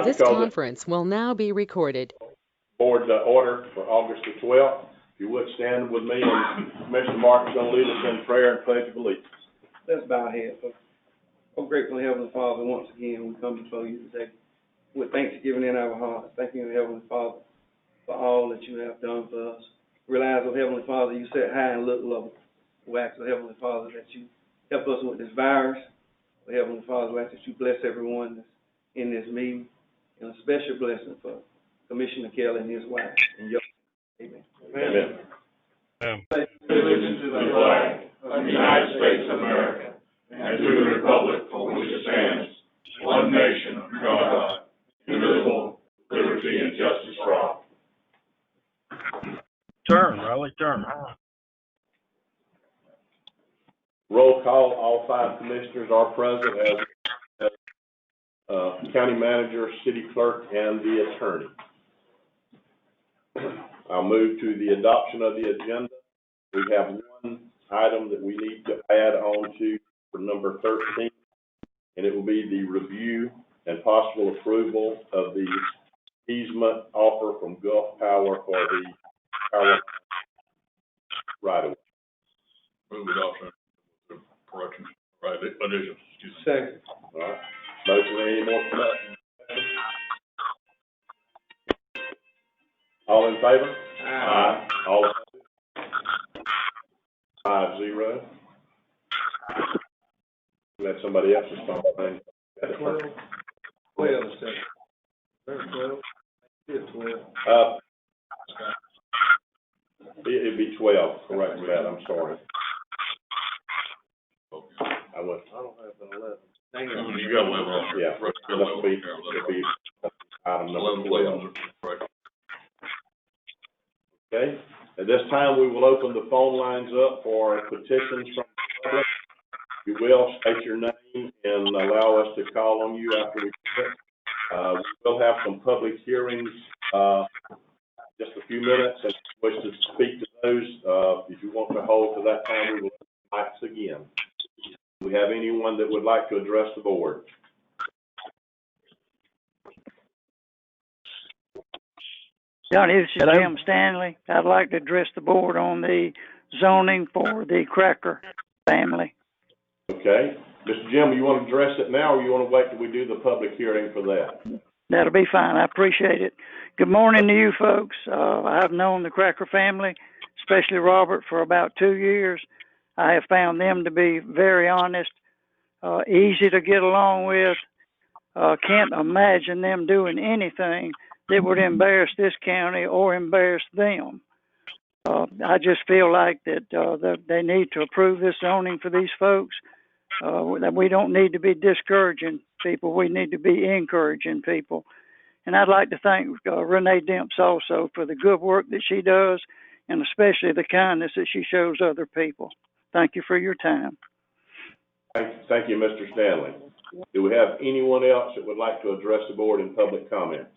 This Call the conference will now be recorded. board order for August the 12th. If you would stand with me, and Commissioner Mark is going to lead us in prayer and pledge of allegiance. Let's bow our heads. Oh, grateful Heavenly Father, once again we come before you today with thanksgiving in our hearts. Thank you, Heavenly Father, for all that you have done for us. Realize, oh Heavenly Father, you sit high and look low. We ask, oh Heavenly Father, that you help us with this virus. Oh Heavenly Father, we ask that you bless everyone that's in this meeting, and a special blessing for Commissioner Kelly and his wife. In your name, amen. Amen. Allegiance to the flag of the United States of America and to the republic for which it stands, one nation, under God, indivisible, liberty and justice for all. Riley, turn. Roll call, all five commissioners are present as county manager, city clerk, and the attorney. I'll move to the adoption of the agenda. We have one item that we need to add on to for number 13, and it will be the review and possible approval of the easement offer from Gulf Power for the power right away. Move adoption of corrections, right, additions, excuse me. Second. All right. Motion, any more discussion? All in favor? Aye. All opposed? 5-0. Let somebody else respond. 12. 12, second. There's 12. It's 12. It'd be 12, correct me that, I'm sorry. I don't have an 11. Hang on. You got 11 on here. Yeah, Right, you got it'll 11 be, on it'll here. be item number 11, 12. 11, right. Okay, at this time, we will open the phone lines up for petitions from the public. You will state your name and allow us to call on you after we do it. We will have some public hearings, just a few minutes, and if you wish to speak to those, if you want to hold to that time, we will mics again. Do we have anyone that would like to address the board? Johnny, this is Jim Stanley. I'd like to address the board on the zoning for the Cracker family. Okay. Mr. Jim, you want to address it now, or you want to wait till we do the public hearing for that? That'll be fine. I appreciate it. Good morning to you folks. I've known the Cracker family, especially Robert, for about 2 years. I have found them to be very honest, easy to get along with. Can't imagine them doing anything that would embarrass this county or embarrass them. I just feel like that they need to approve this zoning for these folks. That we don't need to be discouraging people. We need to be encouraging people. And I'd like to thank Renee Demps also for the good work that she does, and especially the kindness that she shows other people. Thank you for your time. Thank you, Mr. Stanley. Do we have anyone else that would like to address the board in public comments?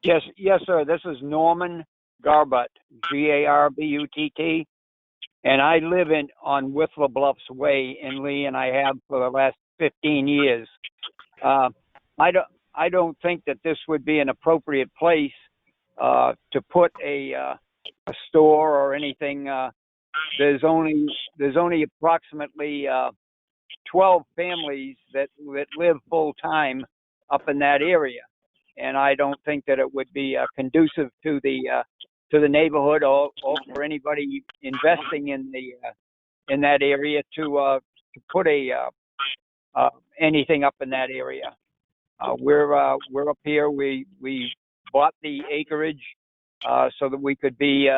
Yes, sir. This is Norman Garbutt, Garbutt, and I live on Whistler Bluffs Way in Lee, and I have for the last 15 years. I don't think that this would be an appropriate place to put a store or anything. There's only approximately 12 families that live full time up in that area, and I don't think that it would be conducive to the neighborhood or for anybody investing in that area to put anything up in that area. We're up here. We bought the acreage so that we could be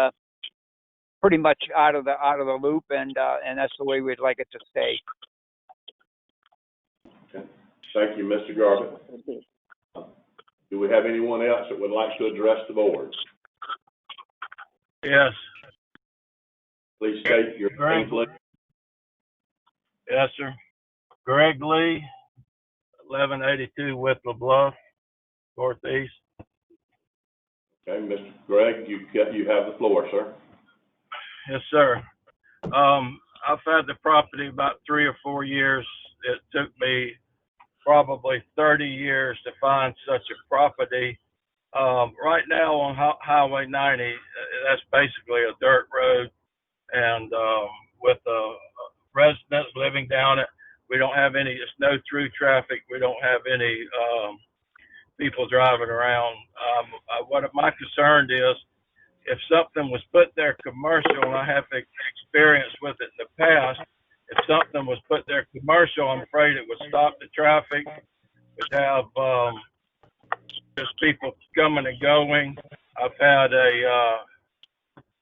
pretty much out of the loop, and that's the way we'd like it to stay. Okay. Thank you, Mr. Garbutt. Do we have anyone else that would like to address the board? Yes. Please state your name, please. Yes, sir. Greg Lee, 1182 Whistler Bluff, Northeast. Okay, Mr. Greg, you have the floor, sir. Yes, sir. I've had the property about 3 or 4 years. It took me probably 30 years to find such a property. Right now on Highway 90, that's basically a dirt road, and with residents living down it, we don't have any. It's no through traffic. We don't have any people driving around. What my concern is, if something was put there commercial, and I have experience with it in the past, if something was put there commercial, I'm afraid it would stop the traffic. Would have just people coming and going. I've had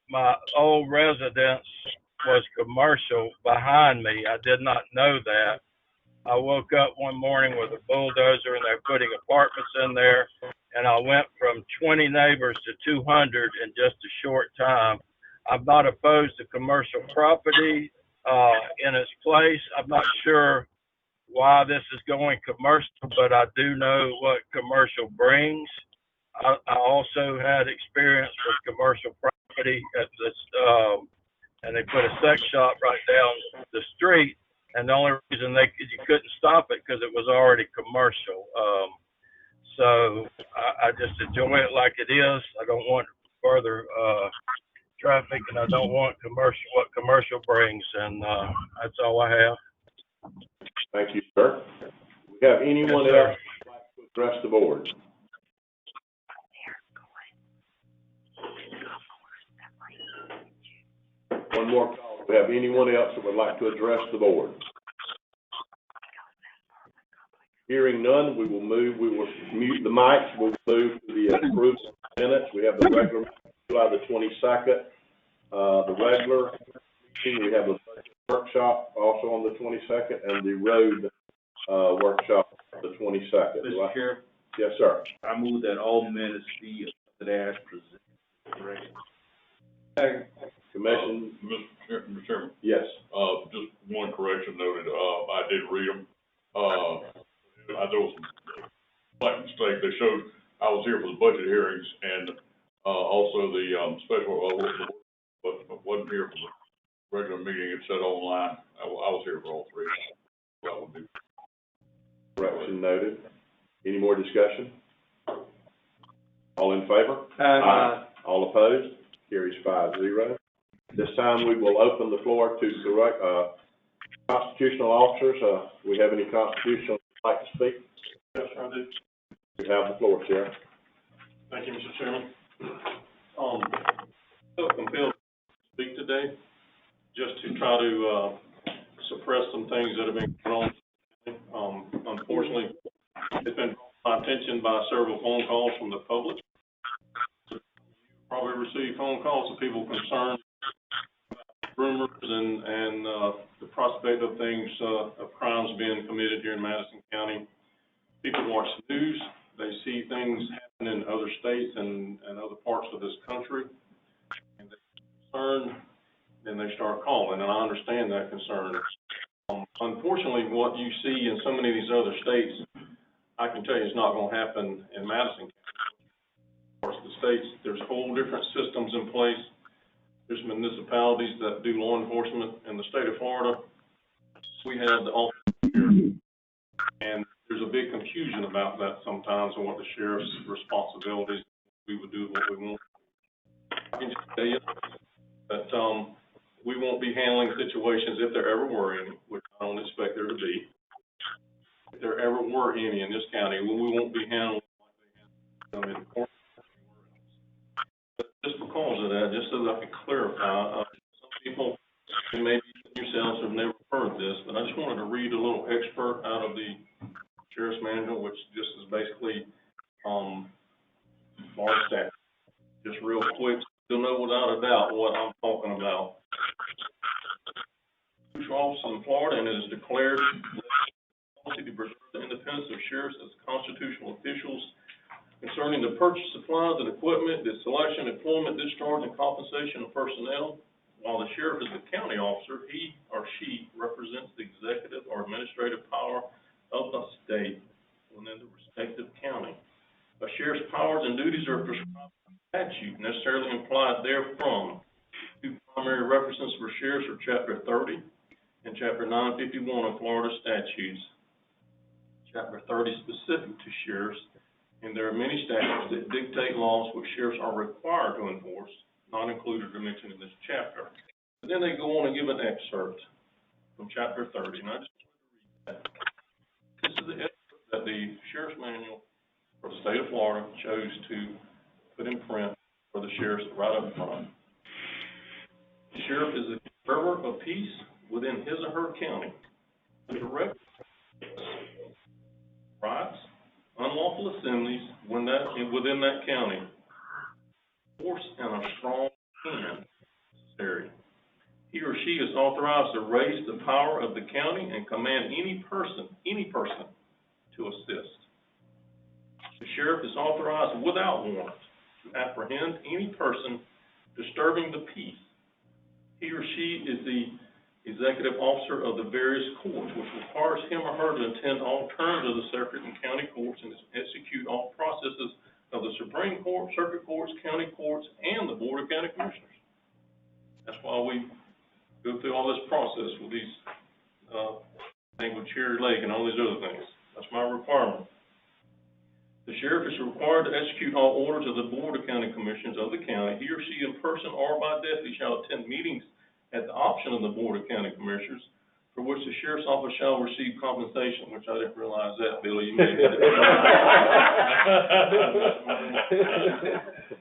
my old residence was commercial behind me. I did not know that. I woke up one morning with a bulldozer and they're putting apartments in there, and I went from 20 neighbors to 200 in just a short time. I'm not opposed to commercial property in its place. I'm not sure why this is going commercial, but I do know what commercial brings. I also had experience with commercial property at this, and they put a sex shop right down the street, and the only reason you couldn't stop it because it was already commercial. So I just enjoy it like it is. I don't want further traffic, and I don't want what commercial brings, and that's all I have. Thank you, sir. We have anyone else who'd like to address the board? One more call. Do we have anyone else that would like to address the board? Hearing none, we will mute the mics. We'll move to the approval minutes. We have the regular July the 22nd. The regular meeting, we have the budget workshop also on the 22nd, and the road workshop the 22nd. Mr. Chair? Yes, sir. I move that all minutes be adopted as presented. Second. Commission. Mr. Chairman, Yes. just one correction noted, I did read them. There was some slight mistake. They showed I was here for the budget hearings and, also the, special, but wasn't here for the regular meeting. It said online. I was here for all three. That would be. Correction noted. Any more discussion? All in favor? Aye. All opposed? Carries 5-0. This time we will open the floor to constitutional officers. Do we have any constitutional who'd like to speak? Yes, I do. You have the floor, Sheriff. Thank you, Mr. Chairman. Feel compelled to speak today just to try to suppress some things that have been going on. Unfortunately, it's been brought to my attention by several phone calls from the public. You probably received phone calls of people concerned about rumors and the prospect of things, of crimes being committed here in Madison County. People watch the news, they see things happen in other states and other parts of this country, and they're concerned, then they start calling, and I understand that concern. Unfortunately, what you see in so many of these other states, I can tell you it's not going to happen in Madison County. Parts of the states, there's whole different systems in place. There's municipalities that do law enforcement. In the state of Florida, we have the office here, and there's a big confusion about that sometimes and what the sheriff's responsibilities. We would do what we want. I can just tell you that we won't be handling situations, if there ever were any, which I don't expect there to be. If there ever were any in this county, we won't be handling like they handle them in court. But just because of that, just so that I can clarify, some people, and maybe yourselves, have never heard this, but I just wanted to read a little excerpt out of the Sheriff's Manual, which just is basically Florida statute. Just real quick, you'll know without a doubt what I'm talking about. Office in Florida, and it is declared policy to preserve the independence of sheriffs as constitutional officials concerning the purchase, supplies, and equipment, the selection, employment, discharge, and compensation of personnel. While the sheriff is the county officer, he or she represents the executive or administrative power of the state within the respective county. A sheriff's powers and duties are prescribed by statute, necessarily implied therefrom. Two primary references for sheriffs are Chapter 30 and Chapter 951 of Florida statutes. Chapter 30 specific to sheriffs, and there are many statutes that dictate laws which sheriffs are required to enforce, not included or mentioned in this chapter. But then they go on and give an excerpt from chapter 30, and I just wanted to read that. This is the excerpt that the sheriff's manual for the state of Florida chose to put in print for the sheriffs right up front. The sheriff is the preserver of peace within his or her county. The direct rights, unlawful assemblies within that county, force and a strong hand necessary. He or she is authorized to raise the power of the county and command any person to assist. The sheriff is authorized without warrant to apprehend any person disturbing the peace. He or she is the executive officer of the various courts, which requires him or her to attend all terms of the circuit and county courts and execute all processes of the Supreme Court, circuit courts, county courts, and the Board of County Commissioners. That's why we go through all this process with these, things with Cherry Lake and all these other things. That's my requirement. The sheriff is required to execute all orders of the Board of County Commissioners of the county. He or she in person or by deputy shall attend meetings at the option of the Board of County Commissioners, for which the sheriff's office shall receive compensation, which I didn't realize that, Billy, you may have.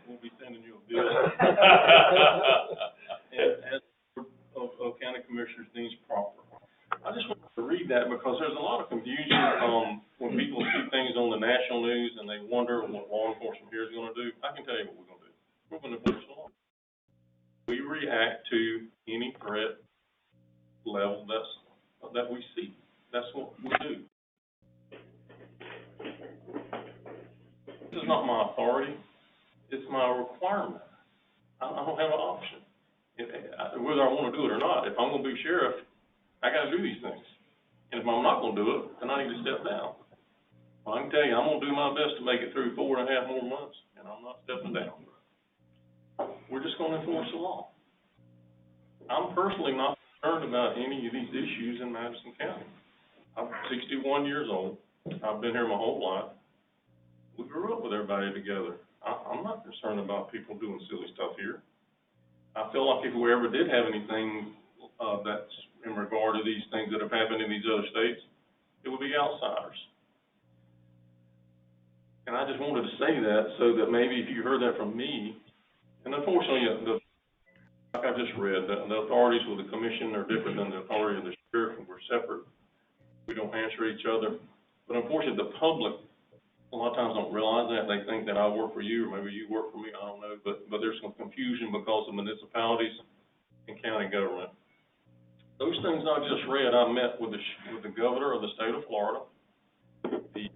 We'll be sending you a bill. And as of County Commissioners deems proper. I just wanted to read that because there's a lot of confusion, when people see things on the national news and they wonder what law enforcement here is gonna do. I can tell you what we're gonna do. We're gonna enforce the law. We react to any threat level that we see. That's what we do. This is not my authority. It's my requirement. I don't have an option. Whether I want to do it or not, if I'm going to be sheriff, I got to do these things. And if I'm not going to do it, then I need to step down. Well, I can tell you, I'm going to do my best to make it through 4.5 more months, and I'm not stepping down. We're just going to enforce the law. I'm personally not concerned about any of these issues in Madison County. I'm 61 years old. I've been here my whole life. We grew up with everybody together. I'm not concerned about people doing silly stuff here. I feel like if we ever did have anything that's in regard to these things that have happened in these other states, it would be outsiders. And I just wanted to say that so that maybe if you heard that from me, and unfortunately, like I just read, the authorities with the commission are different than the authority of the sheriff, and we're separate. We don't answer each other. But unfortunately, the public a lot of times don't realize that. They think that I work for you, or maybe you work for me, I don't know. But there's some confusion because of municipalities and county government. Those things I just read, I met with the governor of the state of Florida, the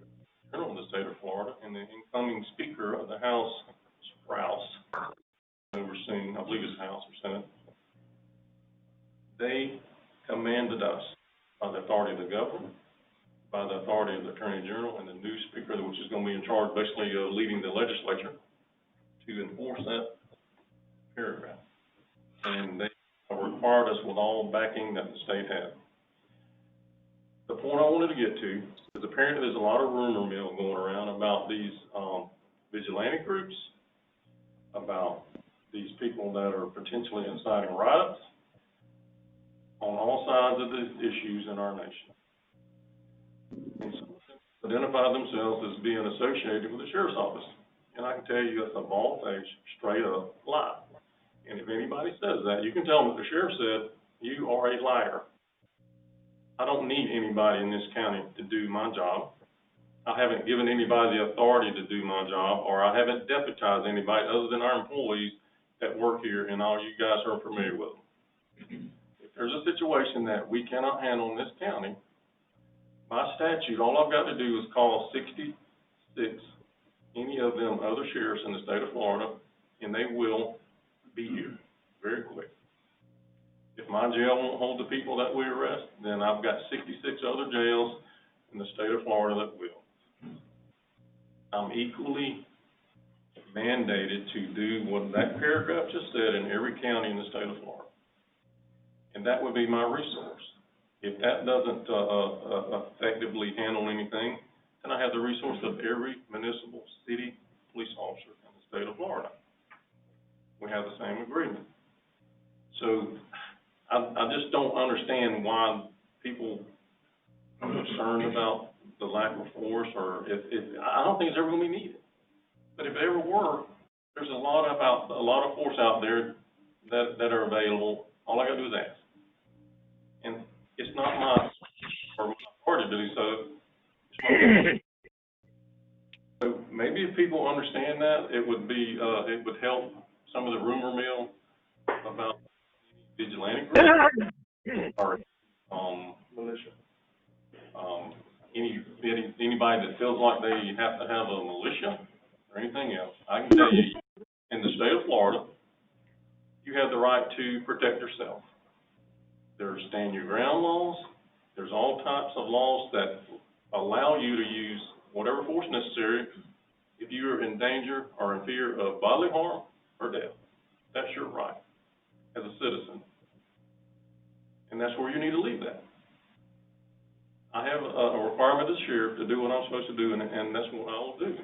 general of the state of Florida, and the incoming speaker of the House, Rouse, overseeing, I believe it's House or Senate. They commanded us by the authority of the governor, by the authority of the Attorney General and the new speaker, which is going to be in charge basically of leading the legislature, to enforce that paragraph. And they required us with all backing that the state had. The point I wanted to get to is apparently there's a lot of rumor mill going around about these vigilante groups, about these people that are potentially inciting riots on all sides of the issues in our nation. And some identify themselves as being associated with the sheriff's office. And I can tell you that's a bald-faced, straight-up lie. And if anybody says that, you can tell them that the sheriff said, you are a liar. I don't need anybody in this county to do my job. I haven't given anybody the authority to do my job, or I haven't deputized anybody other than our employees that work here, and all you guys are familiar with them. If there's a situation that we cannot handle in this county, by statute, all I've got to do is call 66, any of them other sheriffs in the state of Florida, and they will be here very quick. If my jail won't hold the people that we arrest, then I've got 66 other jails in the state of Florida that will. I'm equally mandated to do what that paragraph just said in every county in the state of Florida. And that would be my resource. If that doesn't effectively handle anything, and I have the resource of every municipal city police officer in the state of Florida. We have the same agreement. So I just don't understand why people are concerned about the lack of force, or if I don't think it's ever going to be needed. But if it ever were, there's a lot of force out there that are available. All I got to do is ask. And it's not my authority to do so. It's my so maybe if people understand that, it would help some of the rumor mill about vigilante groups or Militia. Anybody that feels like they have to have a militia or anything else. I can tell you, in the state of Florida, you have the right to protect yourself. There's stand your ground laws. There's all types of laws that allow you to use whatever force necessary if you are in danger or in fear of bodily harm or death. That's your right as a citizen. And that's where you need to leave that. I have a requirement as sheriff to do what I'm supposed to do, and that's what I will do.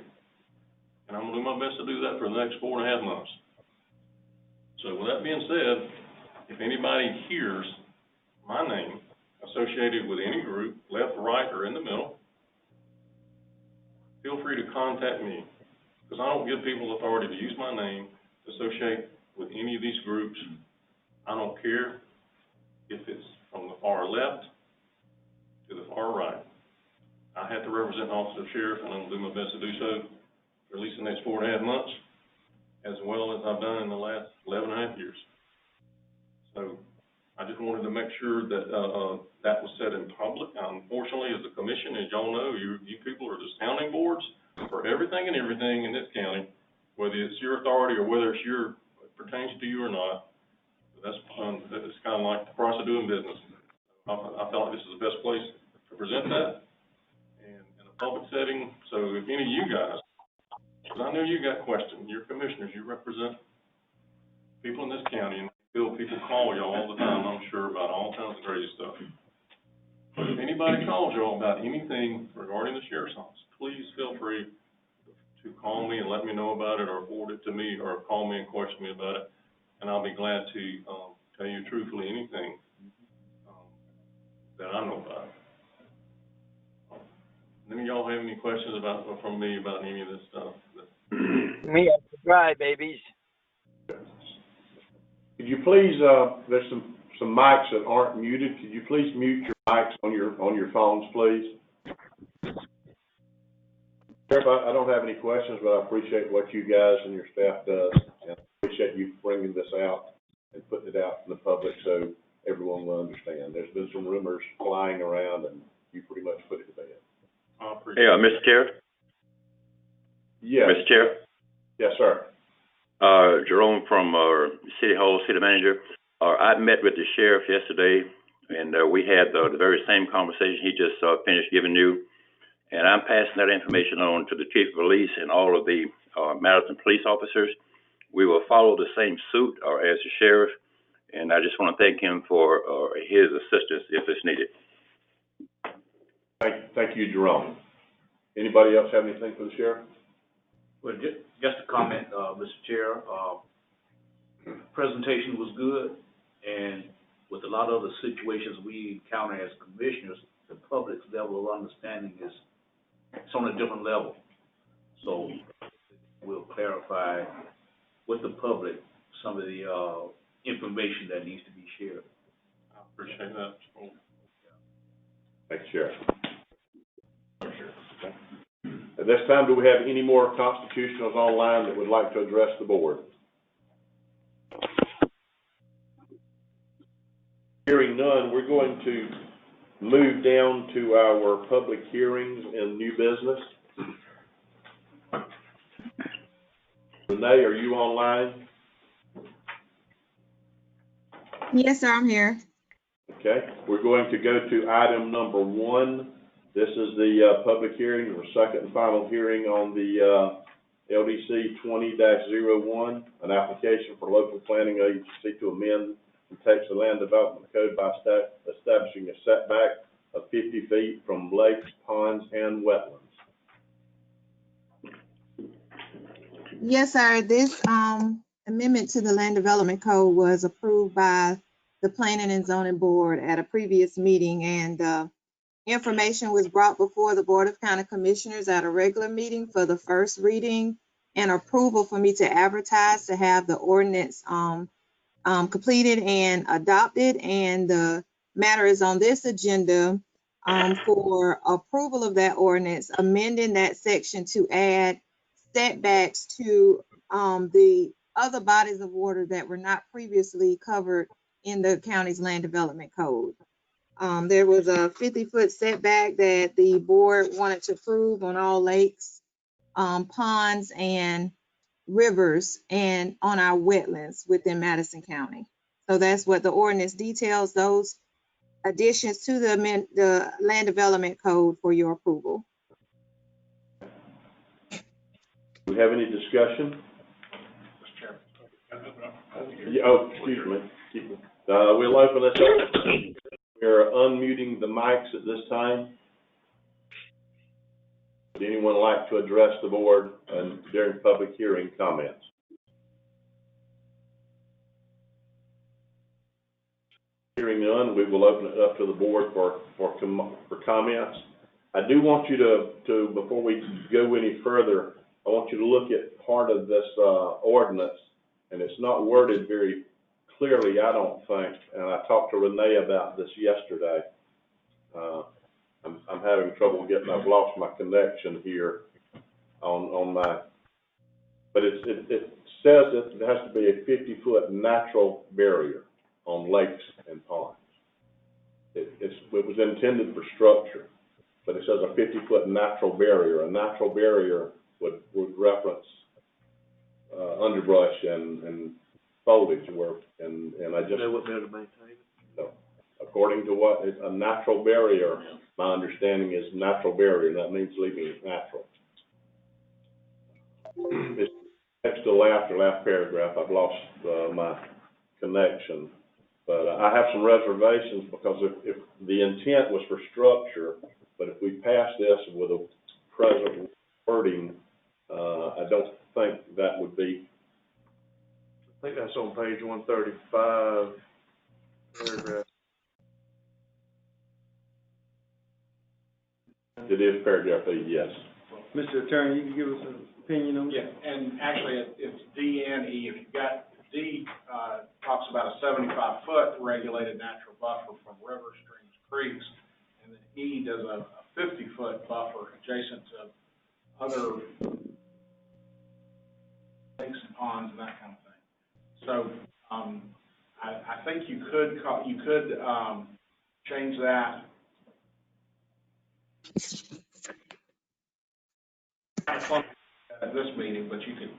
And I'm going to do my best to do that for the next 4.5 months. So with that being said, if anybody hears my name associated with any group, left, right, or in the middle, feel free to contact me, because I don't give people authority to use my name to associate with any of these groups. I don't care if it's from the far left to the far right. I have to represent an officer of sheriff, and I'm going to do my best to do so for at least the next 4.5 months, as well as I've done in the last 11.5 years. So I just wanted to make sure that that was said in public. Unfortunately, as a commission, as y'all know, you people are the sounding boards for everything and everything in this county, whether it's your authority or whether it pertains to you or not. But that's kind of like the price of doing business. I felt like this is the best place to present that and in a public setting. So if any of you guys, because I know you got questions, you're commissioners, you represent people in this county, and people call y'all all the time, I'm sure, about all kinds of crazy stuff. But if anybody calls y'all about anything regarding the sheriff's office, please feel free to call me and let me know about it, or forward it to me, or call me and question me about it, and I'll be glad to tell you truthfully anything that I know about. Any of y'all have any questions from me about any of this stuff? Me up to dry, babies. Could you please, there's some mics that aren't muted. Could you please mute your mics on your phones, please? Sheriff, I don't have any questions, but I appreciate what you guys and your staff does, and I appreciate you bringing this out and putting it out in the public so everyone will understand. There's been some rumors flying around, and you pretty much put it to bed. I appreciate it. Mr. Chair? Yes. Mr. Chair? Yes, sir. Jerome from City Hall, City Manager. I met with the sheriff yesterday, and we had the very same conversation he just finished giving you. And I'm passing that information on to the Chief of Police and all of the Madison police officers. We will follow the same suit as the sheriff, and I just want to thank him for his assistance if it's needed. Thank you, Jerome. Anybody else have anything for the sheriff? Well, just a comment, Mr. Chair. Presentation was good, and with a lot of the situations we encounter as commissioners, the public's level of understanding is it's on a different level. So we'll clarify with the public some of the information that needs to be shared. I appreciate that. Thanks, Sheriff. At this time, do we have any more constitutionals online that would like to address the board? Hearing none, we're going to move down to our public hearings and new business. Renee, are you online? Yes, sir, I'm here. Okay, we're going to go to item number 1. This is the public hearing, or second and final hearing on the LDC 20-01, an application for local planning agency to amend and Texas Land Development Code by establishing a setback of 50 feet from lakes, ponds, and wetlands. Yes, sir. This amendment to the Land Development Code was approved by the Planning and Zoning Board at a previous meeting, and information was brought before the Board of County Commissioners at a regular meeting for the first reading and approval for me to advertise to have the ordinance completed and adopted. And the matter is on this agenda for approval of that ordinance, amending that section to add setbacks to the other bodies of water that were not previously covered in the county's land development code. There was a 50-foot setback that the board wanted to approve on all lakes, ponds, and rivers, and on our wetlands within Madison County. So that's what the ordinance details, those additions to the land development code for your approval. Do we have any discussion? Yeah, oh, excuse me. We'll open this up. We're unmuting the mics at this time. Would anyone like to address the board during public hearing comments? Hearing none, we will open it up to the board for comments. I do want you to, before we go any further, I want you to look at part of this ordinance, and it's not worded very clearly, I don't think, and I talked to Renee about this yesterday. I'm having trouble I've lost my connection here on my, but it says that there has to be a 50-foot natural barrier on lakes and ponds. It was intended for structure, but it says a 50-foot natural barrier. A natural barrier would reference underbrush and foliage work, and I just. They wouldn't be able to maintain it? No. According to what is a natural barrier, my understanding is natural barrier, and that means leaving it natural. It's next to the last paragraph. I've lost my connection. But I have some reservations because if the intent was for structure, but if we pass this with a present wording, I don't think that would be. I think that's on page 135, paragraph. It is paragraph E, yes. Mr. Attorney, you can give us an opinion on that? Yeah, and actually, it's D and E. If you've got D, talks about a 75-foot regulated natural buffer from rivers, streams, creeks, and then E does a 50-foot buffer adjacent to other lakes and ponds and that kind of thing. So, I think you could change that. Kind of fun at this meeting, but you could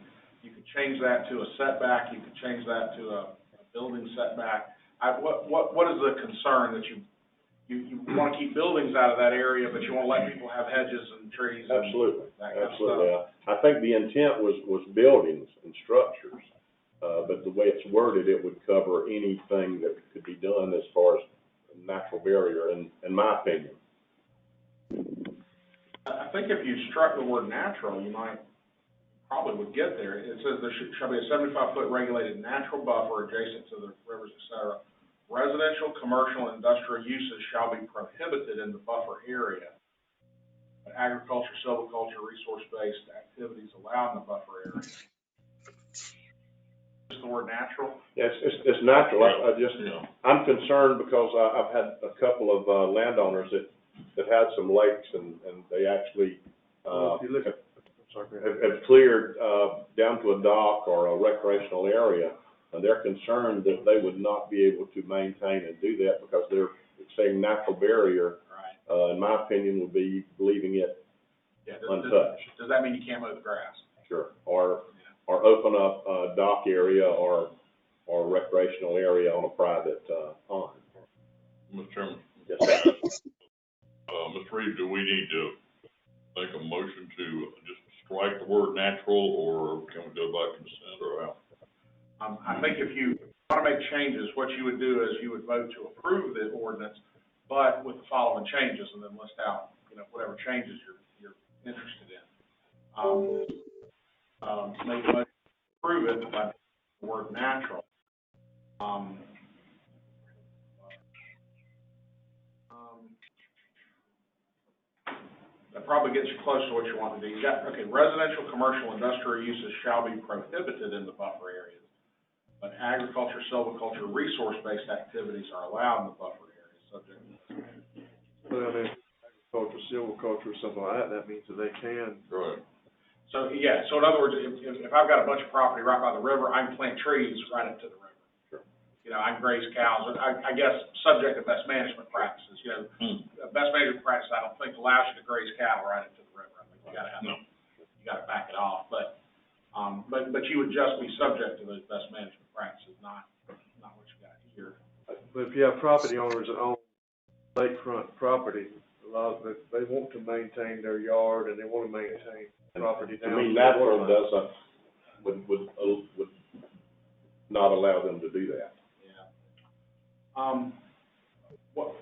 change that to a setback. You could change that to a building setback. What is the concern that you want to keep buildings out of that area, but you want to let people have hedges and trees? Absolutely, and that kind absolutely. of stuff? I think the intent was buildings and structures, but the way it's worded, it would cover anything that could be done as far as natural barrier, in my opinion. I think if you struck the word natural, you probably would get there. It says there shall be a 75-foot regulated natural buffer adjacent to the rivers, et cetera. Residential, commercial, and industrial uses shall be prohibited in the buffer area. But agriculture, silviculture, resource-based activities allowed in the buffer area. Just the word natural? Yes, it's natural. I'm concerned because I've had a couple of landowners that had some lakes, and they actually have cleared down to a dock or a recreational area, and they're concerned that they would not be able to maintain and do that because they're saying natural barrier. Right. In my opinion, would be leaving it untouched. Does that mean you can't mow the grass? Sure. Or open up a dock area or recreational area on a private pond. Mr. Chairman. Yes, sir. Mr. Reed, do we need to make a motion to just strike the word natural, or can we go by consent or how? I think if you want to make changes, what you would do is you would vote to approve the ordinance, but with the following changes, and then list out, whatever changes you're interested in. make a motion to approve it by the word natural. That probably gets you close to what you want to do. You got, okay, residential, commercial, industrial uses shall be prohibited in the buffer areas, but agriculture, silviculture, resource-based activities are allowed in the buffer areas, subject to. But I mean, agriculture, silviculture, something like that, that means that they can. Right. So, yeah, so in other words, if I've got a bunch of property right by the river, I can plant trees right up to the river. Sure. You know, I can graze cows, I guess, subject to best management practices, you know. Best management practice, I don't think allows you to graze cattle right up to the river. I think you gotta have, you gotta back it off, but you would just be subject to those best management practices, not what you got here. But if you have property owners that own lakefront property, a lot of it, they want to maintain their yard and they want to maintain property To down. me, natural doesn't, would not allow them to do that. Yeah. What,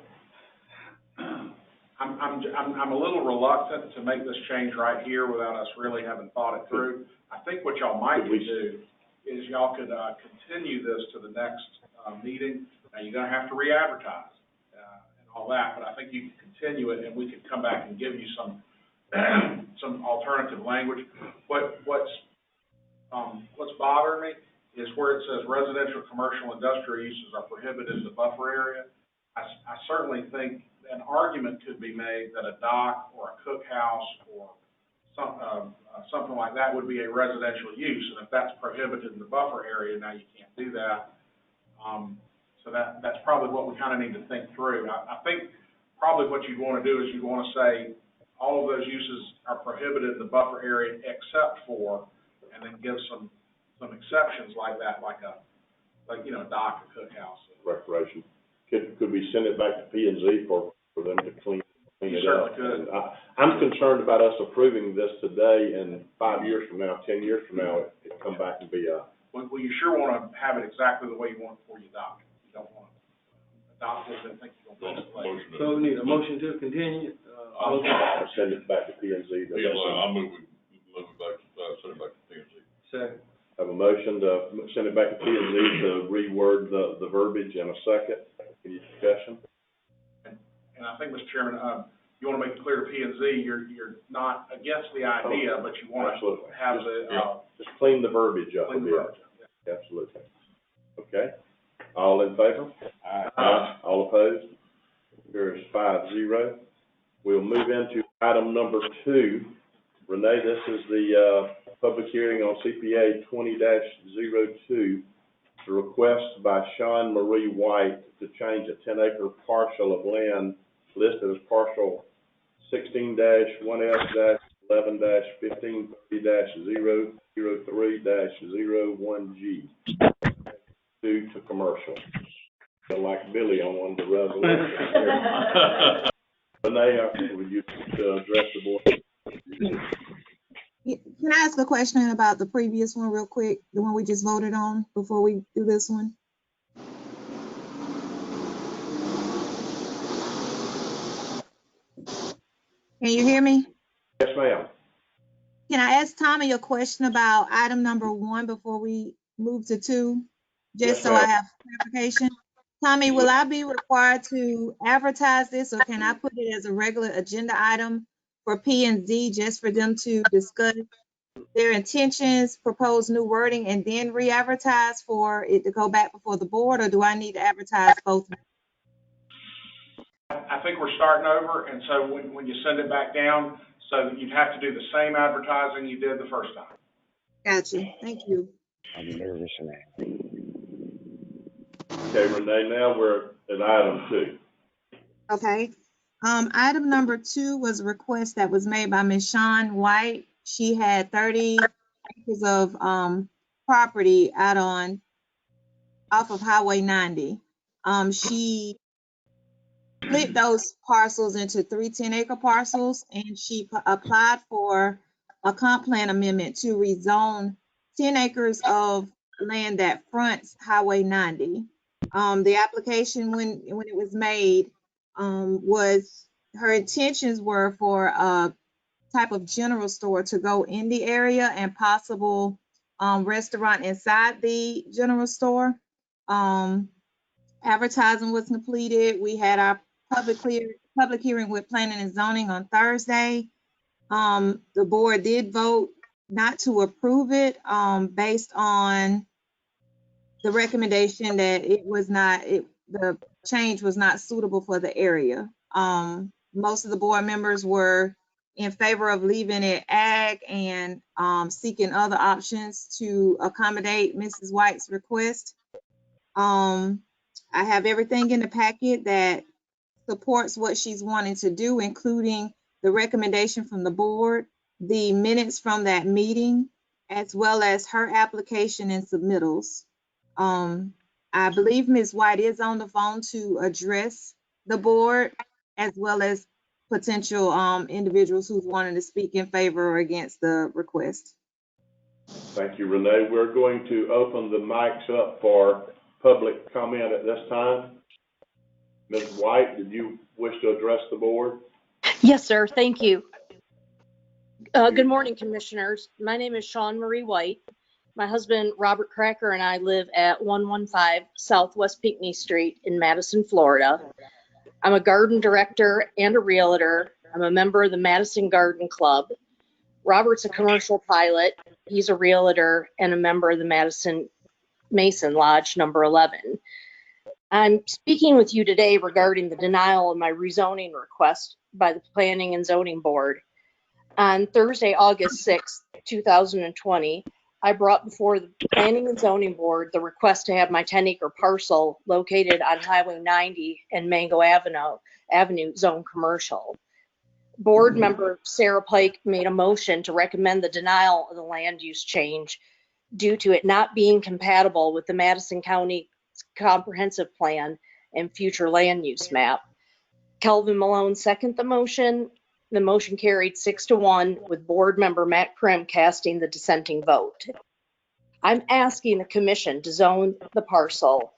I'm a little reluctant to make this change right here without us really having thought it through. I think what y'all might do is y'all could, continue this to the next, meeting. Now, you're gonna have to re-advertise, and all that, but I think you can continue it and we could come back and give you some, some alternative language. What's bothering me is where it says residential, commercial, industrial uses are prohibited in the buffer area. I certainly think an argument could be made that a dock or a cookhouse or something like that would be a residential use, and if that's prohibited in the buffer area, now you can't do that. So that's probably what we kind of need to think through. I think probably what you'd want to do is you'd want to say all of those uses are prohibited in the buffer area except for, and then give some exceptions like that, like you know, a dock, a cookhouse. Recreation. Could we send it back to P&Z for them to clean it up? Certainly could. And I'm concerned about us approving this today, and 5 years from now, 10 years from now, it come back and be Well, you sure want to have it exactly the way you want it before you adopt it. You don't want to adopt it and think you're going to put it in place. So we need a motion to continue, I'll send it back to P&Z. I move it back, send it back to P&Z. Second. Have a motion to send it back to P&Z to reword the verbiage in a second. Any discussion? And I think, Mr. Chairman, you want to make it clear to P&Z, you're not against the idea, but you want to have the, Just clean the verbiage up a clean the bit. verbiage up. Yeah. Absolutely. Okay. All in favor? Aye. All opposed? Here's 5-0. We'll move into item number 2. Renee, this is the public hearing on CPA 20-02. The request by Sean Marie White to change a 10-acre parcel of land listed as parcel 16-1F-11-1530-003-01G due to commercial. Feel like Billy on one of the resolutions here. Renee, would you address the board? Can I ask a question about the previous one real quick, the one we just voted on before we do this one? Can you hear me? Yes, ma'am. Can I ask Tommy a question about item number 1 before we move to 2? Just Yes, so I ma'am. have clarification. Tommy, will I be required to advertise this, or can I put it as a regular agenda item for P&Z just for them to discuss their intentions, propose new wording, and then re-advertise for it to go back before the board, or do I need to advertise both? I think we're starting over, and so when you send it back down, so you'd have to do the same advertising you did the first time. Gotcha. Thank you. I'm nervous now. Okay, Renee, now we're at item 2. Okay. Item number 2 was a request that was made by Ms. Shawn White. She had 30 acres of property out off of Highway 90. She split those parcels into 3 10-acre parcels, and she applied for a comp plan amendment to rezone 10 acres of land that fronts Highway 90. The application, when it was made, was her intentions were for type of general store to go in the area and possible restaurant inside the general store. Advertising was completed. We had our public hearing with planning and zoning on Thursday. The board did vote not to approve it based on the recommendation that the change was not suitable for the area. Most of the board members were in favor of leaving it ag and seeking other options to accommodate Mrs. White's request. I have everything in the packet that supports what she's wanting to do, including the recommendation from the board, the minutes from that meeting, as well as her application and submittals. I believe Ms. White is on the phone to address the board, as well as potential individuals who's wanting to speak in favor or against the request. Thank you, Renee. We're going to open the mics up for public comment at this time. Ms. White, did you wish to address the board? Yes, sir. Thank you. Good morning, commissioners. My name is Sean Marie White. My husband, Robert Cracker, and I live at 115 Southwest Pinckney Street in Madison, Florida. I'm a garden director and a realtor. I'm a member of the Madison Garden Club. Robert's a commercial pilot. He's a realtor and a member of the Madison Mason Lodge number 11. I'm speaking with you today regarding the denial of my rezoning request by the Planning and Zoning Board. On Thursday, August 6, 2020, I brought before the Planning and Zoning Board the request to have my 10-acre parcel located on Highway 90 and Mango Avenue zone commercial. Board member Sarah Pike made a motion to recommend the denial of the land use change due to it not being compatible with the Madison County Comprehensive Plan and future land use map. Kelvin Malone seconded the motion. The motion carried 6-1 with board member Matt Krim casting the dissenting vote. I'm asking the commission to zone the parcel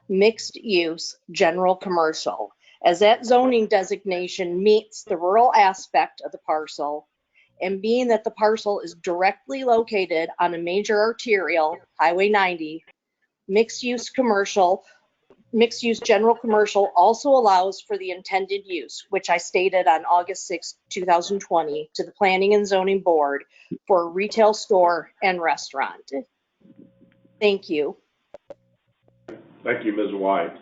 mixed use general commercial, as that zoning designation meets the rural aspect of the parcel, and being that the parcel is directly located on a major arterial, Highway 90, mixed use general commercial also allows for the intended use, which I stated on August 6, 2020 to the Planning and Zoning Board for a retail store and restaurant. Thank you. Thank you, Ms. White.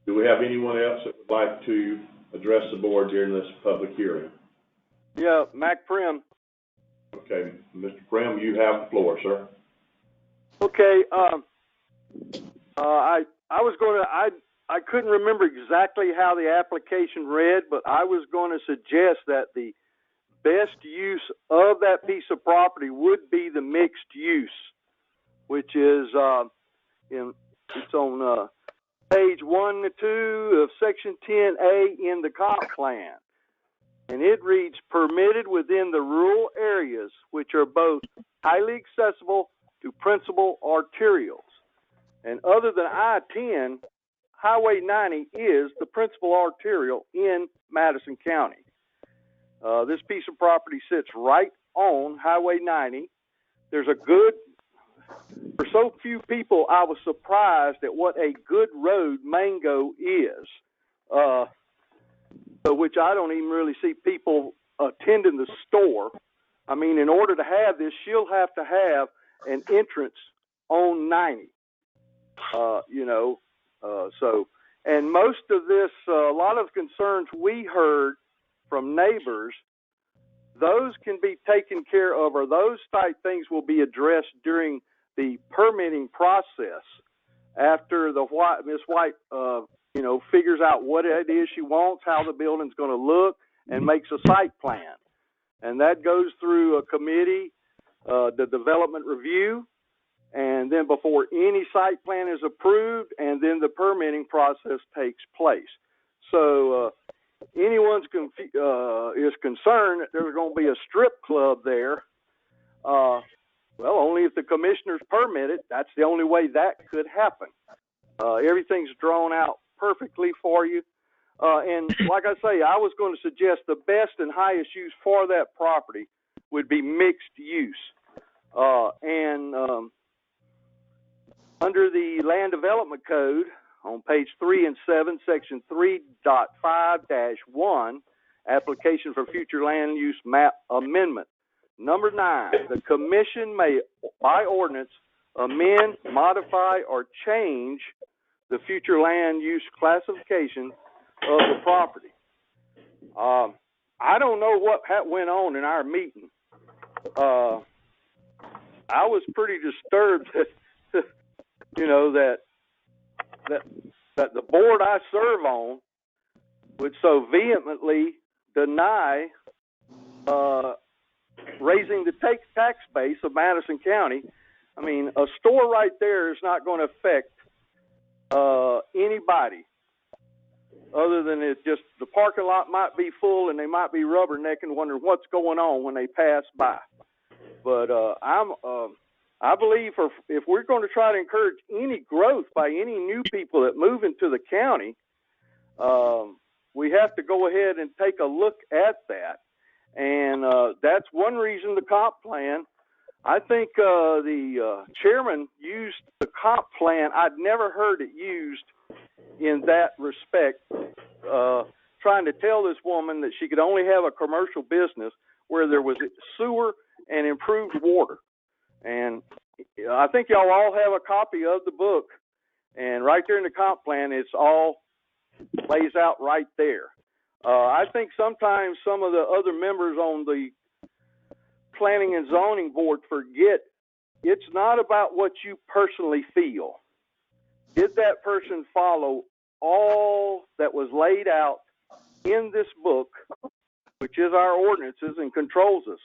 Do we have anyone else that would like to address the board during this public hearing? Yeah, Mac Prim. Okay, Mr. Prim, you have the floor, sir. Okay, I couldn't remember exactly how the application read, but I was going to suggest that the best use of that piece of property would be the mixed use, which is it's on page 1 to 2 of section 10A in the comp plan. And it reads, permitted within the rural areas, which are both highly accessible to principal arterials. And other than I-10, Highway 90 is the principal arterial in Madison County. This piece of property sits right on Highway 90. There's a good, for so few people, I was surprised at what a good road Mango is, which I don't even really see people attending the store. I mean, in order to have this, she'll have to have an entrance on 90. And most of this, a lot of concerns we heard from neighbors, those can be taken care of, or those type things will be addressed during the permitting process after Ms. White, figures out what it is she wants, how the building's going to look, and makes a site plan. And that goes through a committee, the development review, and then before any site plan is approved, and then the permitting process takes place. So anyone is concerned that there's going to be a strip club there, well, only if the commissioners permit it. That's the only way that could happen. Everything's drawn out perfectly for you. And like I say, I was going to suggest the best and highest use for that property would be mixed use. Under the Land Development Code, on page 3 and 7, section 3.5-1, application for future land use map amendment. Number 9, the commission may, by ordinance, amend, modify, or change the future land use classification of the property. I don't know what went on in our meeting. I was pretty disturbed that, you know, that the board I serve on would so vehemently deny raising the tax base of Madison County. I mean, a store right there is not going to affect anybody other than it just, the parking lot might be full and they might be rubbernecking, wondering what's going on when they pass by. But I believe if we're going to try to encourage any growth by any new people that move into the county, we have to go ahead and take a look at that. And that's one reason the comp plan, I think the chairman used the comp plan. I'd never heard it used in that respect, trying to tell this woman that she could only have a commercial business where there was sewer and improved water. And I think y'all all have a copy of the book, and right there in the comp plan, it's all lays out right there. I think sometimes some of the other members on the planning and zoning board forget it's not about what you personally feel. Did that person follow all that was laid out in this book, which is our ordinances and controls us?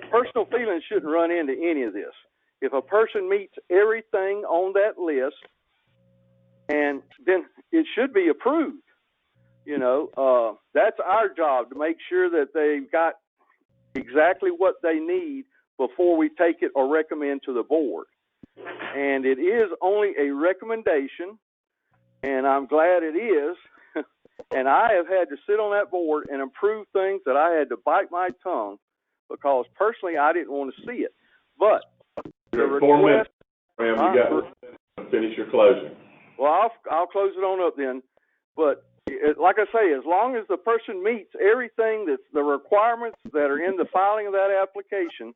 Personal feelings shouldn't run into any of this. If a person meets everything on that list, and then it should be approved. You know, that's our job, to make sure that they've got exactly what they need before we take it or recommend to the board. And it is only a recommendation, and I'm glad it is. And I have had to sit on that board and approve things that I had to bite my tongue because personally I didn't want to see it. But the request, 4 minutes, ma'am. You got to finish your closing. Well, I'll close it on up then. But like I say, as long as the person meets everything that's the requirements that are in the filing of that application,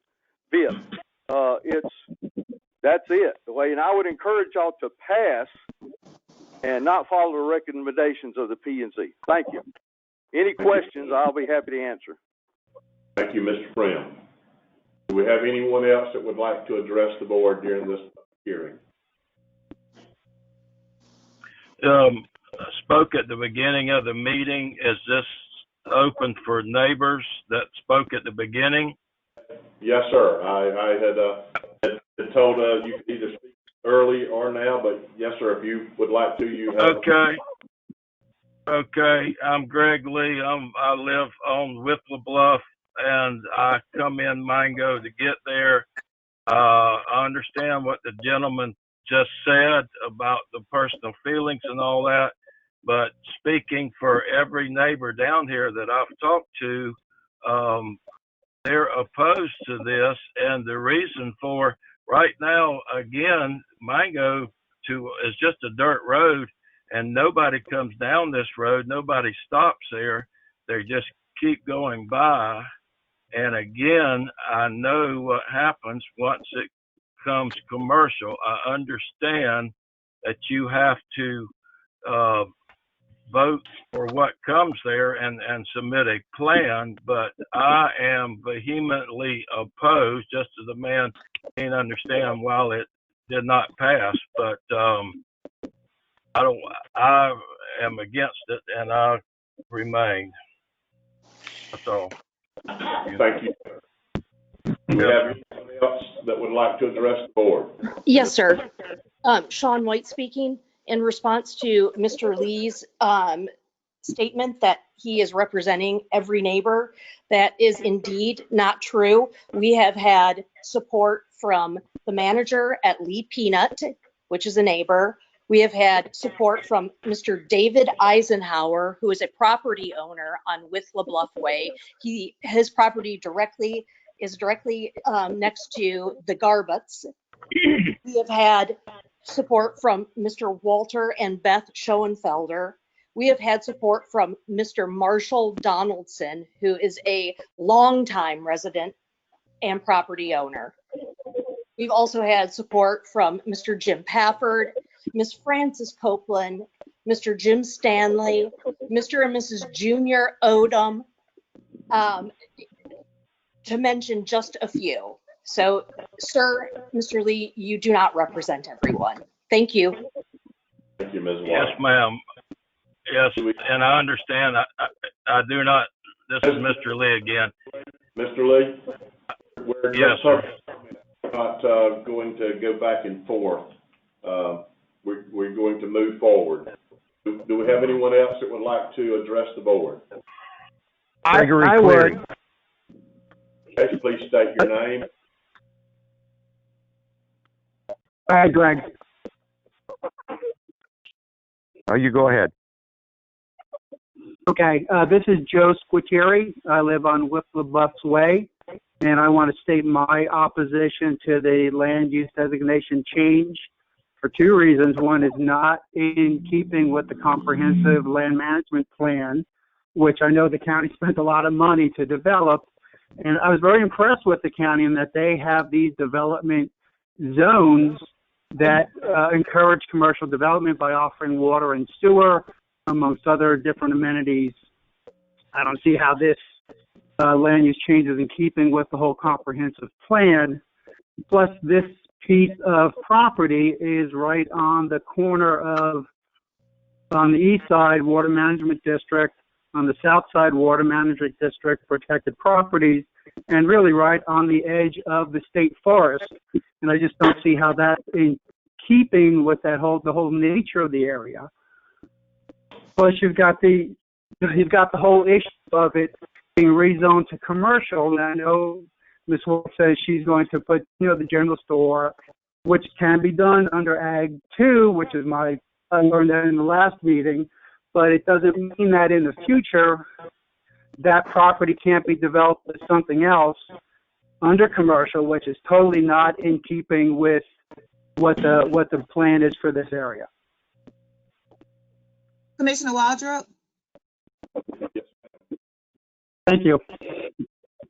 that's it. And I would encourage y'all to pass and not follow the recommendations of the P&Z. Thank you. Any questions, I'll be happy to answer. Thank you, Mr. Friend. Do we have anyone else that would like to address the board during this hearing? Spoke at the beginning of the meeting. Is this open for neighbors that spoke at the beginning? Yes, sir. I had told you could either speak early or now, but yes, sir, if you would like to, you have. Okay. I'm Greg Lee. I live on Whipple Bluff, and I come in Mango to get there. I understand what the gentleman just said about the personal feelings and all that, but speaking for every neighbor down here that I've talked to, they're opposed to this, and the reason for right now, again, Mango is just a dirt road, and nobody comes down this road, nobody stops there, they just keep going by. And again, I know what happens once it becomes commercial. I understand that you have to vote for what comes there and submit a plan, but I am vehemently opposed, just as a man can't understand why it did not pass, but I am against it, and I remain. That's all. Thank you. Do we have anyone else that would like to address the board? Yes, sir. Sean White speaking. In response to Mr. Lee's statement that he is representing every neighbor, that is indeed not true. We have had support from the manager at Lee Peanut, which is a neighbor. We have had support from Mr. David Eisenhower, who is a property owner on Withla Bluff Way. His property is directly next to the Garbutts. We have had support from Mr. Walter and Beth Schoenfelder. We have had support from Mr. Marshall Donaldson, who is a longtime resident and property owner. We've also had support from Mr. Jim Pafford, Miss Frances Copeland, Mr. Jim Stanley, Mr. and Mrs. Junior Odom, to mention just a few. So, sir, Mr. Lee, you do not represent everyone. Thank you. Thank you, Ms. White. Yes, ma'am. Yes, and I understand. I do not. This is Mr. Lee again. Mr. Lee? We're Yes, sir. not going to go back and forth. We're going to move forward. Do we have anyone else that would like to address the board? I would. Okay, please state your name. Hi, Greg. Oh, you go ahead. Okay, this is Joe Squitieri. I live on Withla Bluffs Way, and I want to state my opposition to the land use designation change for two reasons. One is not in keeping with the comprehensive land management plan, which I know the county spent a lot of money to develop. And I was very impressed with the county in that they have these development zones that encourage commercial development by offering water and sewer, amongst other different amenities. I don't see how this land use change is in keeping with the whole comprehensive plan. Plus, this piece of property is right on the corner of, on the east side, Water Management District, on the south side, Water Management District, protected properties, and really right on the edge of the state forest. And I just don't see how that's in keeping with that the whole nature of the area. Plus, you've got the whole issue of it being rezoned to commercial. And I know Ms. Wolf says she's going to put, the general store, which can be done under Ag 2, which is I learned that in the last meeting, but it doesn't mean that in the future that property can't be developed as something else under commercial, which is totally not in keeping with what the plan is for this area. Commissioner Waldrop? Yes. Thank you.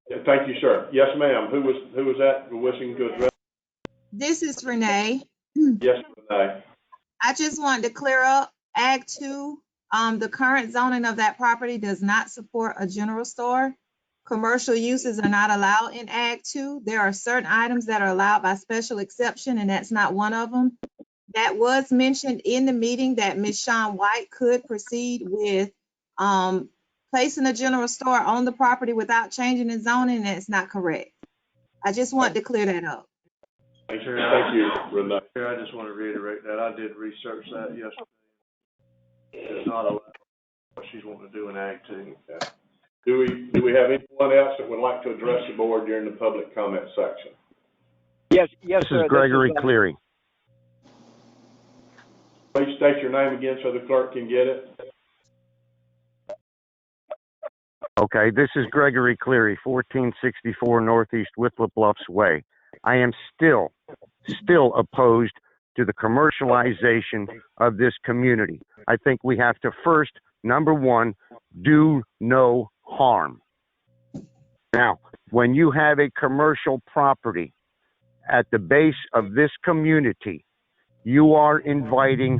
Yeah, thank you, sir. Yes, ma'am. Who was that wishing to address? This is Renee. Yes, Renee. I just wanted to clear up Ag 2. The current zoning of that property does not support a general store. Commercial uses are not allowed in Ag 2. There are certain items that are allowed by special exception, and that's not one of them. That was mentioned in the meeting that Ms. Shawn White could proceed with placing a general store on the property without changing the zoning, and that's not correct. I just wanted to clear that up. Thank you, Renee. I just want to reiterate that. I did research that yesterday. It's not allowed what she's wanting to do in Ag 2. Okay. Do we have anyone else that would like to address the board during the public comment section? Yes, This sir. is Gregory Cleary. Please state your name again so the clerk can get it. Okay, this is Gregory Cleary, 1464 Northeast Withla Bluffs Way. I am still opposed to the commercialization of this community. I think we have to first, number one, do no harm. Now, when you have a commercial property at the base of this community, you are inviting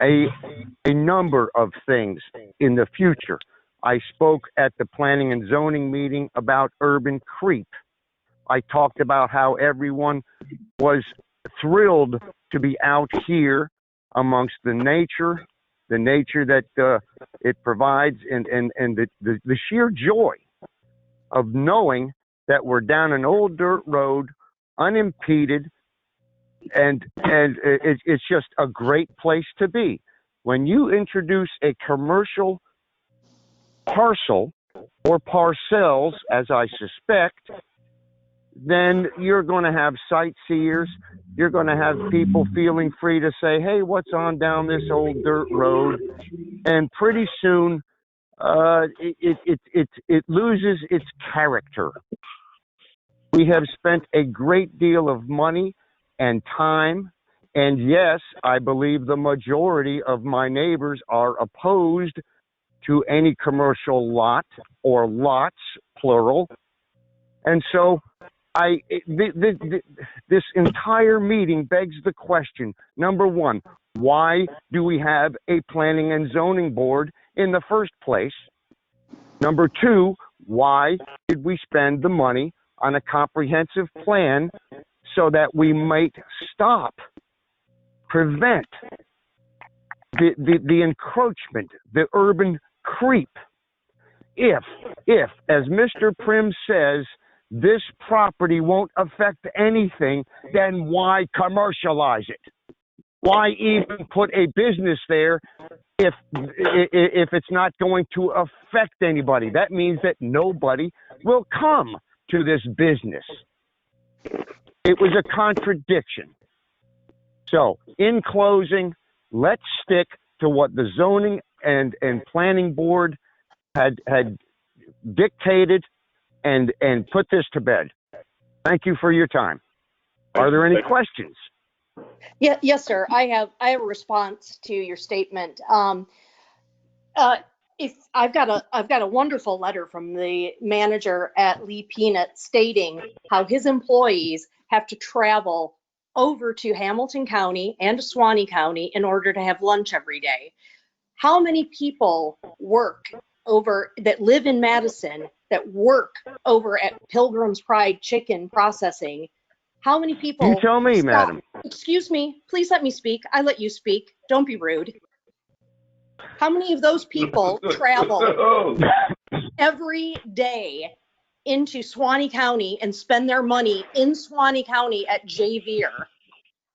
a number of things in the future. I spoke at the planning and zoning meeting about urban creep. I talked about how everyone was thrilled to be out here amongst the nature that it provides, and the sheer joy of knowing that we're down an old dirt road, unimpeded, and it's just a great place to be. When you introduce a commercial parcel or parcels, as I suspect, then you're going to have sightseers You're going to have people feeling free to say, hey, what's on down this old dirt road? And pretty soon, it loses its character. We have spent a great deal of money and time, and yes, I believe the majority of my neighbors are opposed to any commercial lot or lots, plural. And so this entire meeting begs the question, number one, why do we have a planning and zoning board in the first place? Number two, why did we spend the money on a comprehensive plan so that we might prevent the encroachment, the urban creep? If, as Mr. Prim says, this property won't affect anything, then why commercialize it? Why even put a business there if it's not going to affect anybody? That means that nobody will come to this business. It was a contradiction. So, in closing, let's stick to what the zoning and planning board had dictated and put this to bed. Thank you for your time. Are there any questions? Yeah, yes, sir. I have a response to your statement. If I've got a wonderful letter from the manager at Lee Peanut stating how his employees have to travel over to Hamilton County and to Suwannee County in order to have lunch every day. How many people work over that live in Madison that work over at Pilgrim's Pride Chicken Processing? How many people? You tell me, madam. Excuse me, please let me speak. I let you speak. Don't be rude. How many of those people travel every day into Suwannee County and spend their money in Suwannee County at JVer?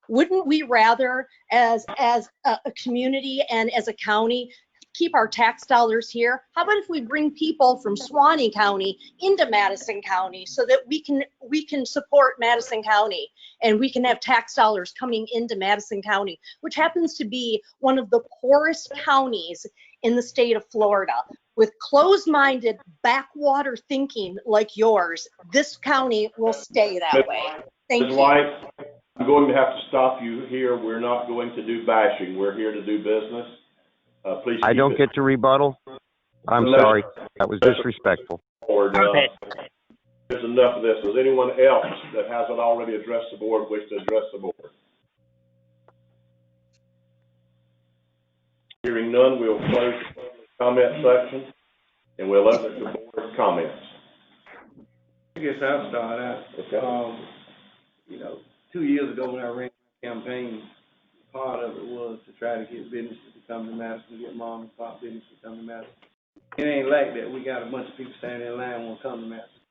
Wouldn't we rather, as a community and as a county, keep our tax dollars here? How about if we bring people from Suwannee County into Madison County so that we can support Madison County and we can have tax dollars coming into Madison County, which happens to be one of the poorest counties in the state of Florida. With closed-minded backwater thinking like yours, this county will stay that way. Thank you. White, I'm going to have to stop you here. We're not going to do bashing. We're here to do business. Please. I don't get to rebuttal. I'm sorry. That was disrespectful. There's enough of this. Does anyone else that hasn't already addressed the board wish to address the board? Hearing none, we'll close the comment section and we'll open the board comments. I guess I'll start out. Okay. 2 years ago when I ran the campaign, part of it was to try to get businesses to come to Madison, get mom and pop businesses to come to Madison. It ain't like that. We got a bunch of people standing in line want to come to Madison.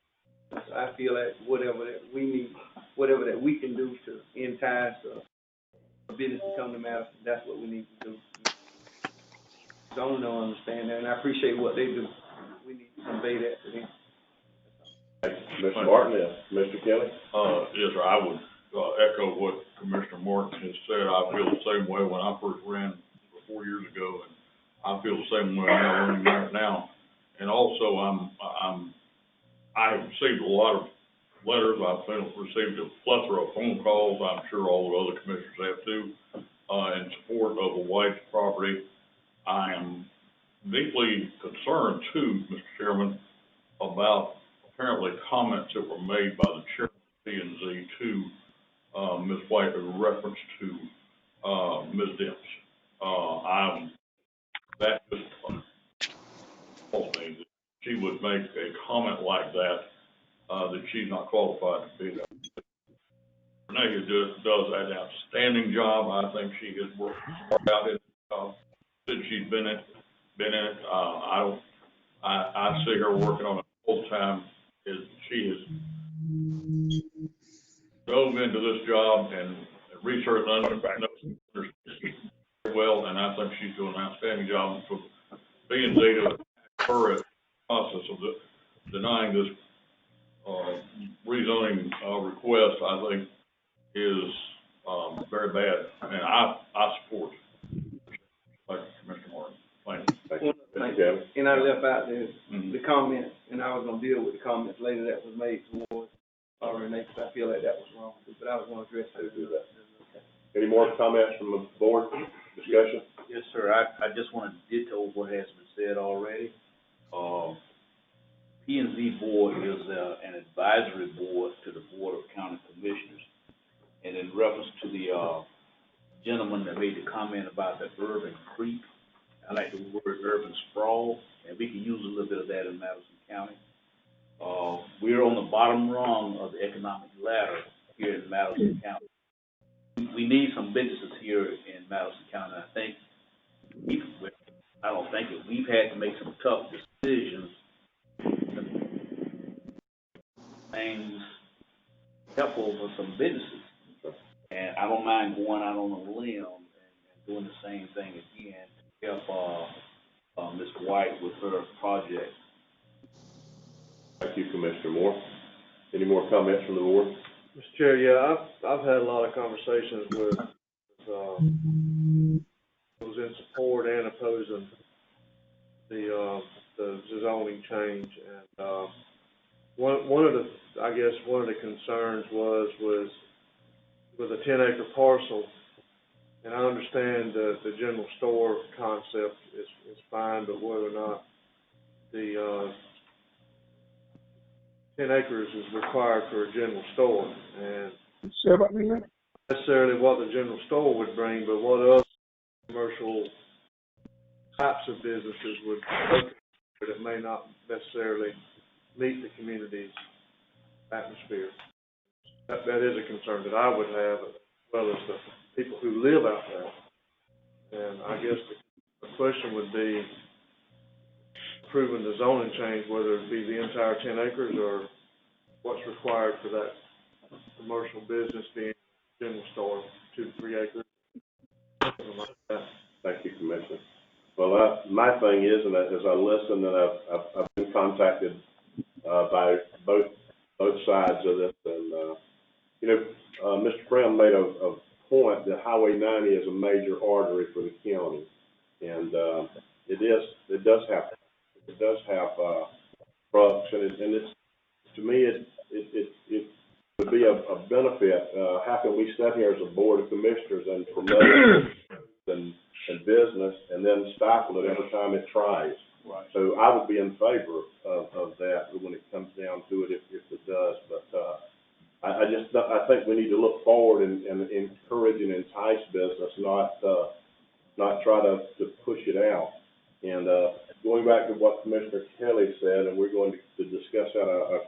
So I feel that whatever that we need, whatever that we can do to entice a business to come to Madison, that's what we need to do. Some don't understand that, and I appreciate what they do. We need to convey that to them. Mr. Martin, yes. Mr. Kelly? Yes, sir. I would echo what Commissioner Martin has said. I feel the same way when I first ran 4 years ago, and I feel the same way now running right now. And also, I have received a lot of letters. I've received a plethora of phone calls. I'm sure all the other commissioners have too, in support of the White's property. I am deeply concerned too, Mr. Chairman, about apparently comments that were made by the chairman of P&Z to Ms. White in reference to Ms. Dents. That just tells me that she would make a comment like that, that she's not qualified to be there. Renee does an outstanding job. I think she has worked hard out in the job since she's been in it. I see her working on it full time. She has dove into this job and researched and very well, and I think she's doing an outstanding job for B&Z to her process of denying this rezoning request. I think is very bad, and I support it. Thank you, Commissioner Martin. Thank you. Thank you. Thank Mr. Kelly. And I left out the comments, and I was gonna deal with the comments later that was made towards Renee, because I feel like that was wrong, but I was gonna address that. Any more comments from the board, discussion? Yes, sir. I just want to ditto what has been said already. P and Z board is an advisory board to the Board of County Commissioners. And in reference to the gentleman that made the comment about the urban creep, I like the word urban sprawl, and we can use a little bit of that in Madison County. We're on the bottom rung of the economic ladder here in Madison County. We need some businesses here in Madison County. We've had to make some tough decisions. Things help over some businesses. And I don't mind going out on a limb and doing the same thing again to help Ms. White with her project. Thank you, Commissioner Moore. Any more comments from the board? Mr. Chair, yeah, I've had a lot of conversations with those in support and opposing the zoning change, and one of the concerns was with a 10-acre parcel, and I understand the general store concept is fine, but whether or not the 10 acres is required for a general store, and not necessarily what the general store would bring, but what other commercial types of businesses would that may not necessarily meet the community's atmosphere. That is a concern that I would have, as well as the people who live out there. And I guess the question would be approving the zoning change, whether it be the entire 10 acres or what's required for that commercial business being a general store, 2 to 3 acres, something like that. Thank you, Commissioner. Well, my thing is, and as I listen, and I've been contacted by both sides of this, and Mr. Brown made a point that Highway 90 is a major artery for the county, and it does have trucks, and it's to me it would be a benefit. How can we sit here as a board of commissioners and promote and business, and then stifle it every time it tries? Right. So I would be in favor of that when it comes down to it, if it does. But I think we need to look forward and encourage and entice business, not try to push it out. And going back to what Commissioner Kelly said, and we're going to discuss that,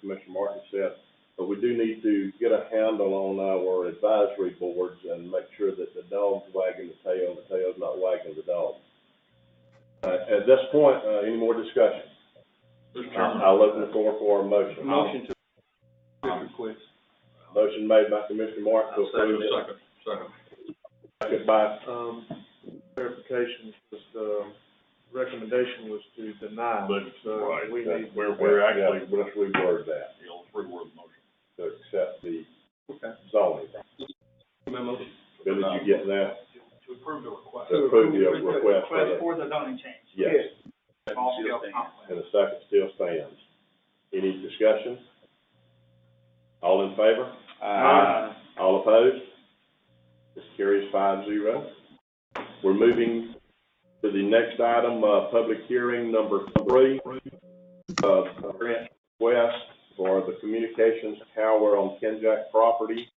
Commissioner Martin said, but we do need to get a handle on our advisory boards and make sure that the dog's wagging the tail and the tail's not wagging the dog. At this point, any more discussion? I'll open the floor for a motion. Motion to request. Motion made by Commissioner Martin to approve it. Second by Clarification, the recommendation was to deny. But, so right, we need. we're actually, let's reword that. let's reword the motion. To accept the zoning. Motion. Bill, did you get that? To approve the request. To approve the request For the zoning change. Yes. Small scale complex. And the second still stands. Any discussion? All in favor? Aye. All opposed? This carries 5-0. We're moving to the next item, public hearing number 3, grant request for the communications tower on Kenjack property.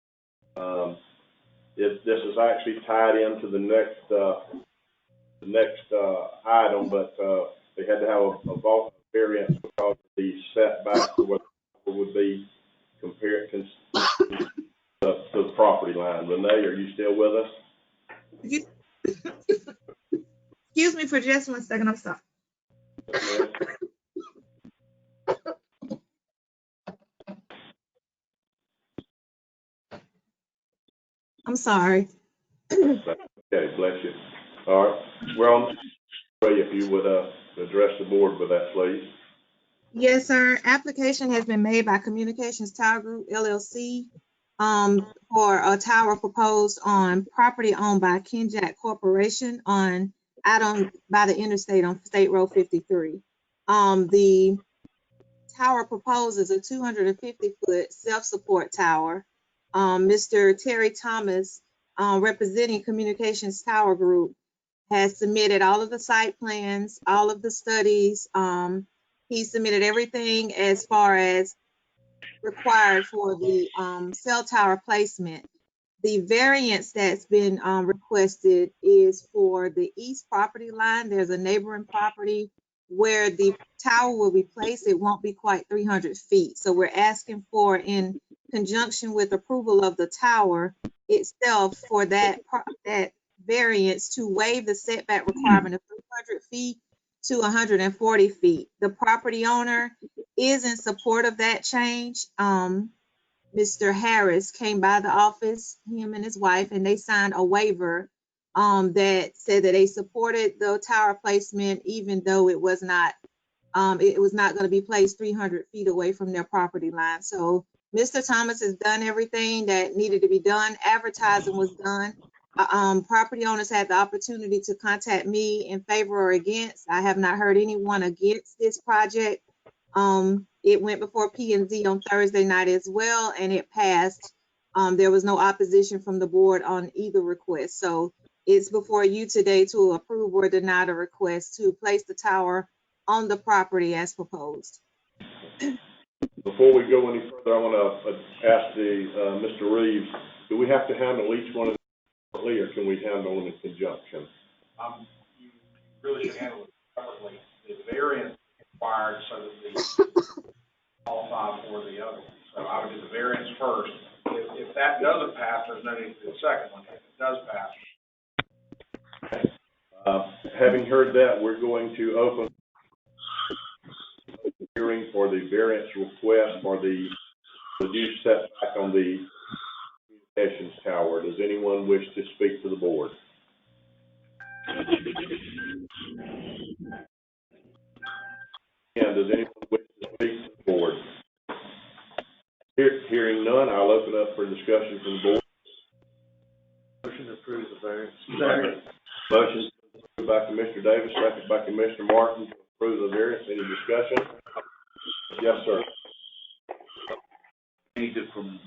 This is actually tied into the next item, but they had to have a vault variance because of the setback to what would be compared to the property line. Renee, are you still with us? Excuse me for just 1 second, I'm sorry. I'm sorry. Okay, bless you. All right, we're on. If you would address the board with that, please. Yes, sir. Application has been made by Communications Tower Group LLC for a tower proposed on property owned by Kenjack Corporation out by the interstate on State Road 53. The tower proposed is a 250-foot self-support tower. Mr. Terry Thomas, representing Communications Tower Group, has submitted all of the site plans, all of the studies. He submitted everything as far as required for the cell tower placement. The variance that's been requested is for the east property line. There's a neighboring property where the tower will be placed. It won't be quite 300 feet. So we're asking for, in conjunction with approval of the tower itself, for that variance to waive the setback requirement of 300 feet to 140 feet. The property owner is in support of that change. Mr. Harris came by the office, him and his wife, and they signed a waiver that said that they supported the tower placement, even though it was not going to be placed 300 feet away from their property line. So Mr. Thomas has done everything that needed to be done. Advertising was done. Property owners had the opportunity to contact me in favor or against. I have not heard anyone against this project. It went before P&Z on Thursday night as well, and it passed. There was no opposition from the board on either request. So it's before you today to approve or deny the request to place the tower on the property as proposed. Before we go any further, I want to ask Mr. Reeves, do we have to handle each one of them separately, or can we handle them in conjunction? You really should handle it separately. The variance is required so that the qualify for the other one. So I would do the variance first. If that doesn't pass, there's no need to do the second one. If it does pass. Having heard that, we're going to open the hearing for the variance request for the reduced setback on the communications tower. Does anyone wish to speak to the board? And does anyone wish to speak to the board? Hearing none, I'll open up for discussion from the board. Motion to approve the variance. Second. Motion approved by Commissioner Davis, second by Commissioner Martin to approve the variance. Any discussion? Yes, sir. Changed it from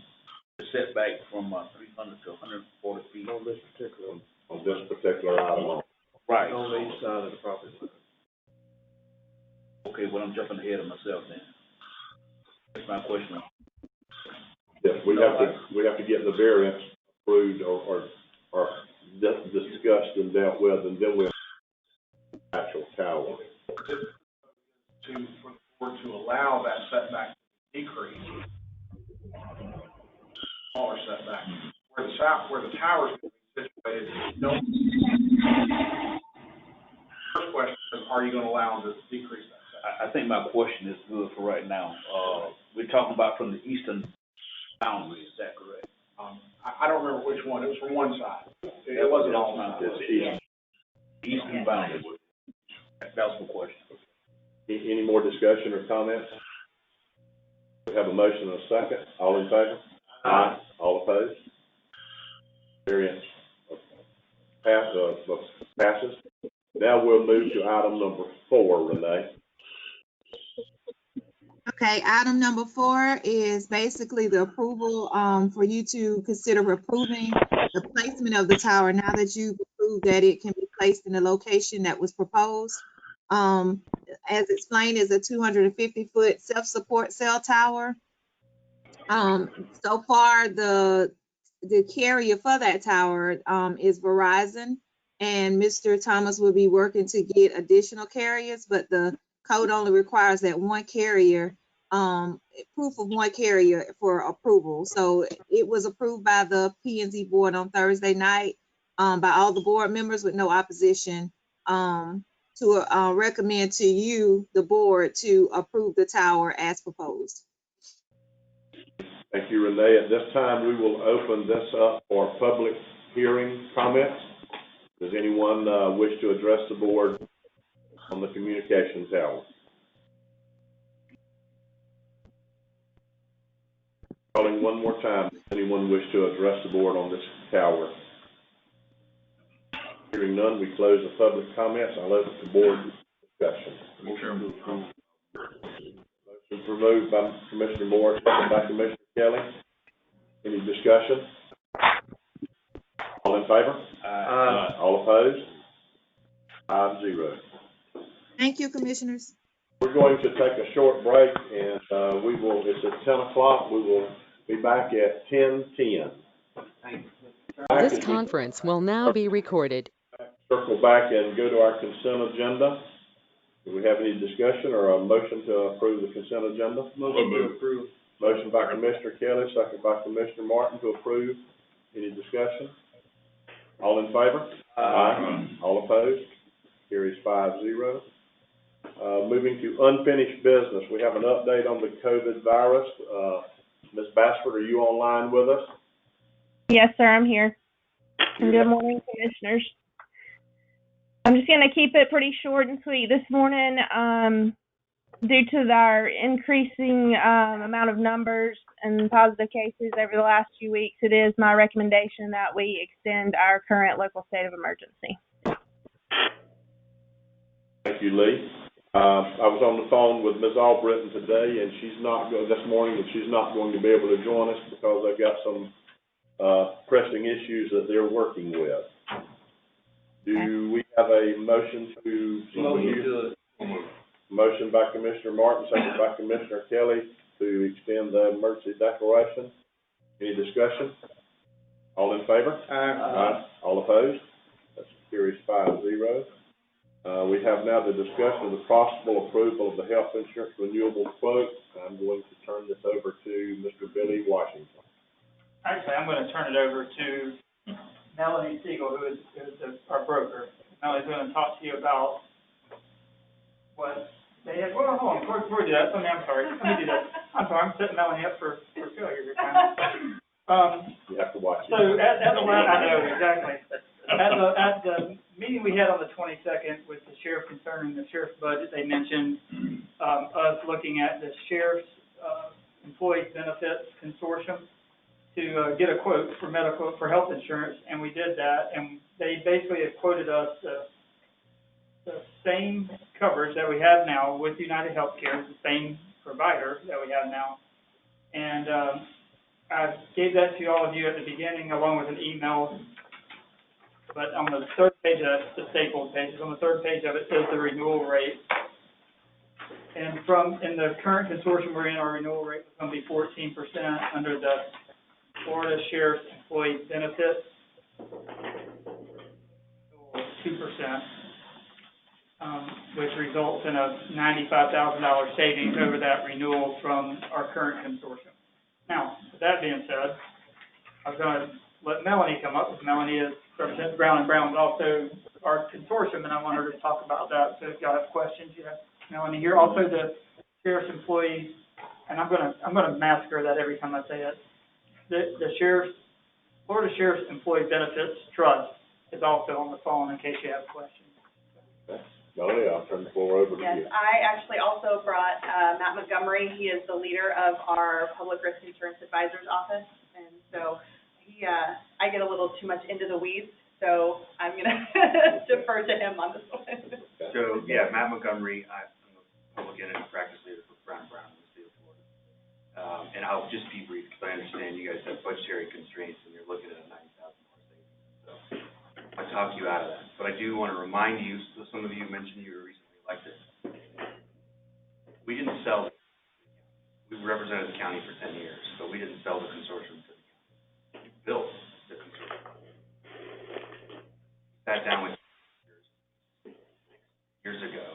the setback from 300 to 140 feet. On this particular one. On this particular item. Right. On the east side of the property line. Okay, well, I'm jumping ahead of myself then. That's my question. Yes, we have to get the variance approved or discussed and dealt with, and then we'll actual tower. For the board to allow that setback to decrease, smaller setback, where the tower is situated, no. First question is, are you going to allow them to decrease that setback? I think my question is good for right now. We're talking about from the eastern boundary, is that correct? I don't remember which one. It was from one side. It wasn't all sides. It's eastern boundary. That was the question. Any more discussion or comments? We have a motion and a second. All in favor? Aye. All opposed? Variance passes. Now we'll move to item number 4, Renee. Okay, item number 4 is basically the approval for you to consider approving the placement of the tower now that you've approved that it can be placed in the location that was proposed. As explained, is a 250-foot self-support cell tower. So far, the carrier for that tower is Verizon, and Mr. Thomas will be working to get additional carriers, but the code only requires that one carrier, proof of one carrier for approval. So it was approved by the P&Z board on Thursday night by all the board members with no opposition to recommend to you, the board, to approve the tower as proposed. Thank you, Renee. At this time, we will open this up for public hearing comments. Does anyone wish to address the board on the communication tower? Calling one more time. Does anyone wish to address the board on this tower? Hearing none, we close the public comments. I'll open the board discussion. Motion moved by Commissioner Moore, second by Commissioner Kelly. Any discussion? All in favor? Aye. All opposed? 5-0. Thank you, commissioners. We're going to take a short break, and it's at 10 o'clock. We will be back at 10:10. This conference will now be recorded. Circle back and go to our consent agenda. Do we have any discussion or a motion to approve the consent agenda? Motion to approve. Motion by Commissioner Kelly, second by Commissioner Martin to approve. Any discussion? All in favor? Aye. All opposed? Carries 5-0. Moving to unfinished business, we have an update on the COVID virus. Ms. Bassford, are you online with us? Yes, sir, I'm here. Good morning, commissioners. I'm just going to keep it pretty short and sweet this morning. Due to our increasing amount of numbers and positive cases over the last few weeks, it is my recommendation that we extend our current local state of emergency. Thank you, Lee. I was on the phone with Ms. Albritton today, and she's not going to be able to join us because they've got some pressing issues that they're working with. Do we have a motion to? Motion by Commissioner Martin, second by Commissioner Kelly to extend the emergency declaration. Any discussion? All in favor? Aye. All opposed? That carries 5-0. We have now the discussion of the possible approval of the health insurance renewable quote. I'm going to turn this over to Mr. Billy Washington. Actually, I'm going to turn it over to Melanie Siegel, who is our broker. Melanie's going to talk to you about what they have. Well, hold on, before we do that, I'm sorry. Let me do that. I'm sorry, I'm setting Melanie up for failure here, kind of. You have to watch it. So I know, exactly. At the meeting we had on the 22nd with the sheriff concerning the sheriff's budget, they mentioned us looking at the sheriff's employee benefits consortium to get a quote for health insurance, and we did that, and they basically have quoted us the same coverage that we have now with United Healthcare, the same provider that we have now, and I gave that to all of you at the beginning along with an email. But on the third page, that's the stapled pages. On the third page of it says the renewal rate. And in the current consortium we're in, our renewal rate is going to be 14% under the Florida Sheriff's Employee Benefits, 2%, which results in a $95,000 savings over that renewal from our current consortium. Now, with that being said, I was going to let Melanie come up, because Melanie represents Brown & Brown, but also our consortium, and I want her to talk about that. So if y'all have questions, you have Melanie here. Also, the sheriff's employee, and I'm gonna massacre that every time I say it. The Florida Sheriff's Employee Benefits Trust is also on the phone in case you have questions. Okay. Melanie, I'll turn the floor over to you. Yes, I actually also brought Matt Montgomery. He is the leader of our Public Risk Insurance Advisor's Office, and so I get a little too much into the weeds, so I'm going to defer to him on this one. So, yeah, Matt Montgomery, I'm a public entity practice leader for Brown & Brown in the state of Florida. And I'll just be brief because I understand you guys have budgetary constraints and you're looking at a $90,000 savings. So I'll talk you out of that. But I do want to remind you, so some of you mentioned you were recently elected. We didn't sell, we represented the county for 10 years, but we didn't sell the consortium to the county. We built the consortium. Sat down with years ago,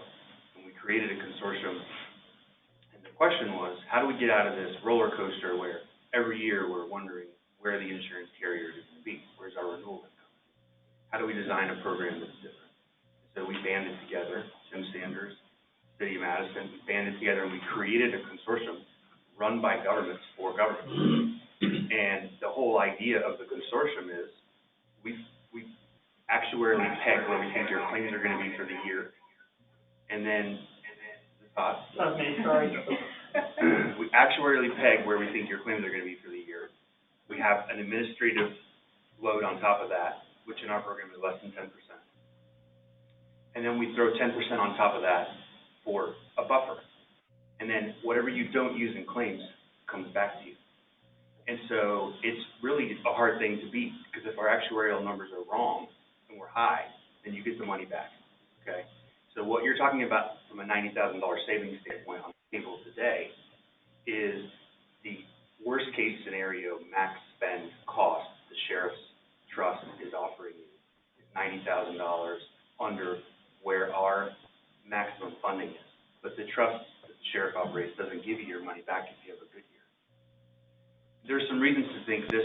and we created a consortium. And the question was, how do we get out of this roller coaster where every year we're wondering where the insurance carrier is going to be? Where's our renewal going to come? How do we design a program that's different? So we banded together, Tim Sanders, City of Madison, we banded together and we created a consortium run by governments for governments. And the whole idea of the consortium is we actuarially peg where we think your claims are going to be for the year. And then we actuarially peg where we think your claims are going to be for the We have an administrative load on top of that, which in our program is less than 10%. And then we throw 10% on top of that for a buffer. And then whatever you don't use in claims comes back to you. And so it's really a hard thing to beat, because if our actuarial numbers are wrong and we're high, then you get the money back, okay? So what you're talking about from a $90,000 savings standpoint on the table today is the worst case scenario max spend cost the sheriff's trust is offering you is $90,000 under where our maximum funding is. But the trust that the sheriff operates doesn't give you your money back if you have a good year. There's some reasons to think this.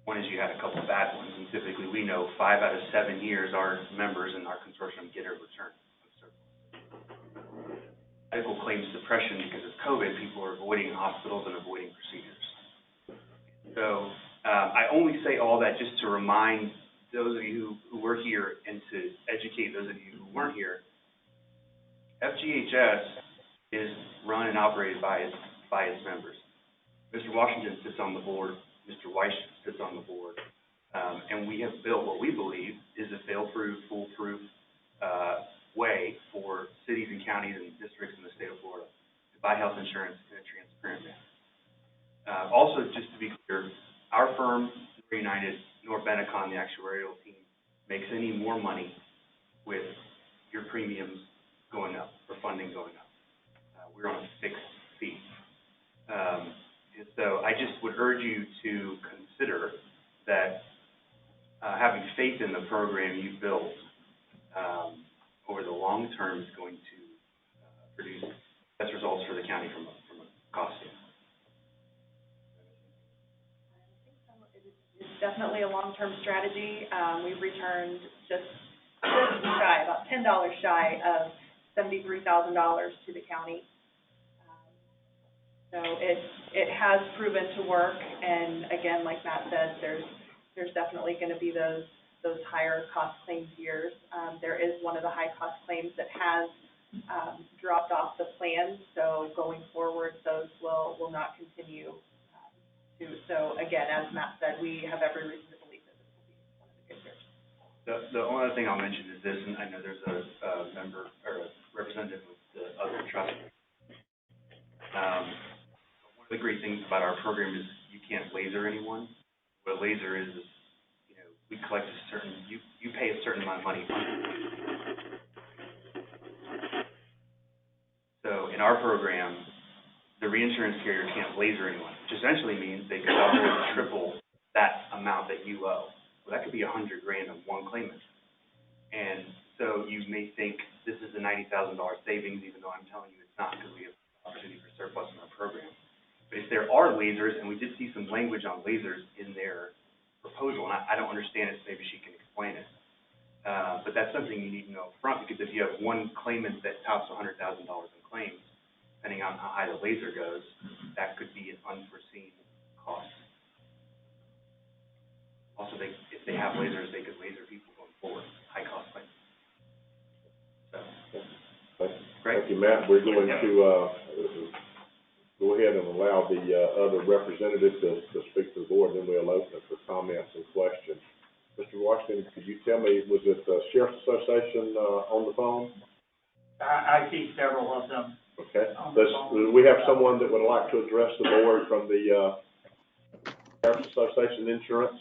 One is you had a couple of bad ones, and typically we know 5 out of 7 years our members in our consortium get a return of surplus. Medical claims suppression because of COVID, people are avoiding hospitals and avoiding procedures. So I only say all that just to remind those of you who were here and to educate those of you who weren't here. FGHS is run and operated by its members. Mr. Washington sits on the board, Mr. Weiss sits on the board, and we have built what we believe is a fail-proof, foolproof way for cities and counties and districts in the state of Florida to buy health insurance in a transparent manner. Also, just to be clear, our firm, nor United, nor Benecon, the actuarial team, makes any more money with your premiums going up or funding going up. We're on a fixed fee. And so I just would urge you to consider that having faith in the program you've built over the long term is going to produce best results for the county from a cost standpoint. It's definitely a long-term strategy. We've returned just shy, about $10 shy of $73,000 to the county. So it has proven to work, and again, like Matt said, there's definitely going to be those higher cost claims years. There is one of the high cost claims that has dropped off the plan, so going forward, those will not continue So again, as Matt said, we have every reason to believe that this will be one of the good years. The only other thing I'll mention is this, and I know there's a member or a representative of the other trust. One of the great things about our program is you can't laser anyone. What a laser is, you know, we collect a certain, you pay a certain amount of money. So in our program, the reinsurance carrier can't laser anyone, which essentially means they could double or triple that amount that you owe. Well, that could be $100,000 on one claimant. And so you may think this is a $90,000 savings, even though I'm telling you it's not, because we have opportunity for surplus in our program. But if there are lasers, and we did see some language on lasers in their proposal, and I don't understand it, so maybe she can explain it. But that's something you need to know up front, because if you have one claimant that tops $100,000 in claims, depending on how high the laser goes, that could be an unforeseen cost. Also, if they have lasers, they could laser people going forward, high cost claims. So, Thank you, Matt. We're going to go ahead and allow the other representative to speak to the board, then we'll open it for comments and questions. Mr. Washington, could you tell me, was it the Sheriff's Association on the phone? I see several of them. Okay. Do we have someone that would like to address the board from the Sheriff's Association Insurance?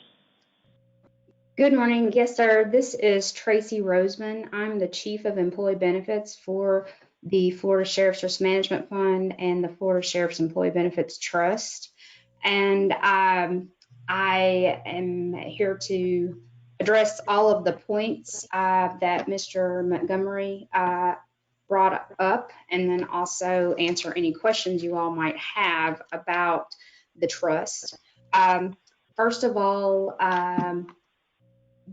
Good morning. Yes, sir. This is Tracy Roseman. I'm the Chief of Employee Benefits for the Florida Sheriff's Risk Management Fund and the Florida Sheriff's Employee Benefits Trust. And I am here to address all of the points that Mr. Montgomery brought up, and then also answer any questions you all might have about the trust. First of all,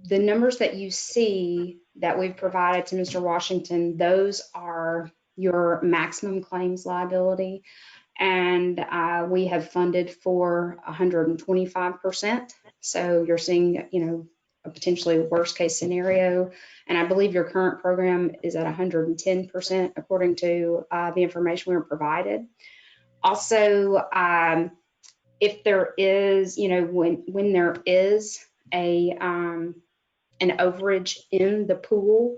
the numbers that you see that we've provided to Mr. Washington, those are your maximum claims liability. And we have funded for 125%. So you're seeing, you know, a potentially worst case scenario. And I believe your current program is at 110% according to the information we were provided. Also, if there is, when there is an overage in the pool,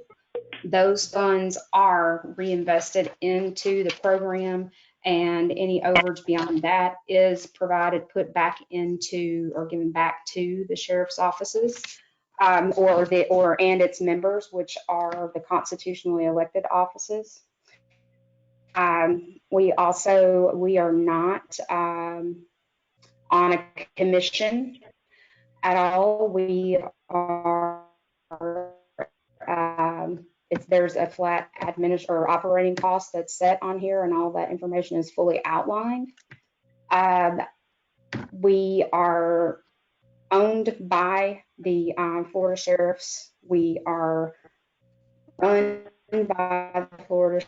those funds are reinvested into the program, and any overage beyond that is put back into or given back to the sheriff's offices, and its members, which are the constitutionally elected offices. We are not on a commission at all. We are, there's a flat operating cost that's set on here, and all that information is fully outlined. We are owned by the Florida Sheriffs. We are run by the Florida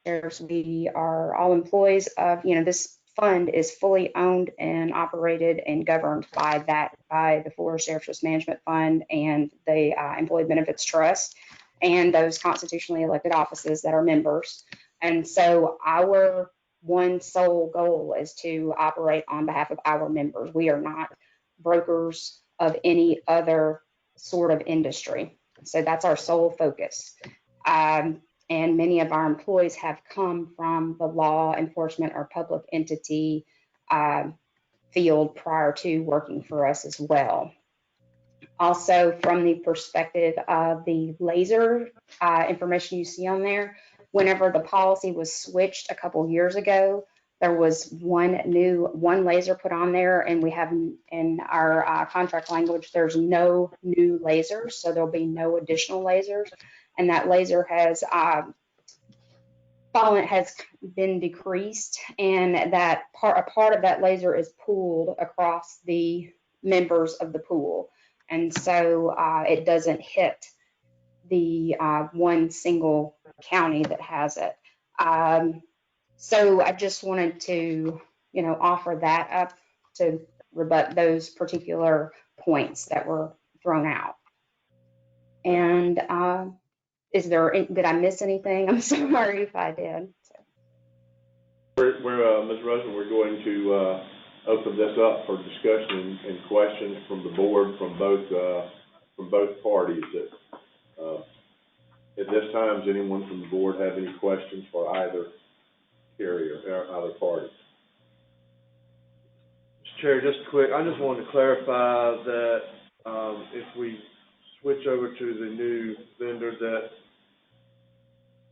Sheriffs. We are all employees of, this fund is fully owned and operated and governed by the Florida Sheriffs Risk Management Fund and the Employee Benefits Trust and those constitutionally elected offices that are members. And so our one sole goal is to operate on behalf of our members. We are not brokers of any other sort of industry. So that's our sole focus. And many of our employees have come from the law enforcement or public entity field prior to working for us as well. Also, from the perspective of the laser information you see on there, whenever the policy was switched a couple years ago, there was one laser put on there, and we have in our contract language, there's no new lasers, so there'll be no additional lasers. And that laser has been decreased, and a part of that laser is pooled across the members of the pool. And so it doesn't hit the one single county that has it. So I just wanted to, offer that up to rebut those particular points that were thrown out. And did I miss anything? I'm sorry if I did. Ms. Rosen, we're going to open this up for discussion and questions from the board from both parties. At this time, does anyone from the board have any questions for either carrier or either party? Mr. Chair, just quick, I just wanted to clarify that if we switch over to the new vendor, that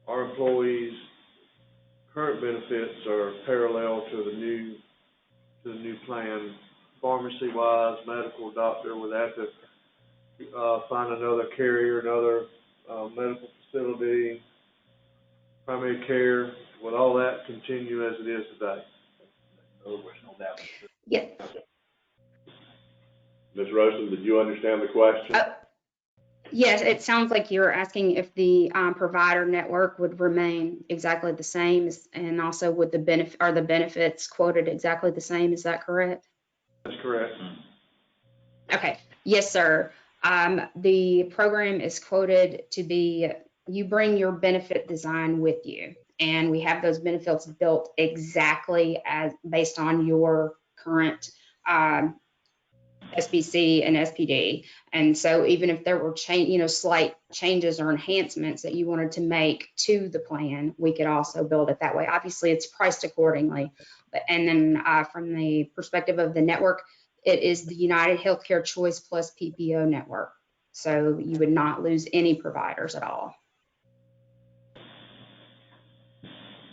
our employees' current benefits are parallel to the new plan, pharmacy-wise, medical, doctor, would have to find another carrier, another medical facility, primary care. Will all that continue as it is today? Yeah. Ms. Rosen, did you understand the question? Yes, it sounds like you're asking if the provider network would remain exactly the same, and also would the benefits quoted exactly the same. Is that correct? That's correct. Okay. Yes, sir. The program is quoted to be, you bring your benefit design with you, and we have those benefits built exactly as based on your current SBC and SPD. And so even if there were slight changes or enhancements that you wanted to make to the plan, we could also build it that way. Obviously, it's priced accordingly. And then from the perspective of the network, it is the United Healthcare Choice Plus PPO network. So you would not lose any providers at all.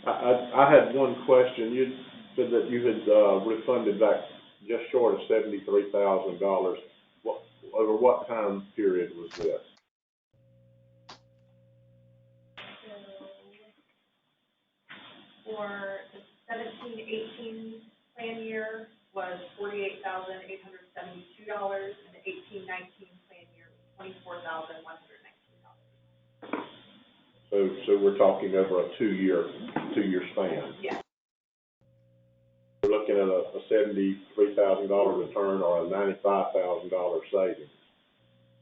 I had one question. You said that you had refunded back just short of $73,000. Over what time period was this? For the 17-18 plan year was $48,872, and the 18-19 plan year was $24,119. So we're talking over a two-year span. Yes. We're looking at a $73,000 return or a $95,000 savings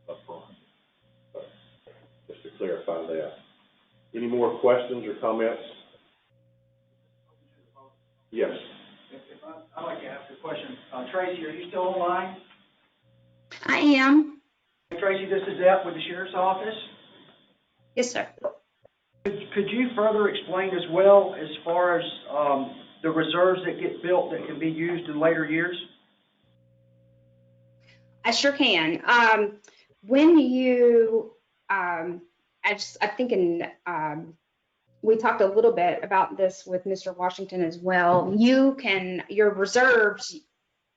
upfront. So, just to clarify that. Any more questions or comments? Yes. I'd like to ask a question. Tracy, are you still online? I am. Tracy, this is Ep with the Sheriff's Office. Yes, sir. Could you further explain as well as far as the reserves that get built that can be used in later years? I sure can. When you, we talked a little bit about this with Mr. Washington as well. Your reserves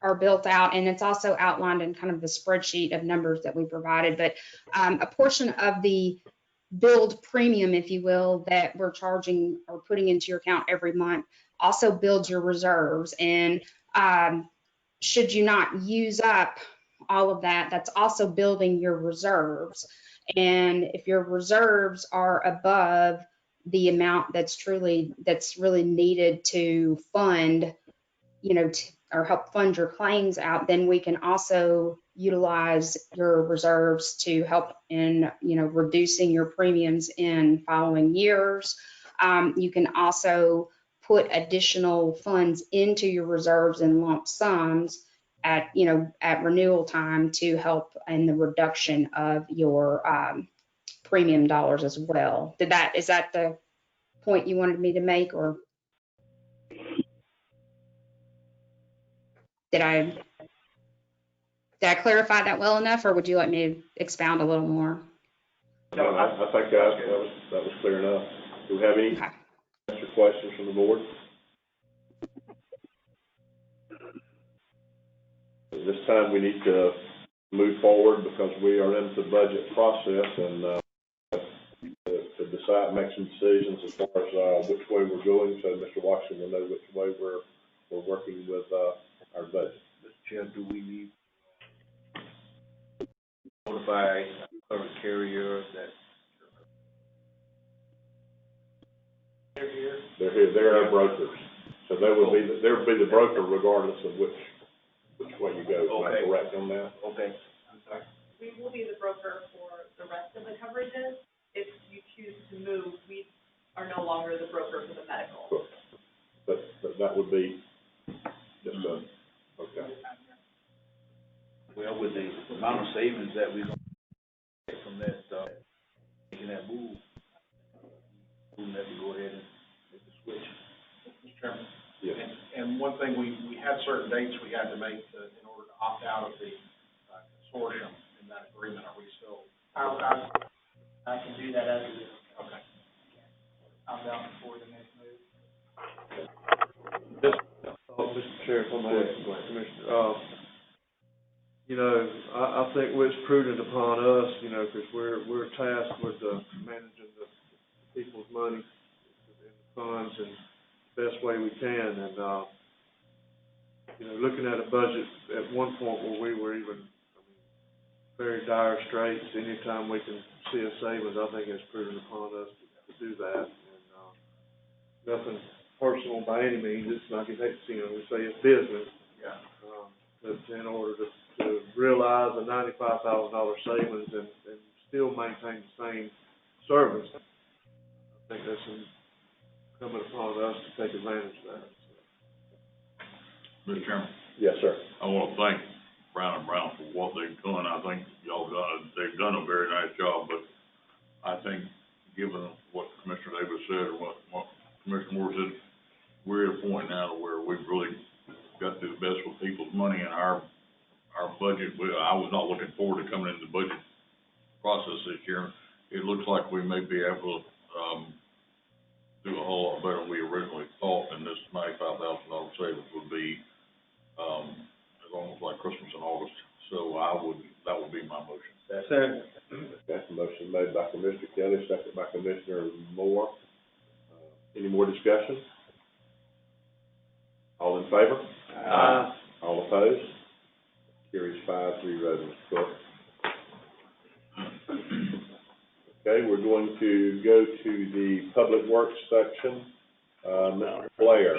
are built out, and it's also outlined in kind of the spreadsheet of numbers that we provided, but a portion of the billed premium, if you will, that we're charging or putting into your account every month also builds your reserves. And should you not use up all of that, that's also building your reserves. And if your reserves are above the amount that's really needed to fund, or help fund your claims out, then we can also utilize your reserves to help in, reducing your premiums in following years. You can also put additional funds into your reserves in lump sums at renewal time to help in the reduction of your premium dollars as well. Is that the point you wanted me to make, or did I clarify that well enough, or would you like me to expound a little more? No, I think that was clear enough. Do we have any extra questions from the board? At this time, we need to move forward because we are into the budget process and to decide, make some decisions as far as which way we're going, so Mr. Washington will know which way we're working with our budget. Mr. Chair, do we need to notify current carriers that they're here? They're our brokers, so they would be the broker regardless of which way you go. Am I correct on that? Okay. I'm sorry. We will be the broker for the rest of the coverages. If you choose to move, we are no longer the broker for the medical. Cool. But that would be just okay. Well, with the amount of savings that we're going to get from that, making that move, we have to go ahead and make the switch. Mr. Chairman? Yes. And one thing, we had certain dates we had to make in order to opt out of the consortium in that agreement. Are we still? I can do that as it is. Okay. I'll be out before the next move. Mr. Chair, if I may, Commissioner, I think it's prudent upon us, because we're tasked with managing the people's money and the funds in the best way we can. And, looking at a budget at one point where we were even very dire straits, anytime we can see a savings, I think it's prudent upon us to do that. And nothing personal by any means. It's like we say it's business. Yeah. But in order to realize a $95,000 savings and still maintain the same service, I think that's incumbent upon us to take advantage of that. Mr. Chairman? Yes, sir. I want to thank Brown & Brown for what they've done. I think they've done a very nice job, but I think given what Commissioner Davis said and what Commissioner Moore said, we're at a point now where we've really got to do the best with people's money and our budget. I was not looking forward to coming into the budget process this year. It looks like we may be able to do a whole lot better than we originally thought, and this $95,000 savings would be as almost like Christmas in August. So that would be my motion. That's it. That's the motion made by Commissioner Kelly, second by Commissioner Moore. Any more discussion? All in favor? Aye. All opposed? Carries 5-0, Mr. Clerk. Okay, we're going to go to the Public Works section. Mr. Blair,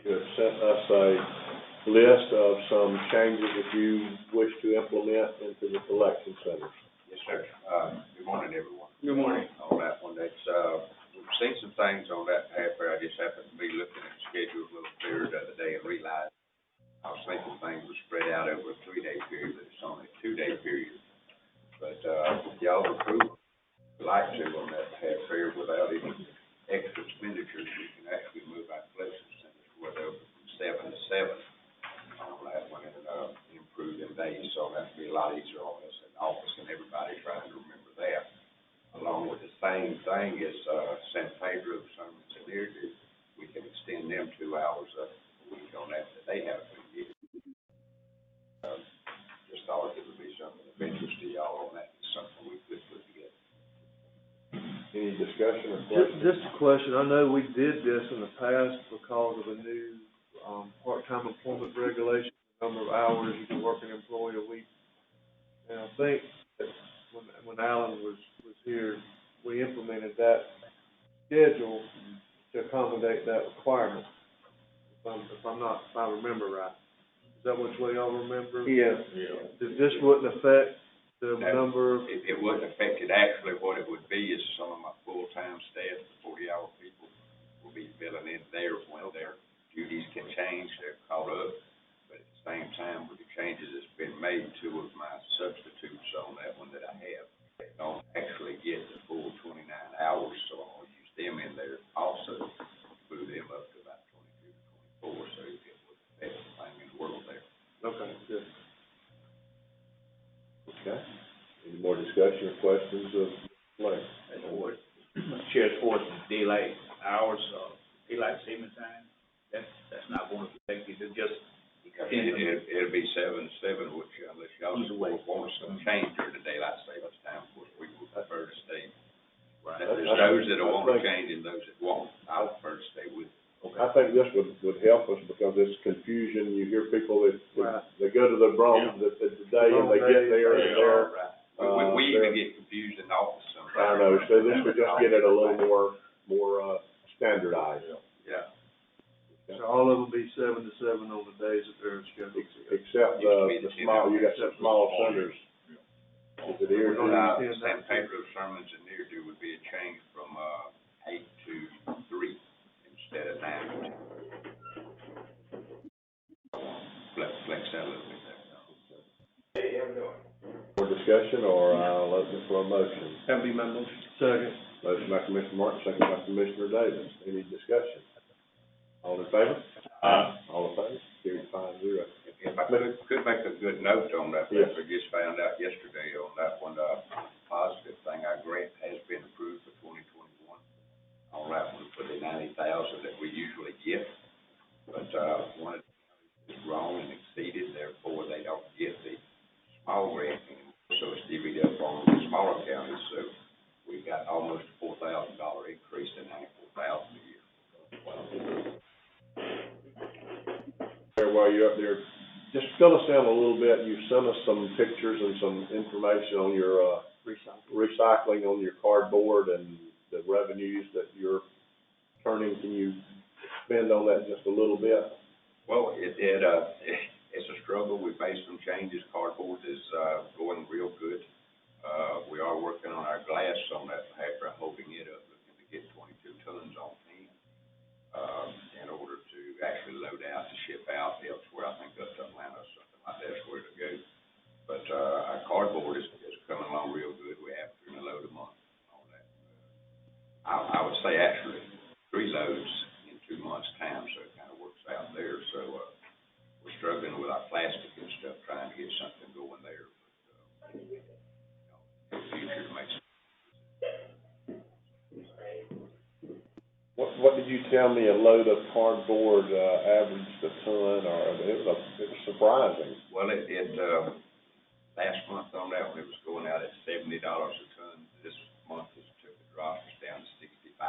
you have sent us a list of some changes that you wish to implement into the collection centers. Yes, sir. Good morning, everyone. Good morning. On that one, we've seen some things on that paper. I just happened to be looking at the schedule a little clearer the other day. y'all approve, like to on that half fair without any extra expenditures, we can actually move our collection centers where they're from 7 to 7 on that one and, improve them days, so that'd be a lot easier on us in office and everybody trying to remember that. Along with the same thing as, San Pedro, sermons and there, we can extend them 2 hours a week on that they have to get. Just thought it would be something of interest to y'all on that, something we could put together. Any discussion or Just, questions? just a question, I know we did this in the past because of a new, part-time employment regulation, the number of hours you can work an employee a week. And I think that when Alan was here, we implemented that schedule to accommodate that requirement. If I remember right. Is that which way y'all remember? Yeah. This wouldn't affect the No, number of, it wouldn't affect it. Actually, what it would be is some of my full-time staff, the 40-hour people, will be filling in there when their duties can change, they're caught up. But at the same time, with the changes that's been made, 2 of my substitutes on that one that I have don't actually get the full 29 hours, so I'll use them in there also, move them up to about 22 to 24, so it would affect everything in the world there. okay, good. Okay. Any more discussion or questions of Blair? Chair, as far as the daylight hours, daylight saving time, that's not going to affect it, it's just. It'll be 7 to 7, which unless y'all want some change during the daylight savings time, of course, we would prefer to stay. Right. There's those that want to change and those that won't. I prefer to stay with it. I think this would help us because it's confusion. You hear people that, they go to the wrong, the day and they get there and they're. We even get confused in the office sometimes. I know, so this would just get it a little more standardized. Yeah. So all of them be 7 to 7 on the days that they're scheduled. Except, the small, you got some small centers. Is it here? San Pedro sermons and near would be a change from, 8 to 3 instead of 9 to 10. Flex that a little bit there. Hey, how we doing? For discussion, or I'll open for a motion. That'd be my motion. Second. Motion by Commissioner Martin, second by Commissioner Davis. Any discussion? All in favor? All opposed? Carried 5-0. If I could make a good note on that, Yes. I just found out yesterday on that one, positive thing, our grant has been approved for 2021. On that one for the 90,000 that we usually get, but, one of the counties is wrong and exceeded, therefore they don't get the small grant anymore, so it's divvied up on the smaller counties, so we got almost a $4,000 increase to 94,000 a year. While you're up there, just fill us in a little bit. You sent us some pictures and some information on your, recycling on your cardboard and the revenues that you're turning. Can you expand on that just a little bit? Well, it's a struggle. We've made some changes. Cardboard is, going real good. We are working on our glass on that factory. I'm hoping it up, looking to get 22 tons on hand, in order to actually load out to ship out elsewhere. I think up to Atlanta or something like that's where to go. But, our cardboard is coming along real good. We have a load a month on that. I would say actually 3 loads in 2 months' time, so it kind of works out there. So, we're struggling with our plastic and stuff, trying to get something going there. But, in the future to make some. What did you tell me a load of cardboard, averaged a ton, or it was surprising. Well, last month on that one, it was going out at $70 a ton. This month it's took a drop, it's down to 65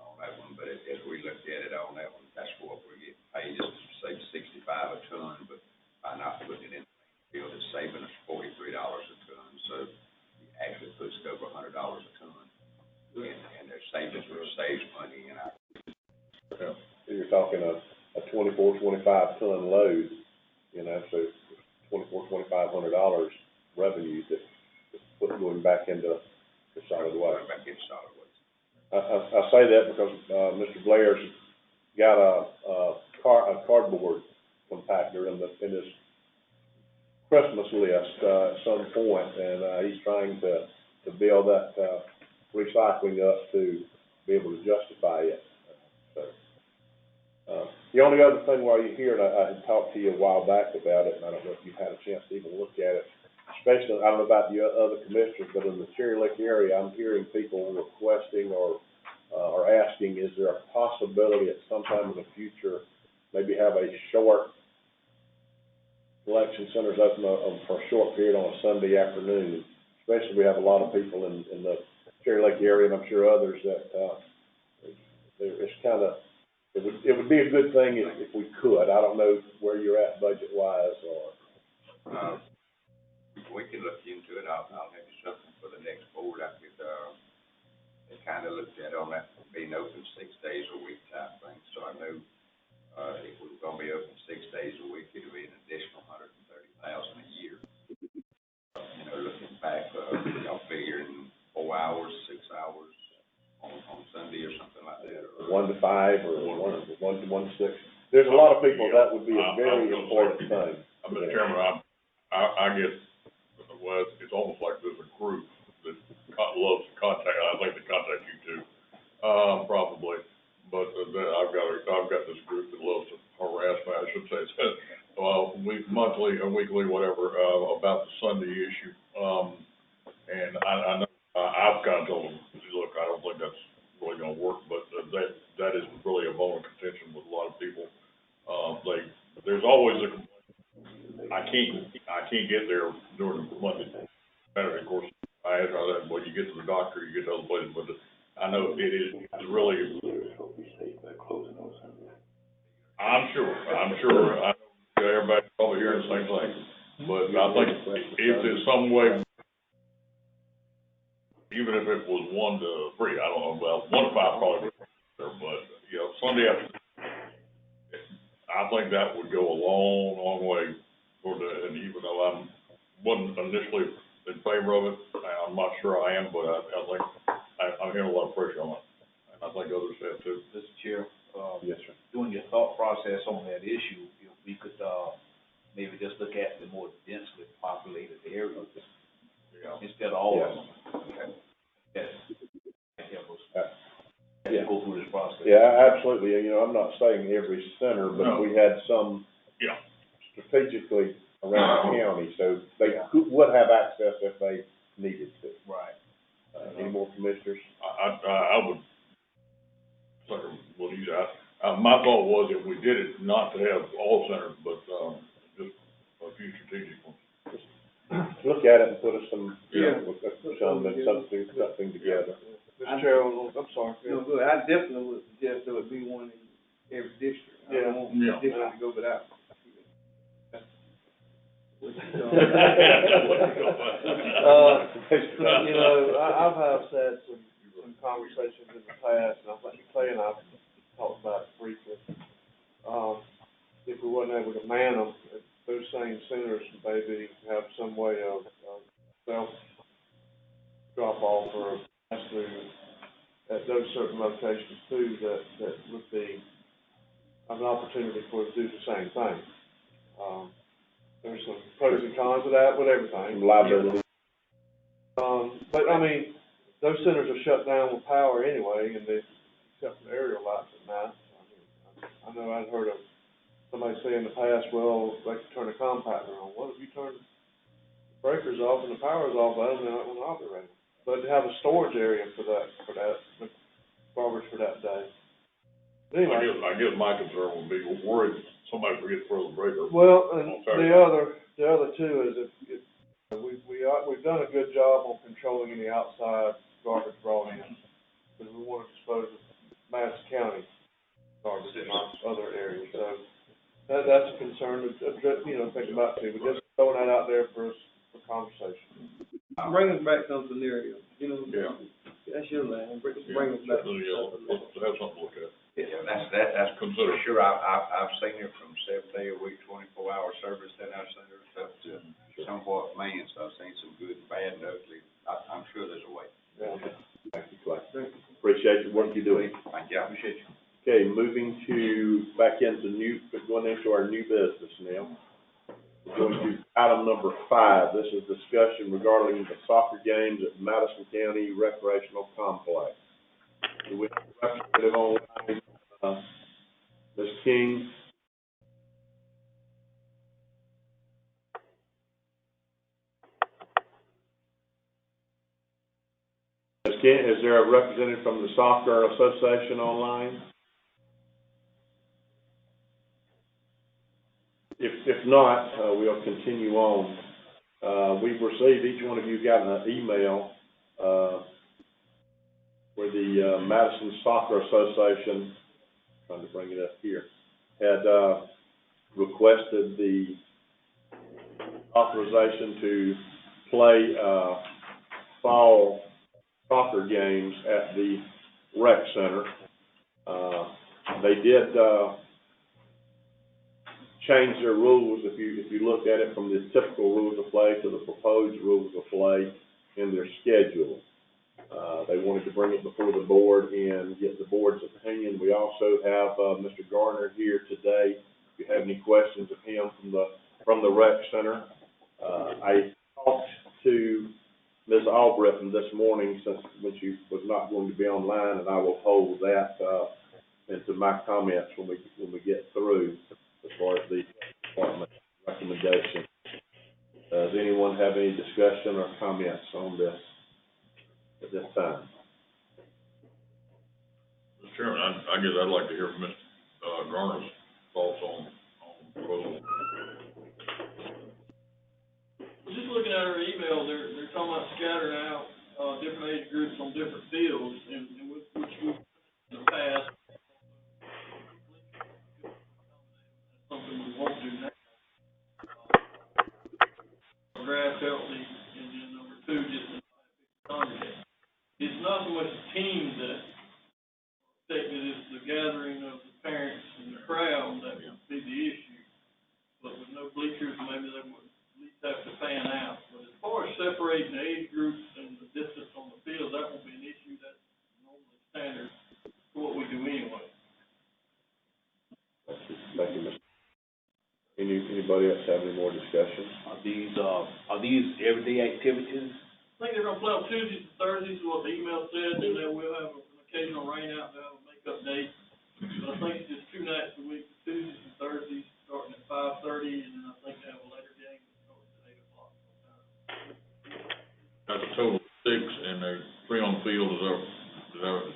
on that one. But as we looked at it on that one, that's what we're getting paid, is say 65 a ton. But by not putting it in the field, it's saving us $43 a ton. So it actually puts it over $100 a ton. And their savings, which saves money in our. So you're talking a 24, 25 ton load, so $2,500 revenue that's going back into the solid waste. Back into solid waste. I say that because, Mr. Blair's got a cardboard compactor in his Christmas list, at some point, and, he's trying to build that, recycling up to be able to justify it. The only other thing while you're here, and I had talked to you a while back about it, and I don't know if you've had a chance to even look at it, especially, I don't know about the other commissioners, but in the Cherry Lake area, I'm hearing people requesting or asking, is there a possibility at some time in the future, maybe have a short collection centers open for a short period on a Sunday afternoon? Especially, we have a lot of people in the Cherry Lake area, and I'm sure others that, it's kind of, it would be a good thing if we could. I don't know where you're at budget-wise or. We can look into it. I'll have something for the next board. I could, they kind of looked at on that being open 6 days a week type thing. So I know, if we were going to be open 6 days a week, it would be an additional $130,000 a year. You know, looking back, y'all figuring 4 hours, 6 hours on Sunday or something like that. Or 1 to 5 or 1 to 6. There's a lot of people that would be a very important thing. Mr. Chairman, I get, well, it's almost like there's a group that loves to contact, I'd like to contact you too, probably. But I've got this group that loves to harass me, I should say, monthly or weekly, whatever, about the Sunday issue. And I know, I've kind of told them, look, I don't think that's really gonna work, but that is really a bone of contention with a lot of people. There's always a complaint. I can't get there during the Monday, Saturday, of course. I ask how that, well, you get to the doctor, you get to other places, but I know it is really. I'm sure, I know everybody's probably hearing the same thing, but I think if there's some way, even if it was 1 to 3, I don't know, well, 1 to 5 probably would be there, but, you know, Sunday afternoon, I think that would go a long, long way toward the, and even though I wasn't initially in favor of it, I'm not sure I am, but I think I'm hearing a lot of pressure on it, and I think others have too. Mr. Chair, yes, sir. Doing your thought process on that issue, if we could, maybe just look at the more densely populated areas, instead of all of them. Yes. Yeah. Go through this process. Yeah, absolutely. You know, I'm not saying every center, but No. we had some strategically around the county, so they would have access if they needed to. Right. Any more commissioners? I would, well, my thought was if we did it, not to have all centers, but, just a few strategic ones. Look at it and put us some, something together. Mr. Chair, I'm sorry. No, good. I definitely would suggest there would be one in every district. I don't want the district to go without. You know, I've had some conversations in the past, and I think Clay and I talked about it briefly. If we wasn't able to man them, those same centers maybe have some way of self drop off or pass through at those certain locations too, that would be an opportunity for us to do the same thing. There's some pros and cons of that with everything. Liability. But I mean, those centers are shut down with power anyway, and except for the aerial lights at night. I know I'd heard of somebody say in the past, well, they could turn a compactor on. What if you turn the breakers off and the power's off? I don't know, not going to operate. But to have a storage area for that garbage for that day. Anyway. I guess my concern would be worried somebody forgets to throw the breaker. Well, and the other two is if we've done a good job on controlling any outside garbage brought in, because we want to dispose of Madison County garbage in other areas. So that's a concern to think about too. We're just throwing that out there for conversation. Bring us back some scenarios. That's your line. Bring us back. Let's have something to look at. Yeah, that's for sure. I've seen it from 7 day a week, 24-hour service at our centers up to somewhat manned. So I've seen some good and bad and ugly. I'm sure there's a way. Yeah. Thank you, Clay. Appreciate the work you're doing. Thank you. I appreciate you. Okay, moving going into our new business now. Going to item number 5. This is discussion regarding the soccer games at Madison County Recreational Complex. Do we have a representative online? Ms. King? Ms. King, is there a representative from the Soccer Association online? If not, we'll continue on. We've received, each one of you got an email where the Madison Soccer Association, trying to bring it up here, had requested the authorization to play fall soccer games at the rec center. They did change their rules, if you look at it from the typical rules of play to the proposed rules of play in their schedule. They wanted to bring it before the board and get the board's opinion. We also have Mr. Garner here today. If you have any questions of him from the rec center. I talked to Ms. Albritton this morning when she was not going to be online, and I will hold that into my comments when we get through as far as the department recommendation. Does anyone have any discussion or comments on this at this time? Mr. Chairman, I guess I'd like to hear from Mr. Garner's thoughts on the proposal. Just looking at our email, they're talking about scattering out different age groups on different fields, and which we've in the past. Something we won't do now. Grass healthy, and then number 2, just congregate. It's not so much the team that affected, it's the gathering of the parents and the crowd that would be the issue. But with no bleachers, maybe they would at least have to fan out. But as far as separating the age groups and the distance on the field, that won't be an issue. That's normally standard for what we do anyway. Thank you, Mr. Anybody else have any more discussion? Are these everyday activities? I think they're gonna play on Tuesdays and Thursdays, is what the email said, and then we'll have an occasional rain out to have a makeup day. But I think it's just 2 nights a week, Tuesdays and Thursdays, starting at 5:30, and then I think they have a later game that starts at 8 o'clock sometime. That's a total of 6, and they're 3 on the field. Is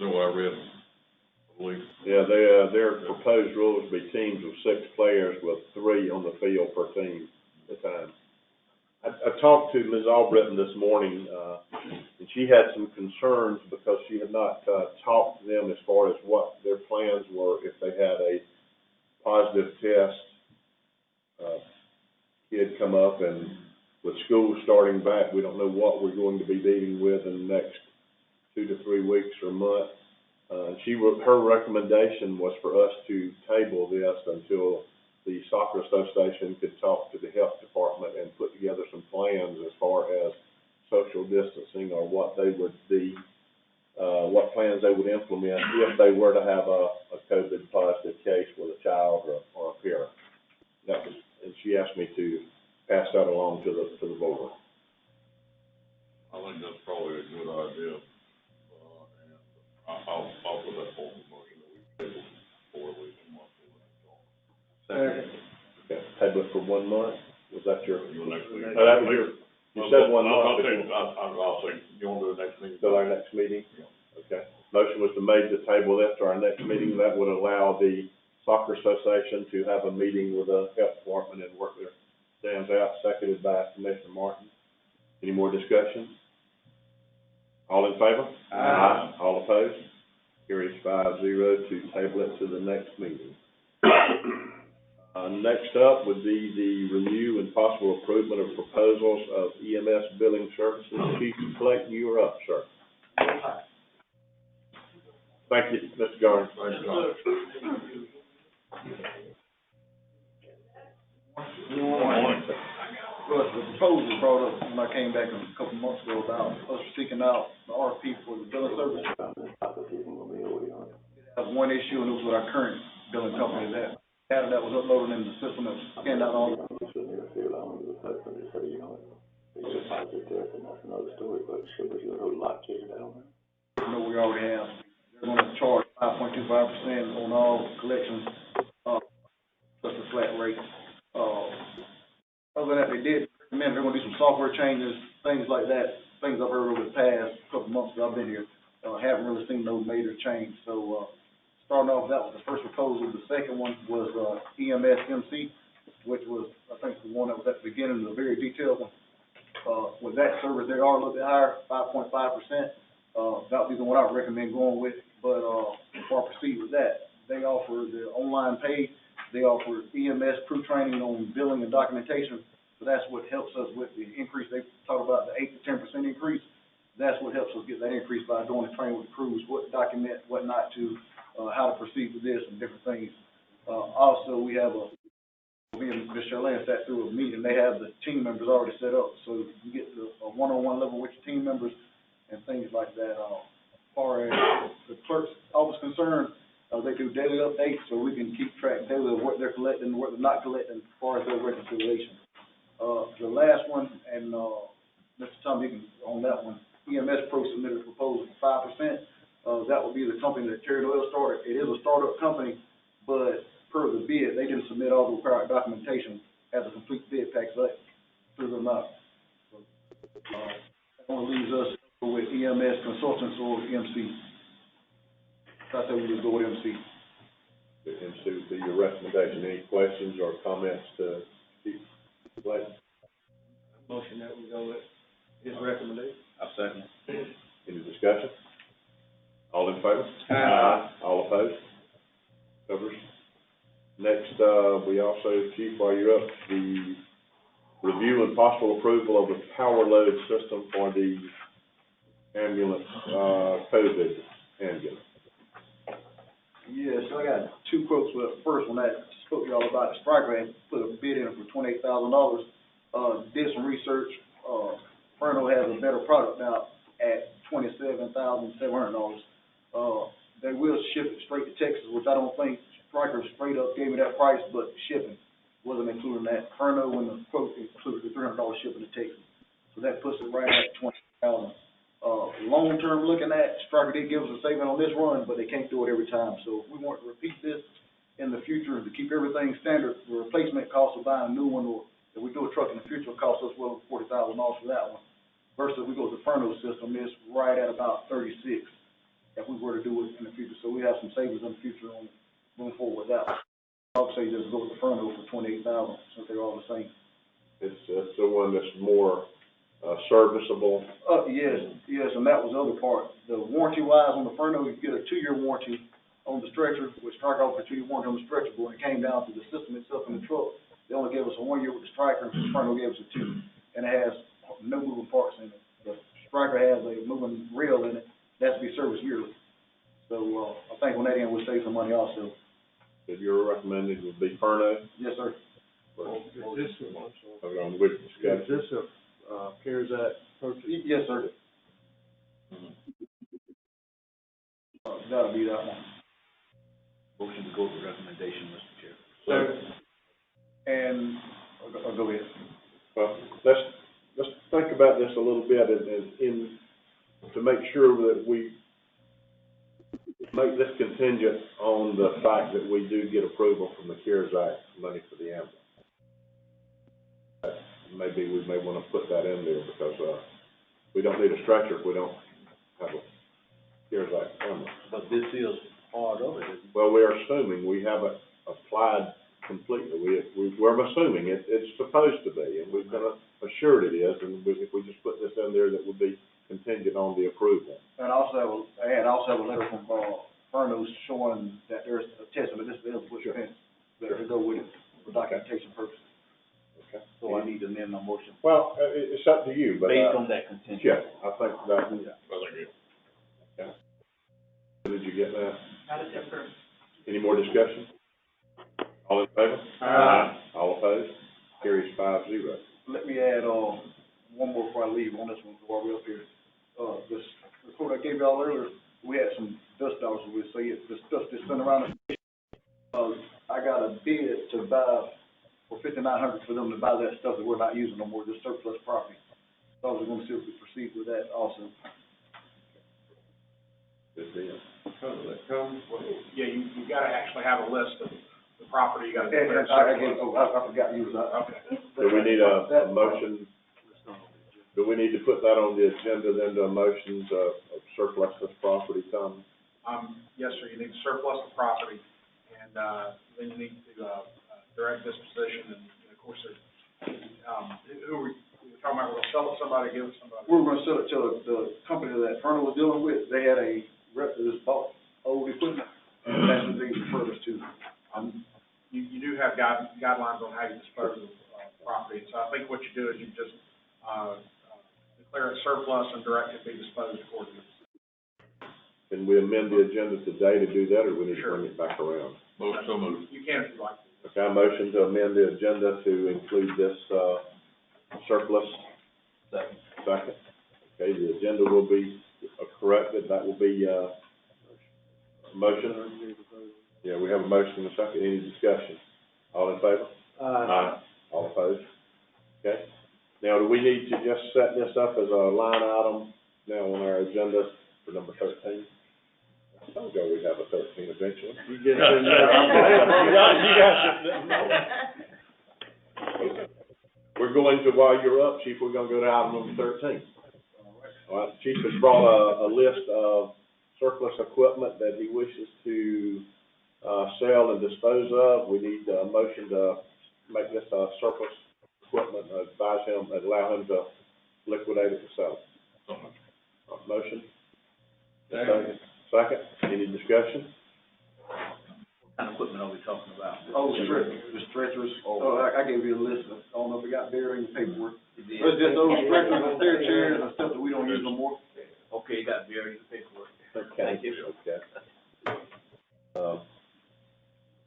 that what I read? I believe. Yeah, their proposed rules would be teams of 6 players with 3 on the field per team at a time. I talked to Ms. Albritton this morning, and she had some concerns because she had not talked to them as far as what their plans were if they had a positive test kid come up, and with school starting back, we don't know what we're going to be dealing with in the next 2 to 3 weeks or a month. Her recommendation was for us to table this until the Soccer Association could talk to the health department and put together some plans as far as social distancing or what they would be, what plans they would implement if they were to have a COVID positive case with a child or a parent. And she asked me to pass that along to the board. I think that's probably a good idea. And I'll put that forward motion that we table for at least a month. Okay, table it for 1 month. Was that your? Next meeting. That was your. You said 1 month. I'll say, you want to do the next meeting? Till our next meeting? Yeah. Okay. Motion was made to table this to our next meeting. That would allow the Soccer Association to have a meeting with the health department and work their stands out, seconded by Commissioner Martin. Any more discussion? All in favor? Aye. All opposed? Carries 5-0 to table it to the next meeting. Next up would be the review and possible approval of proposals of EMS billing services. Chief Clayton, you are up, sir. Thank you, Mr. Garner. Thank you, Garner. Good morning. Well, the proposal was brought up when I came back a couple months ago about us seeking out the RFP for the billing service. That's one issue, and it was with our current billing company. That data that was uploaded in the system that scanned out all the hopefully, so, you know, it's just positive, and that's another story, but should we do a whole lot to that on that? No, we already have. They're gonna charge 5.25% on all collections, plus the flat rate. Other than that, they did recommend they're gonna do some software changes, things like that, things I've heard over the past couple months that I've been here. Haven't really seen no major change, so, starting off, that was the first proposal. The second one was, EMS MC, which was, I think, the one that was at the beginning, the very detailed one. With that service, they are a little bit higher, 5.5%. That would be the one I would recommend going with, but, before I proceed with that, they offer the online pay, they offer EMS crew training on billing and documentation, so that's what helps us with the increase. They talk about the 8 to 10% increase. That's what helps us get that increase by doing the training with the crews, what to document, what not to, how to proceed with this and different things. Also, we have me and Ms. Charlene sat through a meeting. They have the team members already set up, so you get to a one-on-one level with your team members and things like that. As far as the clerk's office concerned, they do daily updates, so we can keep track daily of what they're collecting, what they're not collecting, as far as their reconciliation. The last one, and Mr. Tom, you can on that one. EMS Pro submitted a proposal for 5%. That would be the company that Terry Doyle started. It is a startup company, but per the bid, they didn't submit all the required documentation as a complete bid pack, so that threw them out. So, that only leaves us with EMS Consultants or MC. So I say we just go with MC. The MC would be your recommendation. Any questions or comments to Chief Blake? Motion that we go with his recommendation. I second. Any discussion? All in favor? Aye. All opposed? Covers. Next, we also, Chief, while you're up, the review and possible approval of the power load system for the ambulance, COVID ambulance. Yes, I got two quotes. With the first one that I spoke to y'all about, the Striker had put a bid in for $28,000. Did some research. Furno has a better product now at $27,700. They will ship it straight to Texas, which I don't think Striker straight up gave me that price, but shipping wasn't including that. Furno, when the quote included the $300 shipping to Texas, so that puts it right at $20,000. Long term looking at, Striker did give us a saving on this run, but they can't do it every time. So if we want to repeat this in the future to keep everything standard, the replacement cost of buying a new one, or if we do a truck in the future, will cost us well over $40,000 for that one. Versus we go to the Furno system, it's right at about 36 if we were to do it in the future. So we have some savings in the future on moving forward with that one. I would say just go with the Furno for $28,000 since they're all the same. It's the one that's more serviceable. Yes, and that was the other part. The warranty wise on the Furno, you get a 2-year warranty on the stretcher, which Striker offered a 2-year warranty on the stretcher, but when it came down to the system itself in the truck, they only gave us a 1 year with the Striker, the Furno gave us a 2, and it has no moving parts in it. The Striker has a moving rail in it, that has to be serviced yearly. So, I think on that end, we'll save some money also. If you're recommending would be Furno? Yes, sir. Is this a CARES Act purchase? Yes, sir. That'll be that one. Motion to go with recommendation, Mr. Chair. So, and, go ahead. Well, let's think about this a little bit and to make sure that we make this contingent on the fact that we do get approval from the CARES Act money for the ambulance. Maybe we may want to put that in there because we don't need a stretcher if we don't have a CARES Act funding. But this is part of it, isn't it? Well, we are assuming we haven't applied completely. We're assuming it's supposed to be, and we've been assured it is, and if we just put this in there, that would be contingent on the approval. And I also have a letter from Furno showing that there's a testament, this is eligible expense, that to go with it for documentation purposes. Okay. So I need to amend my motion. Well, it's up to you, but. Based on that contingent. Yeah, I think that, okay. Did you get that? Yes, sir. Any more discussion? All in favor? Aye. All opposed? Carries 5-0. Let me add, one more before I leave on this one, while we're up here. This report I gave y'all earlier, we had some dust dollars, we say the stuff that's been around the I got a bid to buy for for $5,900 for them to buy that stuff that we're not using no more, just surplus property. So I was gonna see if we proceed with that also. Good deal. Yeah, you gotta actually have a list of the property you gotta Okay, declare I forgot you was, Okay. Do we need a motion? Do we need to put that on the agenda then to a motion of surplus this property, Tom? Yes, sir, you need to surplus the property, and, then you need to, direct disposition, and of course, who were we talking about, we're gonna sell it to somebody, give it to somebody? we were gonna sell it to the company that Fernand was dealing with. They had a rep that just bought old equipment, and that's what they referred us to. You do have guidelines on how you dispose of, property, so I think what you do is you just, declare it surplus and direct it to be disposed accordingly. Can we amend the agenda today to do that, or we need to bring it back around? So moved. You can if you like. Okay, I motion to amend the agenda to include this, surplus. Second. Okay, the agenda will be corrected, that will be, motion. Yeah, we have a motion and a second, any discussion? All in favor? Aye. All opposed? Okay. Now, do we need to just set this up as a line item now on our agenda for number 13? I told you we'd have a 13 eventually. You get We're going to, while you're up, Chief, we're gonna go to item number 13. All right, Chief has brought a list of surplus equipment that he wishes to, sell and dispose of. We need a motion to make this, surplus equipment, advise him, allow him to liquidate it and sell it. Motion? Second. Any discussion? What kind of equipment are we talking about? Oh, the stretchers, I gave you a list, I don't know if it got buried in the paperwork. It's just those stretchers and stair chairs and stuff that we don't use no more. Okay, you got buried in the paperwork. Okay. Thank you. Okay.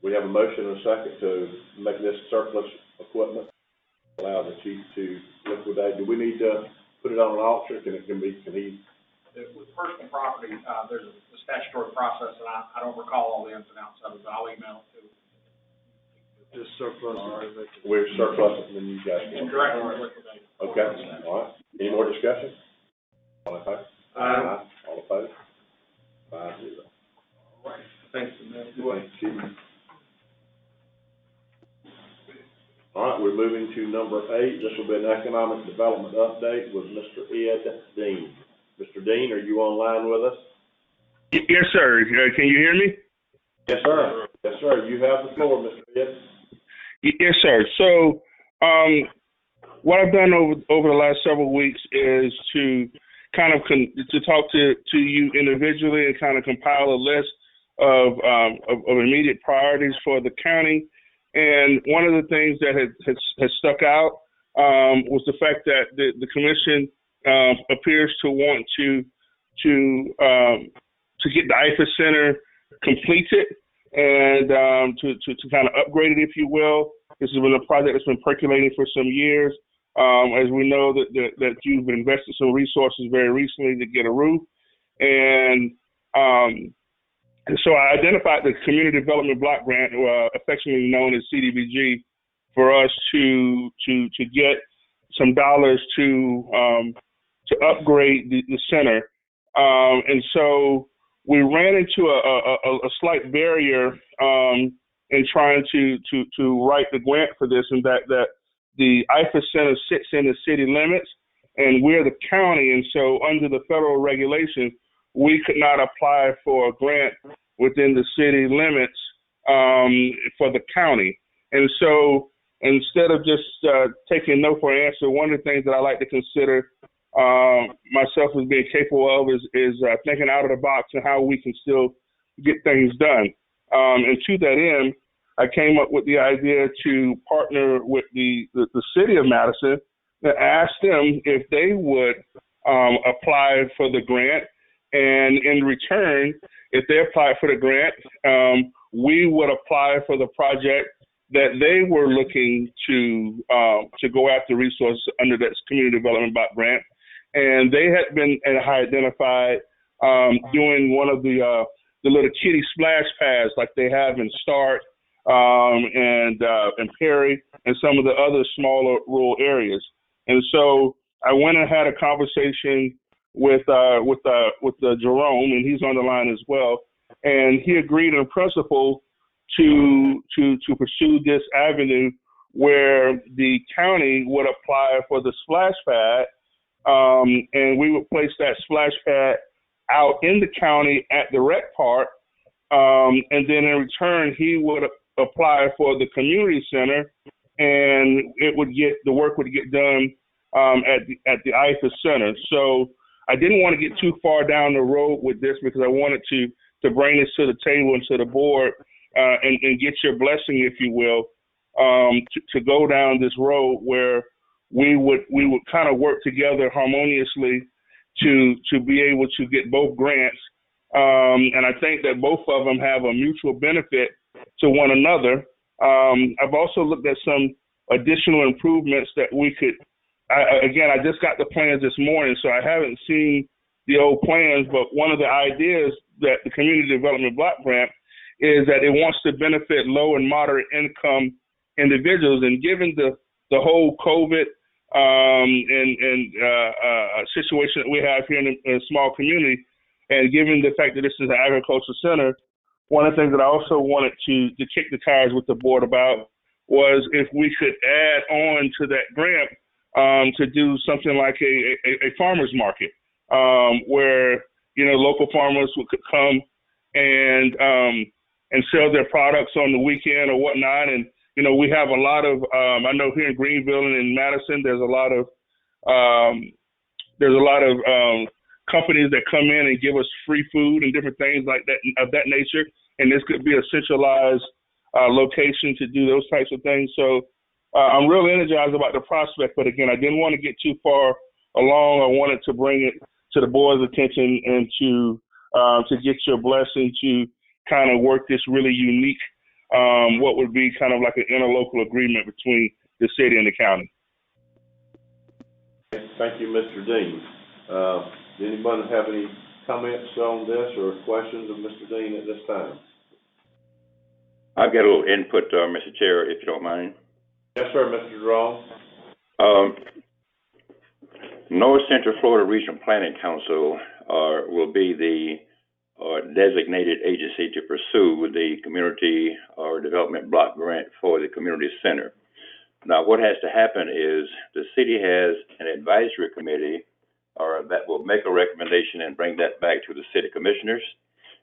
We have a motion and a second to make this surplus equipment, allow the chief to liquidate. Do we need to put it on an auction? Can he? With personal property, there's a statutory process, and I don't recall all the ins and outs of it, but I'll email it to you. Just surplus. We're surplus, and then you guys And can. direct it to liquidate. Okay, all right. Any more discussion? All in favor? Aye. All opposed? 5-0. Thanks, Thank you. All right, we're moving to number 8. This will be an economic development update with Mr. Ed Dean. Mr. Dean, are you online with us? Yes, sir. Can you hear me? Yes, sir. Yes, sir. You have the floor, Mr. Ed. Yes, sir. So, what I've done over the last several weeks is to kind of to talk to you individually and kind of compile a list of immediate priorities for the county. And one of the things that has stuck out was the fact that the commission appears to want to get the IFA Center completed and to kind of upgrade it, if you will. This has been a project that's been percolating for some years. As we know that you've invested some resources very recently to get a roof, and so I identified the Community Development Block Grant, affectionately known as CDBG, for us to get some dollars to upgrade the center. And so we ran into a slight barrier in trying to write the grant for this, and that the IFA Center sits in the city limits, and we're the county, and so under the federal regulations, we could not apply for a grant within the city limits for the county. And so instead of just taking no for an answer, one of the things that I like to consider myself as being capable of is thinking out of the box and how we can still get things done. And to that end, I came up with the idea to partner with the city of Madison and ask them if they would apply for the grant. And in return, if they applied for the grant, we would apply for the project that they were looking to go after resources under that Community Development Block Grant. And they had been identified doing one of the little kiddie splash pads like they have in START and Perry and some of the other smaller rural areas. And so I went and had a conversation with Jerome, and he's on the line as well. And he agreed in principle to pursue this avenue where the county would apply for the splash pad, and we would place that splash pad out in the county at the rec park, and then in return he would apply for the community center, and the work would get done at the IFAS Center. So I didn't want to get too far down the road with this because I wanted to bring this to the table and to the board and get your blessing, if you will, to go down this road where we would kind of work together harmoniously to be able to get both grants. And I think that both of them have a mutual benefit to one another. I've also looked at some additional improvements that we could. I just got the plans this morning, so I haven't seen the old plans, but one of the ideas that the Community Development Block Grant is that it wants to benefit low and moderate income individuals. And given the whole COVID situation that we have here in a small community, and given the fact that this is an agricultural center, one of the things that I also wanted to kick the tires with the board about was if we could add on to that grant to do something like a farmer's market, where local farmers could come and sell their products on the weekend or whatnot. And we have a lot of I know here in Greenville and in Madison, there's a lot of companies that come in and give us free food and different things like that of that nature. And this could be a centralized location to do those types of things. So I'm really energized about the prospect, but again, I didn't want to get too far along. I wanted to bring it to the board's attention and to get your blessing to kind of work this really unique, what would be kind of like an interlocal agreement between the city and the county. Thank you, Mr. Dean. Does anybody have any comments on this or questions of Mr. Dean at this time? I've got a little input, Mr. Chair, if you don't mind. Yes, sir, Mr. Jerome. North Central Florida Regional Planning Council will be the designated agency to pursue the community or development block grant for the community center. Now, what has to happen is the city has an advisory committee that will make a recommendation and bring that back to the city commissioners.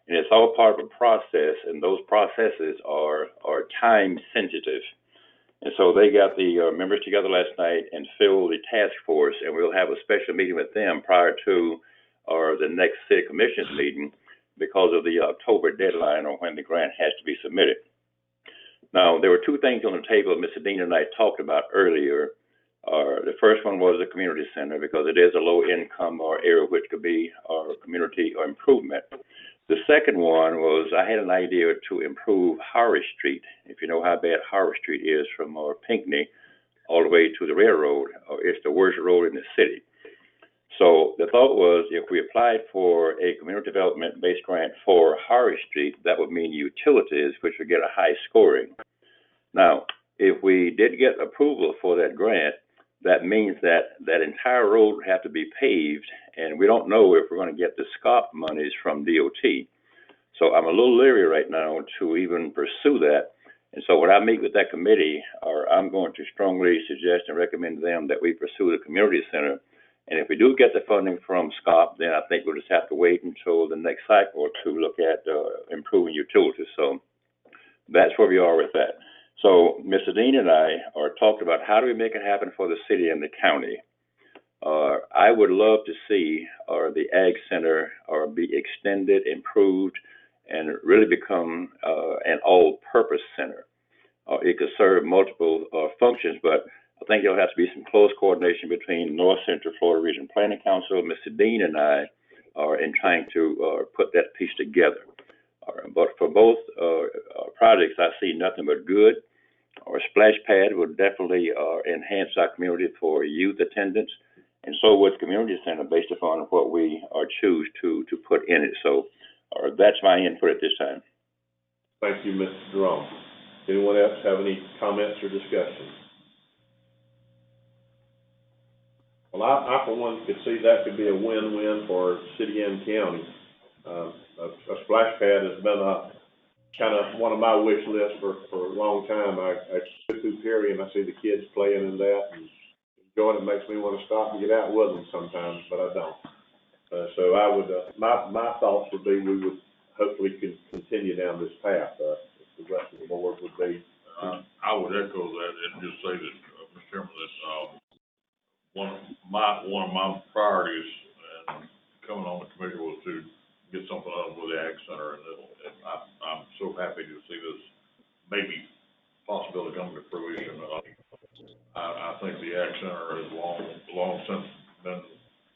And it's all part of a process, and those processes are time sensitive. And so they got the members together last night and filled the task force, and we'll have a special meeting with them prior to the next city commissioners meeting because of the October deadline or when the grant has to be submitted. Now, there were two things on the table Mr. Dean and I talked about earlier. The first one was the community center because it is a low income or area which could be community or improvement. The second one was I had an idea to improve Harris Street. If you know how bad Harris Street is from Pinckney all the way to the railroad, it's the worst road in the city. So the thought was if we applied for a community development based grant for Harris Street, that would mean utilities, which would get a high scoring. Now, if we did get approval for that grant, that means that that entire road would have to be paved, and we don't know if we're going to get the SCOP monies from DOT. So I'm a little leery right now to even pursue that. And so when I meet with that committee, I'm going to strongly suggest and recommend to them that we pursue the community center. And if we do get the funding from SCOP, then I think we'll just have to wait until the next cycle to look at improving utilities. So that's where we are with that. So Mr. Dean and I talked about how do we make it happen for the city and the county. I would love to see the Ag Center be extended, improved, and really become an all-purpose center. It could serve multiple functions, but I think there'll have to be some close coordination between North Central Florida Regional Planning Council, Mr. Dean, and I in trying to put that piece together. But for both projects, I see nothing but good. Our splash pad would definitely enhance our community for youth attendance, and so would community center based upon what we choose to put in it. So that's my input at this time. Thank you, Mr. Jerome. Anyone else have any comments or discussion? Well, I for one could see that could be a win-win for city and county. A splash pad has been a kind of one of my wish lists for a long time. I go through Perry and I see the kids playing in that and enjoying it. Makes me want to stop and get out with them sometimes, but I don't. So I would, my thoughts would be we would hopefully continue down this path. The rest of the board would be. I would echo that and just say that, Mr. Chairman, that, one of my priorities and coming on the committee was to get something done with the Ag Center, and I'm so happy to see this maybe possibility come to fruition. I think the Ag Center has long since been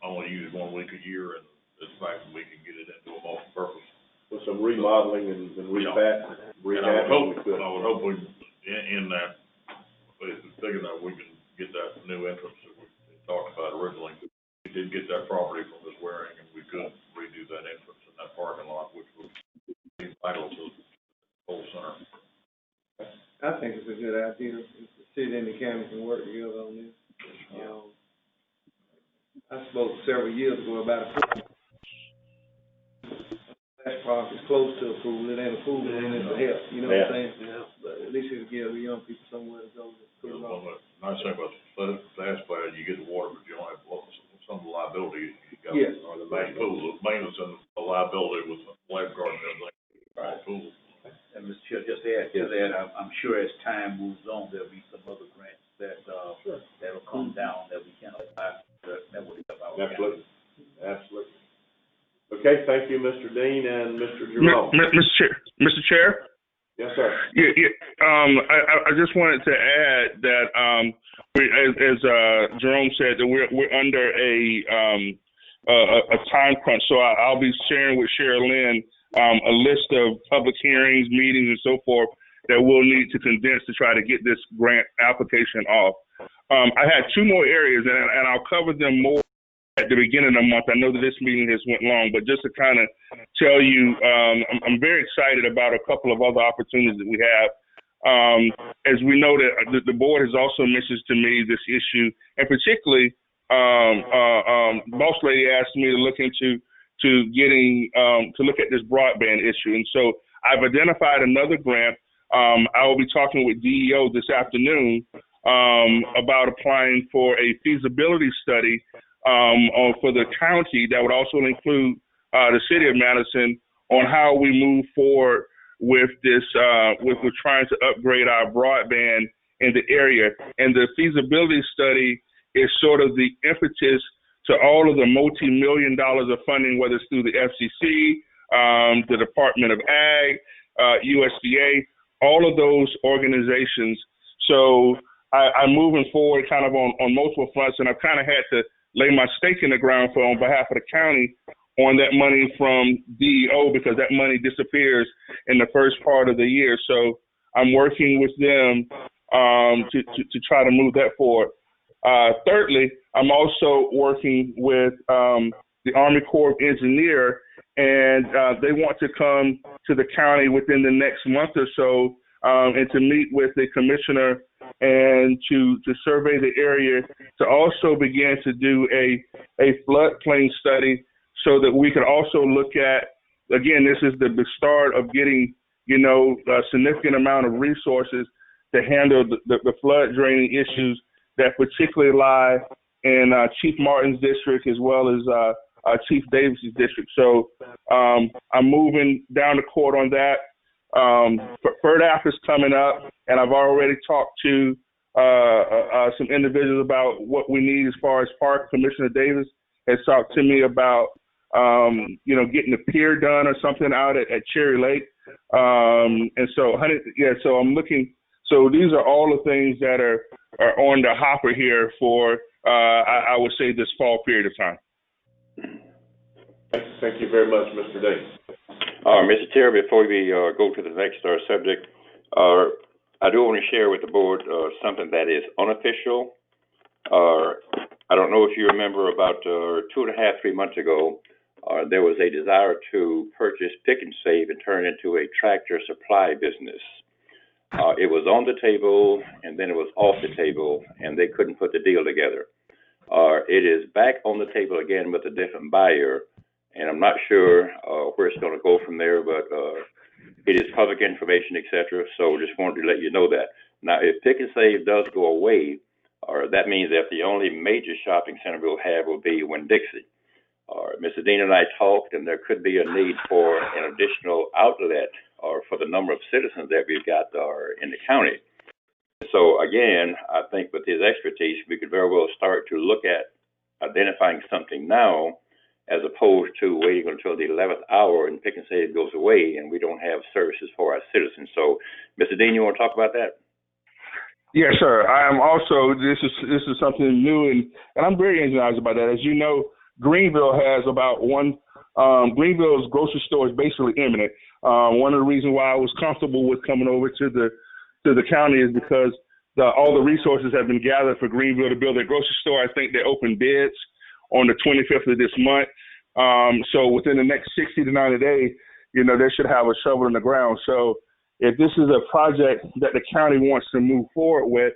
only used 1 week a year, and it's fact that we can get it into a multi-purpose. With some remodeling and rehabbing. I would hope we, in that, if it's big enough, we can get that new entrance that we talked about originally. We did get that property from Ms. Waring, and we could redo that entrance in that parking lot, which would be vital to the whole center. I think it's a good idea if the city and the county can work together on this. I spoke several years ago about a pool. That park is close to a pool, it ain't a pool, but it is a help, you know what I'm saying? Yeah. But at least it'll give the young people somewhere to go to cool off. Nice thing about the flash pad, you get the water, but you don't have some of the liability you got. Yeah. Or the main pool, the maintenance and the liability with the lifeguard and everything. Right. Pool. And Mr. Chair, just to add, I'm sure as time moves on, there'll be some other grants that, that'll come down that we can apply, that will help our county. Absolutely. Okay, thank you, Mr. Dean and Mr. Jerome. Mr. Chair? Yes, sir. I just wanted to add that, as Jerome said, that we're under a time crunch. So I'll be sharing with Sherilyn a list of public hearings, meetings, and so forth that we'll need to condense to try to get this grant application off. I had 2 more areas, and I'll cover them more at the beginning of the month. I know that this meeting has went long, but just to kind of tell you, I'm very excited about a couple of other opportunities that we have. As we know that the board has also mentioned to me this issue, and particularly, Boss Lady asked me to look into getting to look at this broadband issue, and so I've identified another grant. I will be talking with DEO this afternoon about applying for a feasibility study for the county that would also include the city of Madison on how we move forward with this, with trying to upgrade our broadband in the area. And the feasibility study is sort of the impetus to all of the multi-million dollars of funding, whether it's through the FCC, the Department of Ag, USDA, all of those organizations. So I'm moving forward kind of on multiple fronts, and I've kind of had to lay my stake in the ground for on behalf of the county on that money from DEO, because that money disappears in the first part of the year. So I'm working with them to try to move that forward. Thirdly, I'm also working with the Army Corps of Engineers, and they want to come to the county within the next month or so and to meet with the commissioner and to survey the area, to also begin to do a floodplain study so that we can also look at, again, this is the start of getting, a significant amount of resources to handle the flood draining issues that particularly lie in Chief Martin's district as well as Chief Davis's district. So I'm moving down the court on that. FERDAP is coming up, and I've already talked to some individuals about what we need as far as park. Commissioner Davis has talked to me about, getting the pier done or something out at Cherry Lake. And so, so I'm looking. So these are all the things that are on the hopper here for, I would say, this fall period of time. Thank you very much, Mr. Davis. Mr. Chair, before we go to the next subject, I do want to share with the board something that is unofficial. I don't know if you remember, about 2.5–3 months ago, there was a desire to purchase Pick and Save and turn it into a tractor supply business. It was on the table, and then it was off the table, and they couldn't put the deal together. It is back on the table again with a different buyer, and I'm not sure where it's going to go from there, but it is public information, et cetera, so just wanted to let you know that. Now, if Pick and Save does go away, that means that the only major shopping center we'll have will be Winn-Dixie. Mr. Dean and I talked, and there could be a need for an additional outlet for the number of citizens that we've got in the county. So again, I think with his expertise, we could very well start to look at identifying something now, as opposed to waiting until the 11th hour and Pick and Save goes away and we don't have services for our citizens. So, Mr. Dean, you want to talk about that? Yes, sir. I am also, this is something new, and I'm very energized about that. As you know, Greenville has about Greenville's grocery store is basically imminent. One of the reasons why I was comfortable with coming over to the county is because all the resources have been gathered for Greenville to build their grocery store. I think they open bids on the 25th of this month. So within the next 60 to 90 days, they should have a shovel in the ground. So if this is a project that the county wants to move forward with,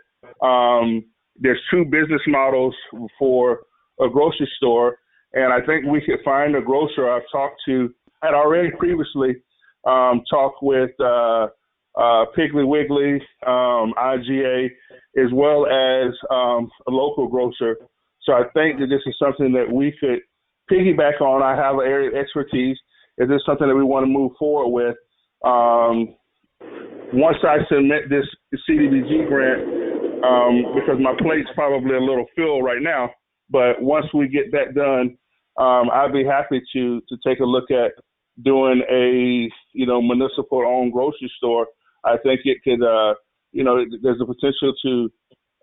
there's two business models for a grocery store. And I think we could find a grocer I've talked to, had already previously talked with Piggly Wiggly, IGA, as well as a local grocer. So I think that this is something that we could piggyback on. I have an area of expertise. Is this something that we want to move forward with? Once I submit this CDBG grant, because my plate's probably a little full right now, but once we get that done, I'd be happy to take a look at doing a municipal-owned grocery store. I think it could, there's the potential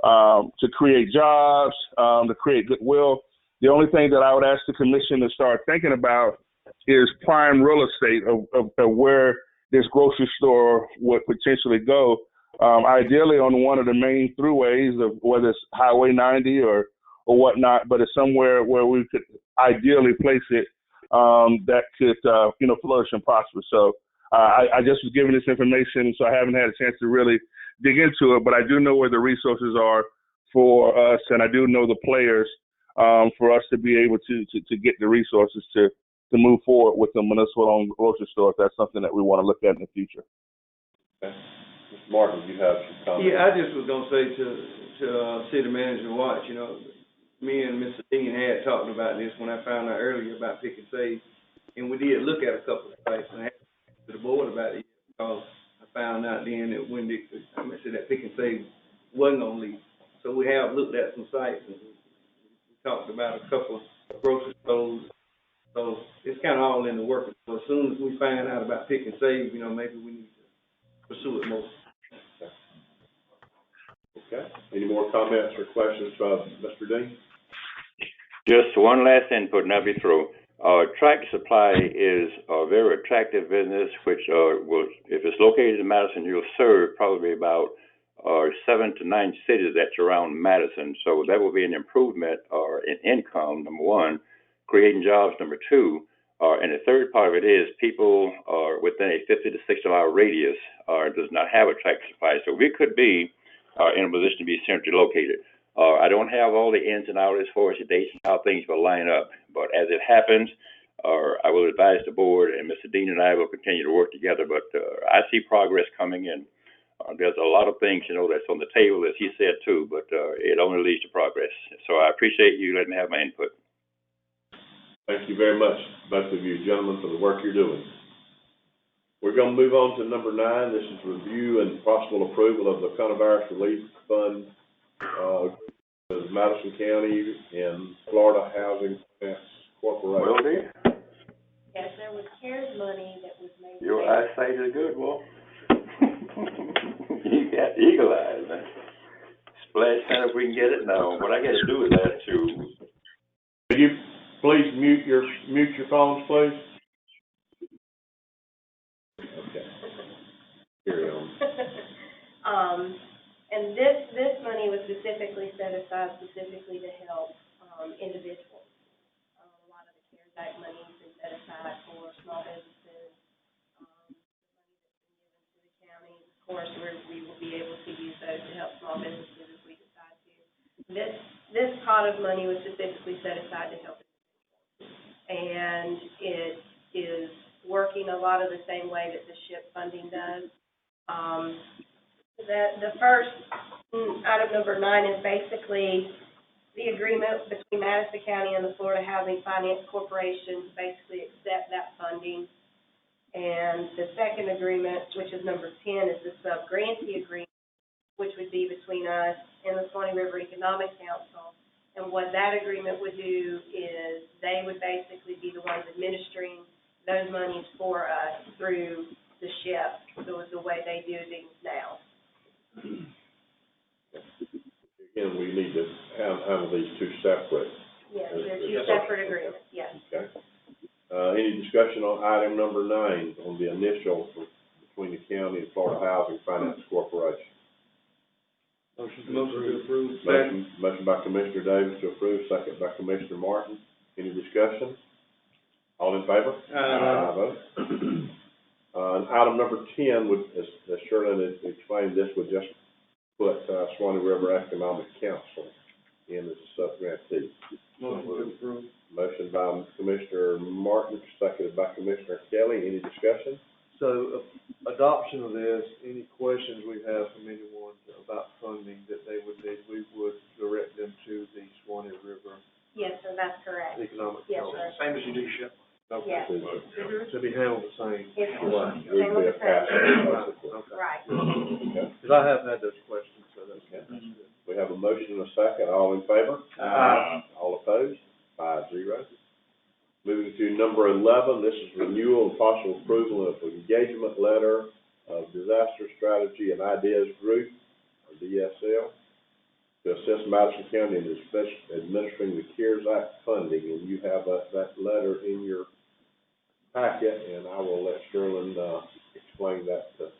to create jobs, to create goodwill. The only thing that I would ask the commission to start thinking about is prime real estate of where this grocery store would potentially go. Ideally on one of the main throughways, of whether it's Highway 90 or whatnot, but it's somewhere where we could ideally place it that could, flourish and prosper. So I just was given this information, so I haven't had a chance to really dig into it, but I do know where the resources are for us, and I do know the players for us to be able to get the resources to move forward with the municipal-owned grocery store if that's something that we want to look at in the future. Okay. Mr. Martin, you have some comments? Yeah, I just was gonna say to City Manager Watts, me and Mr. Dean had talked about this when I found out earlier about Pick and Save, and we did look at a couple of sites, and I had to the board about it because I found out then that that Pick and Save wasn't gonna leave. So we have looked at some sites, and we talked about a couple of grocery stores. So it's kind of all in the works. So as soon as we find out about Pick and Save, maybe we need to pursue it more. Okay. Any more comments or questions from Mr. Dean? Just one last input and I'll be through. Tractor Supply is a very attractive business, which will, if it's located in Madison, you'll serve probably about 7 to 9 cities that surround Madison. So that will be an improvement in income, number one, creating jobs, number two. And the third part of it is people within a 50 to 60 mile radius does not have a Tractor Supply. So we could be in a position to be centrally located. I don't have all the ins and outs as far as the dates and how things will line up, but as it happens, I will advise the board, and Mr. Dean and I will continue to work together. But I see progress coming, and there's a lot of things, that's on the table, as he said too, but it only leads to progress. So I appreciate you letting me have my input. Thank you very much, both of you gentlemen, for the work you're doing. We're going to move on to number 9. This is review and possible approval of the Coronavirus Relief Fund, of Madison County and Florida Housing Finance Corporation. Well, dear. Yes, there was CARES money that was made. Your eyesight is good, Wolf. You got eagle eyes, man. Splash Center, if we can get it now. What I got to do is that too. Could you please mute your phones, please? Okay. Carry on. And this money was specifically set aside specifically to help individuals. A lot of the CARES Act money has been set aside for small businesses. The money that's been given to the county, course, we will be able to use those to help small businesses if we decide to. This pot of money was specifically set aside to help, and it is working a lot of the same way that the SHIP funding does. The first item, number 9, is basically the agreement between Madison County and the Florida Housing Finance Corporation to basically accept that funding. And the second agreement, which is number 10, is the sub-grantee agreement, which would be between us and the Swanee River Economic Council. And what that agreement would do is they would basically be the ones administering those monies for us through the SHIP, so it's the way they do things now. Again, we need to handle these two separate. Yes, they're two separate agreements, yes. Okay. Any discussion on item number 9 on the initial between the county and Florida Housing Finance Corporation? Motion to approve. Motion by Commissioner Davis to approve, second by Commissioner Martin. Any discussion? All in favor? Aye. Vote. Item number 10 would, as Sherlyn had explained, this would just put Swanee River Economic Council in as a sub-grantee. Motion to approve. Motion by Commissioner Martin, seconded by Commissioner Kelly. Any discussion? So, adoption of this, any questions we have from anyone about funding that they would need, we would direct them to the Swanee River Yes, sir, that's correct. Economic Yes, Council. sir. Same as you do SHIP. Okay. Yes. To be handled the same. It's Right. same with the same. Okay. Right. Okay. Because I have had those questions, so that's good. We have a motion and a second. All in favor? Aye. All opposed? 5-0. Moving to number 11, this is renewal and partial approval of engagement letter of Disaster Strategy and Ideas Group, or DSL, to assist Madison County in administering the CARES Act funding. And you have that letter in your packet, and I will let Sherlyn explain that to us.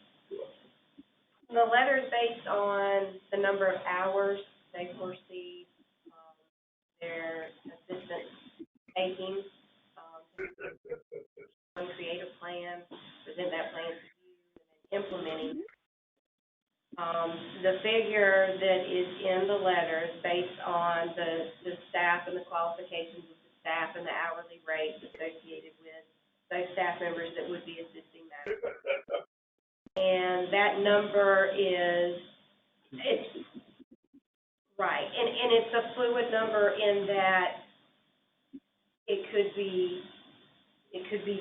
The letter is based on the number of hours they foresee their assistance taking, create a plan, present that plan to you, and implementing. The figure that is in the letter is based on the staff and the qualifications of the staff and the hourly rates associated with those staff members that would be assisting Madison. And that number it's right, and it's a fluid number in that it could be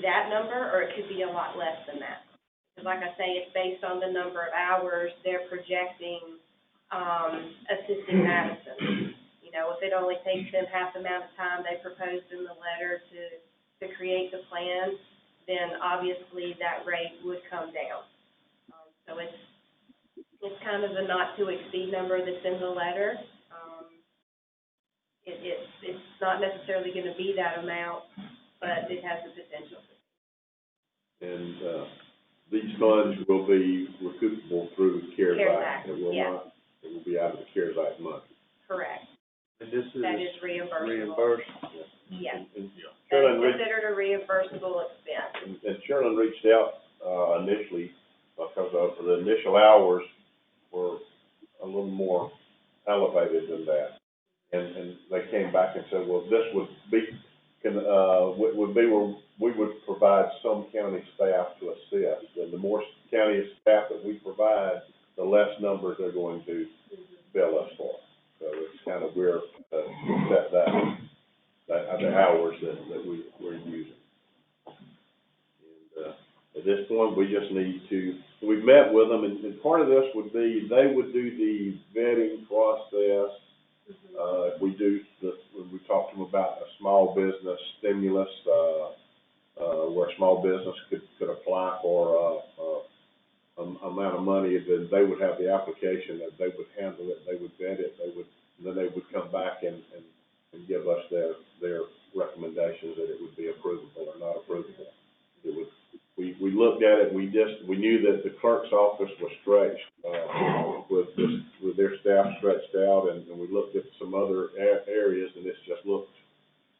that number, or it could be a lot less than that. Because like I say, it's based on the number of hours they're projecting assisting Madison. You know, if it only takes them half the amount of time they proposed in the letter to create the plan, then obviously that rate would come down. So it's kind of a not to exceed number that's in the letter. It's not necessarily going to be that amount, but it has the potential. And these funds will be recoupable through the CARES Act. It will not. It will be out of the CARES Act money. Correct. And this is That is reimbursable. reimbursed. Yes. And That is Sherlyn considered a reimbursable expense. and Sherlyn reached out initially because of the initial hours were a little more elevated than that. And they came back and said, well, this would be where we would provide some county staff to assist. And the more county staff that we provide, the less numbers they're going to bill us for. So it's kind of where set the hours that we're using. And at this point, we just need to, we've met with them, and part of this would be they would do the vetting process. If we do we talked to them about a small business stimulus, where a small business could apply for amount of money, then they would have the application, that they would handle it, they would vet it, then they would come back and give us their recommendations that it would be approvable or not approvable. It would, we looked at it, we knew that the clerk's office was stretched, with their staff stretched out, and we looked at some other areas, and this just looked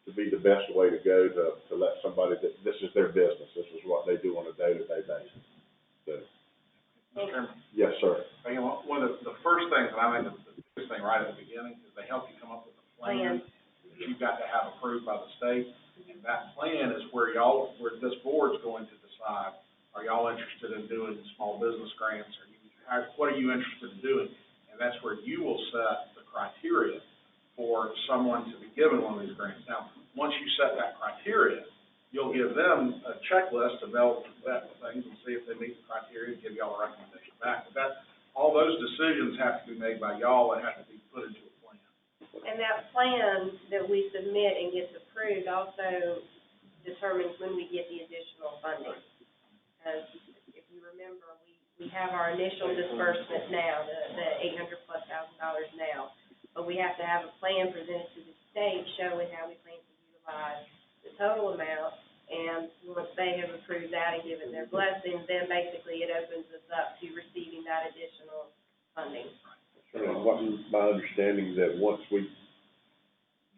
to be the best way to go to let somebody that this is their business, this is what they do on a day-to-day basis. So Mr. Chairman? Yes, sir. Again, one of the first things, and I think the biggest thing right at the beginning, is they help you come up with a plan that you've got to have approved by the state. And that plan is where this board's going to decide, are y'all interested in doing small business grants? What are you interested in doing? And that's where you will set the criteria for someone to be given one of these grants. Now, once you set that criteria, you'll give them a checklist to vet things and see if they meet the criteria and give y'all a recommendation back. But all those decisions have to be made by y'all and have to be put into a plan. And that plan that we submit and gets approved also determines when we get the additional funding. Because if you remember, we have our initial disbursement now, the $800,000+ now, but we have to have a plan presented to the state showing how we plan to utilize the total amount, and once they have approved that and given their blessing, then basically it opens us up to receiving that additional funding. And what my understanding that once we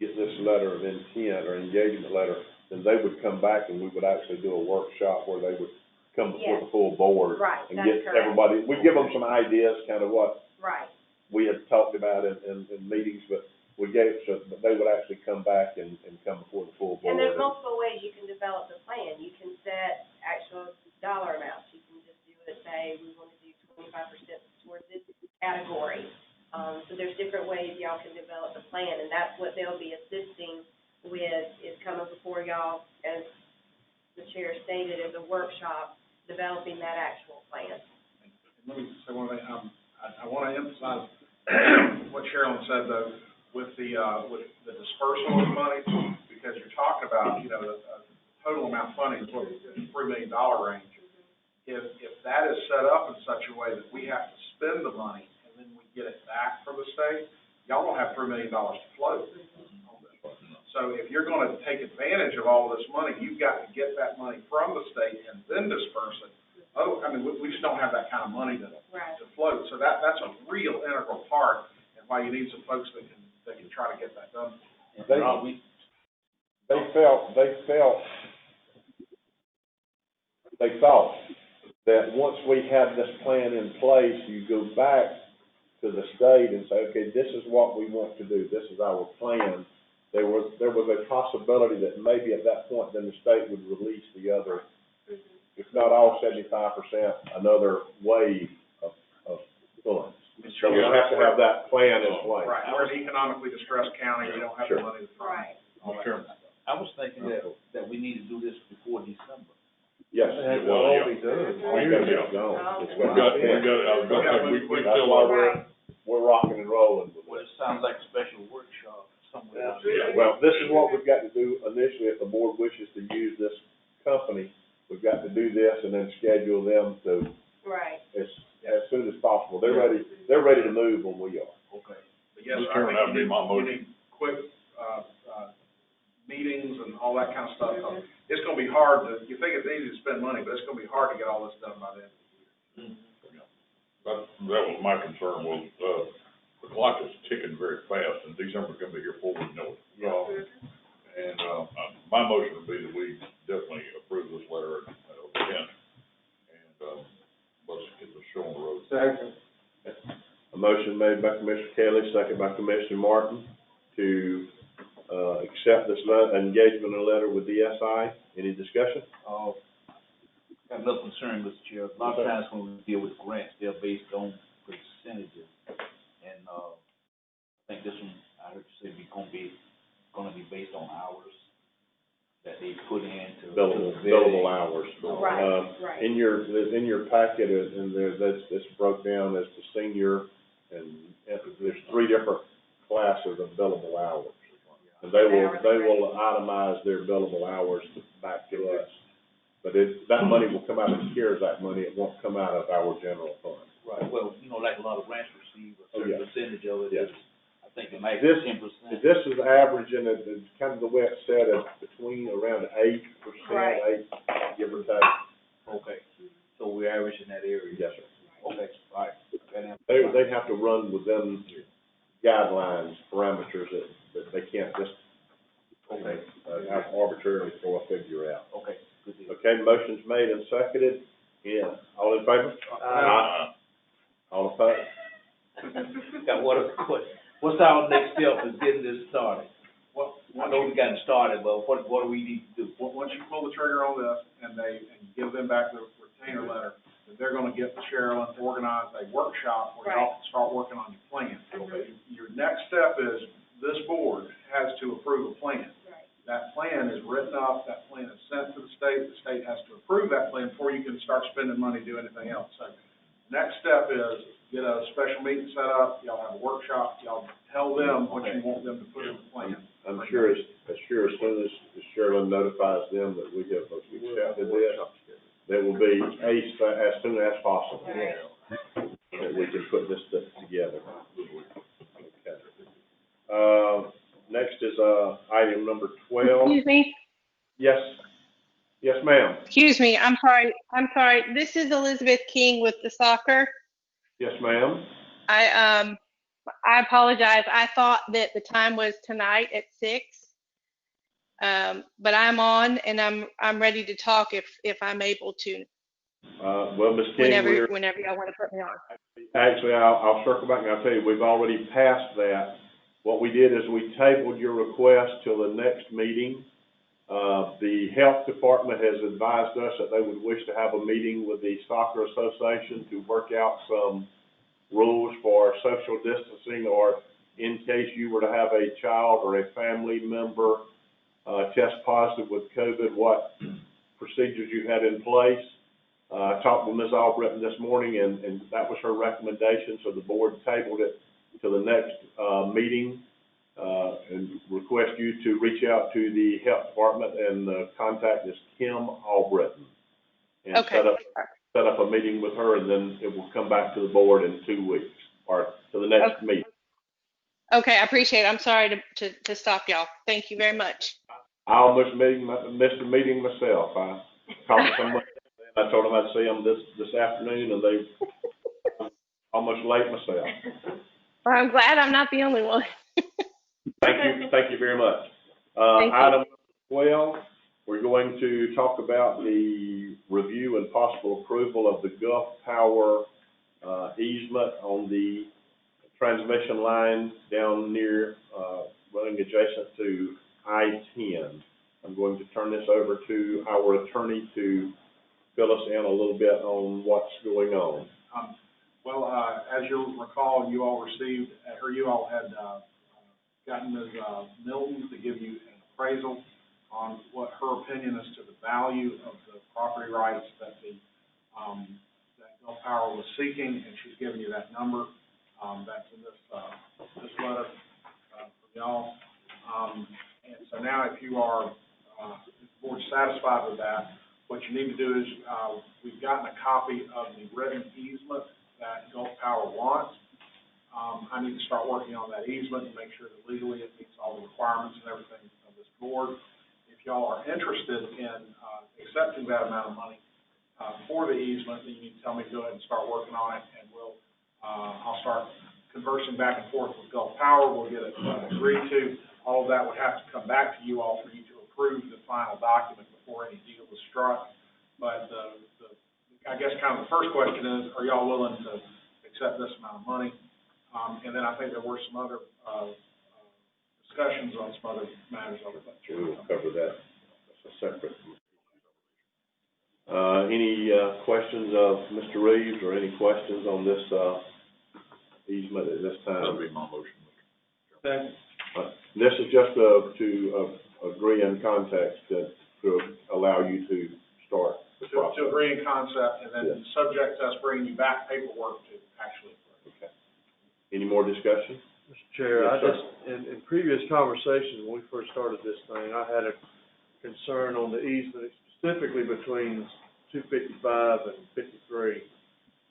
get this letter of intent or engagement letter, then they would come back and we would actually do a workshop where they would come before the full board. Right, and that's get correct. everybody, we give them some ideas, kind of what Right. we had talked about in meetings, but but they would actually come back and come before the full board. And there's multiple ways you can develop the plan. You can set actual dollar amounts. You can just do it, say, we want to do 25% towards this category. So there's different ways y'all can develop the plan, and that's what they'll be assisting with, is coming before y'all, as the chair stated, as a workshop, developing that actual plan. Let me say one thing. I want to emphasize what Sherilyn said, though, with the dispersal of money, because you're talking about, the total amount of funding is what, the $3 million range. If that is set up in such a way that we have to spend the money and then we get it back from the state, y'all don't have $3 million to float. So if you're going to take advantage of all of this money, you've got to get that money from the state and then disperse it. We just don't have that kind of money to float. So that's a real integral part, and why you need some folks that can try to get that done. They thought that once we had this plan in place, you go back to the state and say, okay, this is what we want to do. This is our plan. There was a possibility that maybe at that point, then the state would release the other, if not all 75%, another wave of funds. So we have to have that plan in place. Right. We're an economically distressed county. We don't have the money to fund all that. Sure. I was thinking that we need to do this before December. Yes. It will all be done. That's why we're rocking and rolling with Well, this. it sounds like a special workshop somewhere. Yeah, well, this is what we've got to do initially. If the board wishes to use this company, we've got to do this and then schedule them to as soon as possible. They're ready to move when we are. Okay. But yes, Mr. I Chairman, think that'd be my motion. you need quick, meetings and all that kind of stuff. It's gonna be hard you think it's easy to spend money, but it's gonna be hard to get all this done by the end of the year. That was my concern, was, the clock is ticking very fast, and December's gonna be here before we know it. And, my motion would be that we definitely approve this letter of intent, and, let's get the show on the road. Second. A motion made by Commissioner Kelly, second by Commissioner Martin, to accept this engagement letter with DSI. Any discussion? Got a little concern, Mr. Chair. A lot of times when we deal with grants, they're based on percentages. And, I think this one, I heard you say gonna be based on hours that they put into. Billable hours. Right. In your packet, and that's broke down as the senior, and there's 3 different classes of billable hours. And they will itemize their billable hours back to us. But that money will come out of the CARES Act money. It won't come out of our general fund. Right, well, like a lot of grants receive a certain percentage of it. Yes. I think it might be 10%. This is averaging, it's kind of the way it's said, it's between around 8%, 8, give or take. Okay, so we're averaging that area. Yes, sir. Okay, all right. They have to run within guidelines, parameters that they can't just, arbitrarily throw a figure out. Okay, good deal. Okay, motion's made and seconded Yeah, all in favor? All opposed? Got one question. What's our next step in getting this started? I know we got it started, but what do we need to do? Once you pull the trigger on this and you give them back the retainer letter, that they're gonna get the Cheryl and organize a workshop where y'all can start working on your plan. Your next step is, this board has to approve a plan. That plan is written up, that plan is sent to the state has to approve that plan before you can start spending money to do anything else. So, next step is get a special meeting set up, y'all have a workshop, y'all tell them what you want them to put in the plan. I'm sure as soon as Sherilyn notifies them that we have accepted this, there will be as soon as possible that we can put this stuff together. Okay. Next is, item number 12. Excuse me? Yes. Yes, ma'am. Excuse me, I'm sorry. This is Elizabeth King with the soccer. Yes, ma'am. I apologize. I thought that the time was tonight at 6. But I'm on and I'm ready to talk if I'm able to. Well, Ms. King, whenever y'all want to put me on. actually, I'll circle back and I'll tell you, we've already passed that. What we did is we tabled your request till the next meeting. The health department has advised us that they would wish to have a meeting with the soccer association to work out some rules for social distancing, or in case you were to have a child or a family member test positive with COVID, what procedures you had in place. I talked with Ms. Albritton this morning, and that was her recommendation, so the board tabled it to the next meeting, and request you to reach out to the health department, and the contact is Kim Albritton. And set up a meeting with her, and then it will come back to the board in 2 weeks, or to the next meeting. Okay, I appreciate it. I'm sorry to stop y'all. Thank you very much. I almost missed the meeting myself. I called somebody, and I told them I'd see them this afternoon, and they almost late myself. Well, I'm glad I'm not the only one. Thank you very much. Item 12, we're going to talk about the review and possible approval of the Gulf Power easement on the transmission line down near, running adjacent to I-10. I'm going to turn this over to our attorney to fill us in a little bit on what's going on. As you'll recall, you all received, or you all had gotten Ms. Milton to give you an appraisal on what her opinion is to the value of the property rights that that Gulf Power was seeking, and she's given you that number. That's in this letter for y'all. And so now, if you are, if the board's satisfied with that, what you need to do is, we've gotten a copy of the written easement that Gulf Power wants. I need to start working on that easement and make sure that legally it meets all the requirements and everything of this board. If y'all are interested in accepting that amount of money for the easement, then you need to tell me to go ahead and start working on it, and I'll start conversing back and forth with Gulf Power. We'll get it agreed to. All of that would have to come back to you all for you to approve the final document before any deal is struck. But I guess kind of the first question is, are y'all willing to accept this amount of money? And then I think there were some other discussions on some other matters. We will cover that. That's a separate. Any questions of Mr. Reeves, or any questions on this easement at this time? That'll be my motion. This is just to agree in context to allow you to start the process. To agree in concept, and then subject to us bringing you back paperwork to actually. Okay. Any more discussion? Mr. Chair, Yes, in previous conversations when we first started this thing, I had a concern on the easement, specifically between 255 and 53,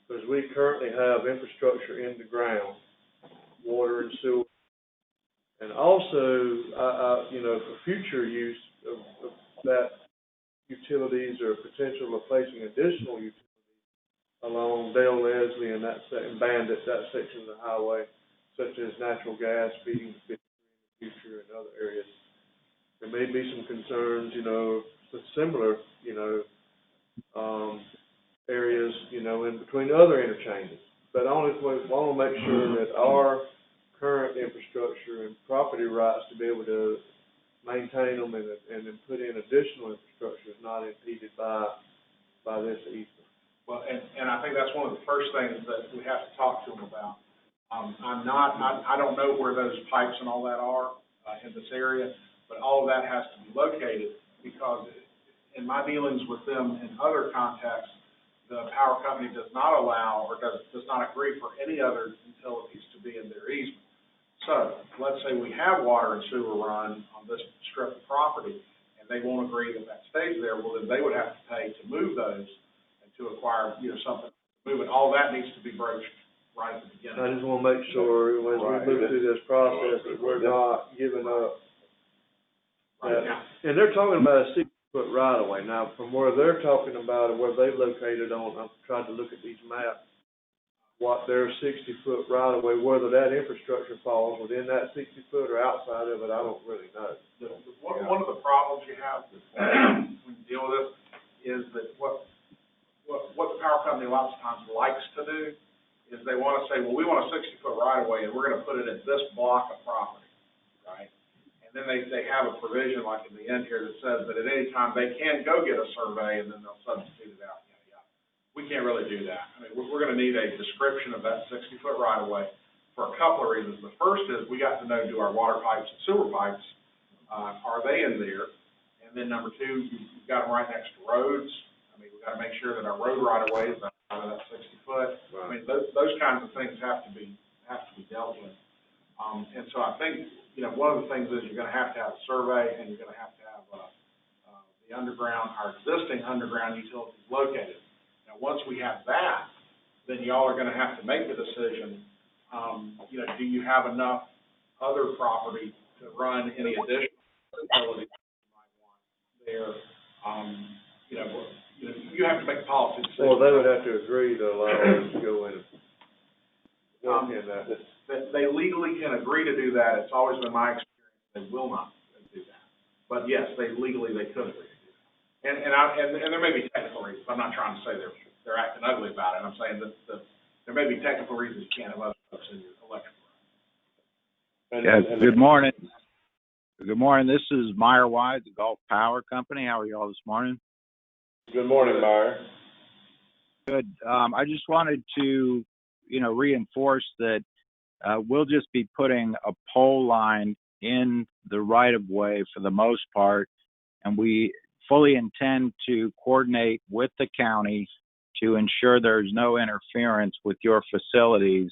because we currently have infrastructure in the ground, water and sewer, and also, for future use of that utilities, or potential of placing additional utilities along Dale Leslie and and Bandit, that section of the highway, such as natural gas feeding the 53 in the future and other areas. There may be some concerns, similar, areas, you know, in between other interchanges. But only if we want to make sure that our current infrastructure and property rights to be able to maintain them and then put in additional infrastructure is not impeded by this easement. Well, and I think that's one of the first things that we have to talk to them about. I don't know where those pipes and all that are, in this area, but all of that has to be located because in my dealings with them in other contexts, the power company does not allow or does not agree for any other utilities to be in their easement. So let's say we have water and sewer run on this strip of property and they won't agree that stays there, well, then they would have to pay to move those and to acquire, you know, something to move it. All that needs to be broached right at the beginning. I just want to make sure when we move through this process that we're not giving up. Right now. And they're talking about a 6-foot right of way. Now, from where they're talking about and where they've located on, I've tried to look at these maps, what their 60-foot right of way, whether that infrastructure falls within that 60-foot or outside of it, I don't really know. One of the problems you have when you deal with this is that what the power company lots of times likes to do is they want to say, well, we want a 60-foot right of way and we're going to put it in this block of property, right? And then they have a provision like in the end here that says that at any time they can go get a survey and then they'll substitute it out. We can't really do that. I mean, we're going to need a description of that 60-foot right-of-way for a couple of reasons. The first is we got to know, do our water pipes and sewer pipes, are they in there? And then number two, you've got them right next to roads. I mean, we've got to make sure that our road right-of-way is out of that 60-foot. Right. I mean, those kinds of things have to be dealt with. And so I think, you know, one of the things is you're going to have a survey and you're going to have the underground, our existing underground utilities located. Once we have that, then y'all are going to have to make the decision, you know, do you have enough other property to run any additional facilities you might want there? You have to make a policy decision. Well, they would have to agree to allow us to go in and work in that. They legally can agree to do that. It's always been my experience they will not do that. But yes, they could agree to do that. And there may be technical reasons. I'm not trying to say they're acting ugly about it. I'm saying that there may be technical reasons you can't have other folks in your electrical. Good morning. Good morning. This is Meyer Wide, the Gulf Power Company. How are you all this morning? Good morning, Meyer. Good. I just wanted to, reinforce that we'll just be putting a pole line in the right-of-way for the most part, and we fully intend to coordinate with the county to ensure there's no interference with your facilities.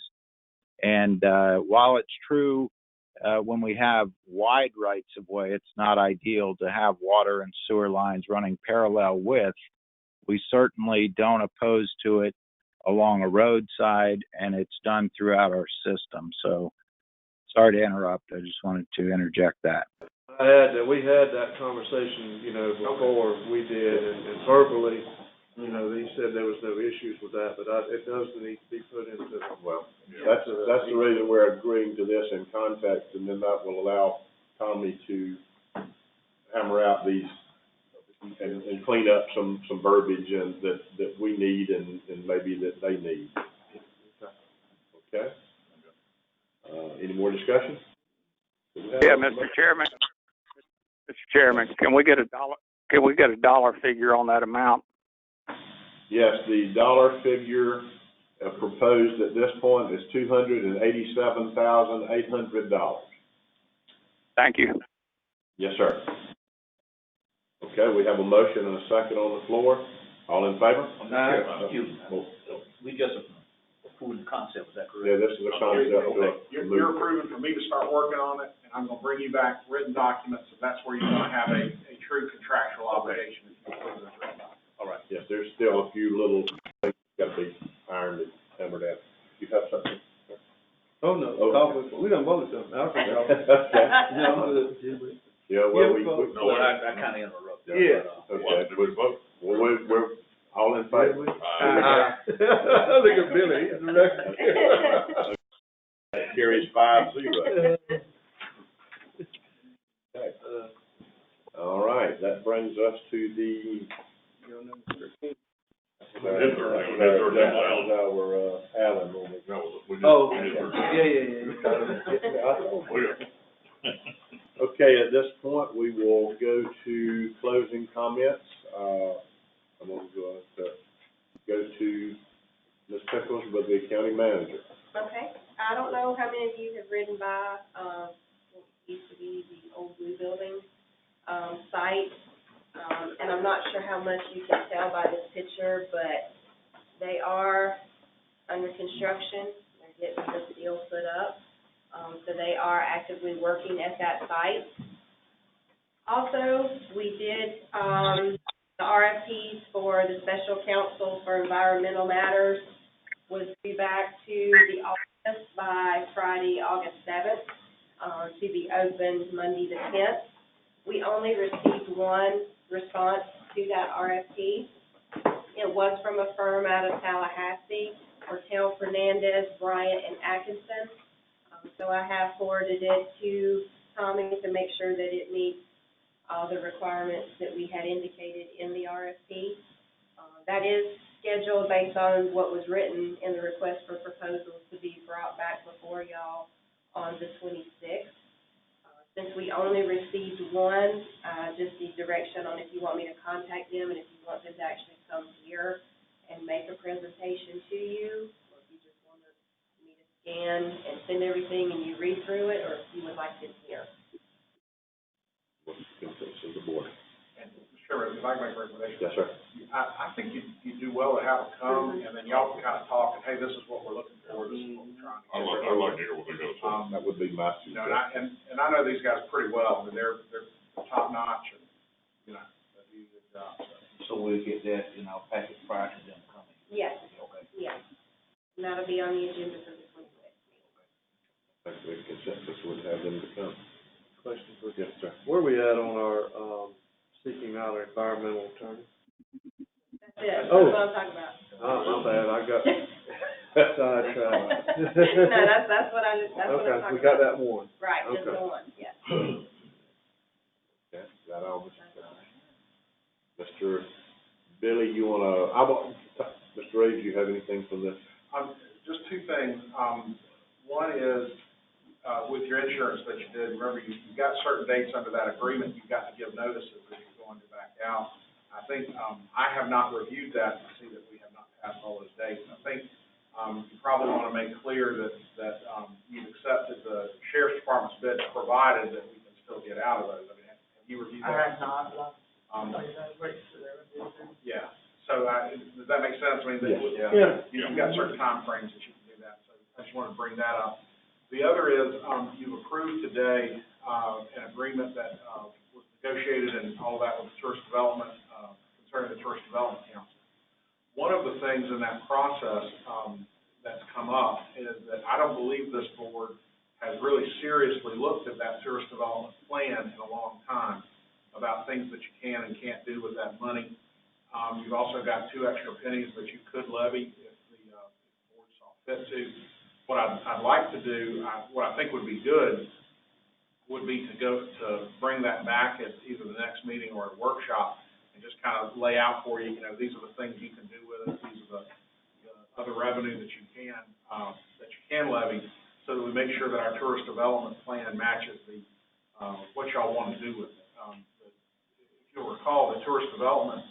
And while it's true when we have wide rights-of-way, it's not ideal to have water and sewer lines running parallel with, we certainly don't oppose to it along a roadside, and it's done throughout our system. So sorry to interrupt. I just wanted to interject that. We had that conversation, before we did, and verbally, he said there was no issues with that, but it does need to be put into. Well, that's the reason we're agreeing to this in context, and then that will allow Tommy to hammer out these and clean up some verbiage and that we need and maybe that they need. Okay. Any more discussion? Yeah, Mr. Chairman. Mr. Chairman, can we get a dollar figure on that amount? Yes, the dollar figure proposed at this point is $287,800. Thank you. Yes, sir. Okay, we have a motion and a second on the floor. All in favor? We just approved the concept, is that correct? Yeah, this is a concept. You're approving for me to start working on it, and I'm going to bring you back written documents, so that's where you're going to have a true contractual obligation if you approve this written document. All right, yes, there's still a few little things that got to be ironed and hammered out. You have something? Oh, no, we done voted something. Okay. Yeah, well, No, I kind of interrupted. Yeah. Okay, we're all in favor? I think of Billy, he's the record. That carries 5-0. Okay. All right, that brings us to the That was our, Allen when we. Oh, yeah. Okay, at this point, we will go to closing comments. I'm going to go to Ms. Pickles with the county manager. Okay, I don't know how many of you have ridden by, what used to be the old Blue Building, site. And I'm not sure how much you can tell by this picture, but they are under construction. They're getting the steel put up. So they are actively working at that site. Also, we did, the RFPs for the Special Counsel for Environmental Matters was due back to the office by Friday, August 7th, to be opened Monday the 10th. We only received one response to that RFP. It was from a firm out of Tallahassee, Ortel Fernandez, Bryant, and Atkinson. So I have forwarded it to Tommy to make sure that it meets all the requirements that we had indicated in the RFP. That is scheduled based on what was written in the request for proposals to be brought back before y'all on the 26th. Since we only received one, just need direction on if you want me to contact them and if you want them to actually come here and make a presentation to you, or if you just want me to scan and send everything and you read through it, or if you would like them here. What's the consensus of the board? And Mr. Chairman, if I can make a recommendation. Yes, sir. I think you do well to have it come, and then y'all can kind of talk, and hey, this is what we're looking for, this is what we're trying to get. I'd like to hear what they got to say. That would be my You know, suggestion. and I know these guys pretty well, and they're top notch, and, you know, they do a good job, so. So we'll get that in our packet prior to them coming. Yes. Okay. Yes. And that'll be on the agenda for the 26th. I think the consensus would have them to come. Question for Yes, sir. Where are we at on our, seeking out an environmental attorney? That's it. Oh. That's what I'm talking about. My bad, I got sidetracked. No, that's what I'm talking about. Okay, we got that one. Right, just Okay. the one, yes. Okay, is that all, Mr. Billy, you Mr. Ray, do you have anything from this? Just two things. One is, with your insurance that you did, remember, you got certain dates under that agreement, you've got to give notices that you're going to back out. I think, I have not reviewed that to see that we have not passed all those dates. I think, you probably want to make clear that you've accepted the sheriff's department's bid, provided that we can still get out of those. I mean, have you reviewed that? I have not, but Yeah, so, does that make sense? I mean, you've got certain timeframes that you can do that, so I just wanted to bring that up. The other is, you've approved today, an agreement that, was negotiated and all that with the tourist development, concerning the Tourist Development Council. One of the things in that process, that's come up is that I don't believe this board has really seriously looked at that tourist development plan in a long time about things that you can and can't do with that money. You've also got 2 extra pennies that you could levy if the board saw fit to. What I'd like to do, what I think would be good, would be to bring that back at either the next meeting or a workshop and just kind of lay out for you, these are the things you can do with it, these are the other revenue that you can levy, so that we make sure that our tourist development plan matches the, what y'all want to do with it. If you'll recall, the tourist development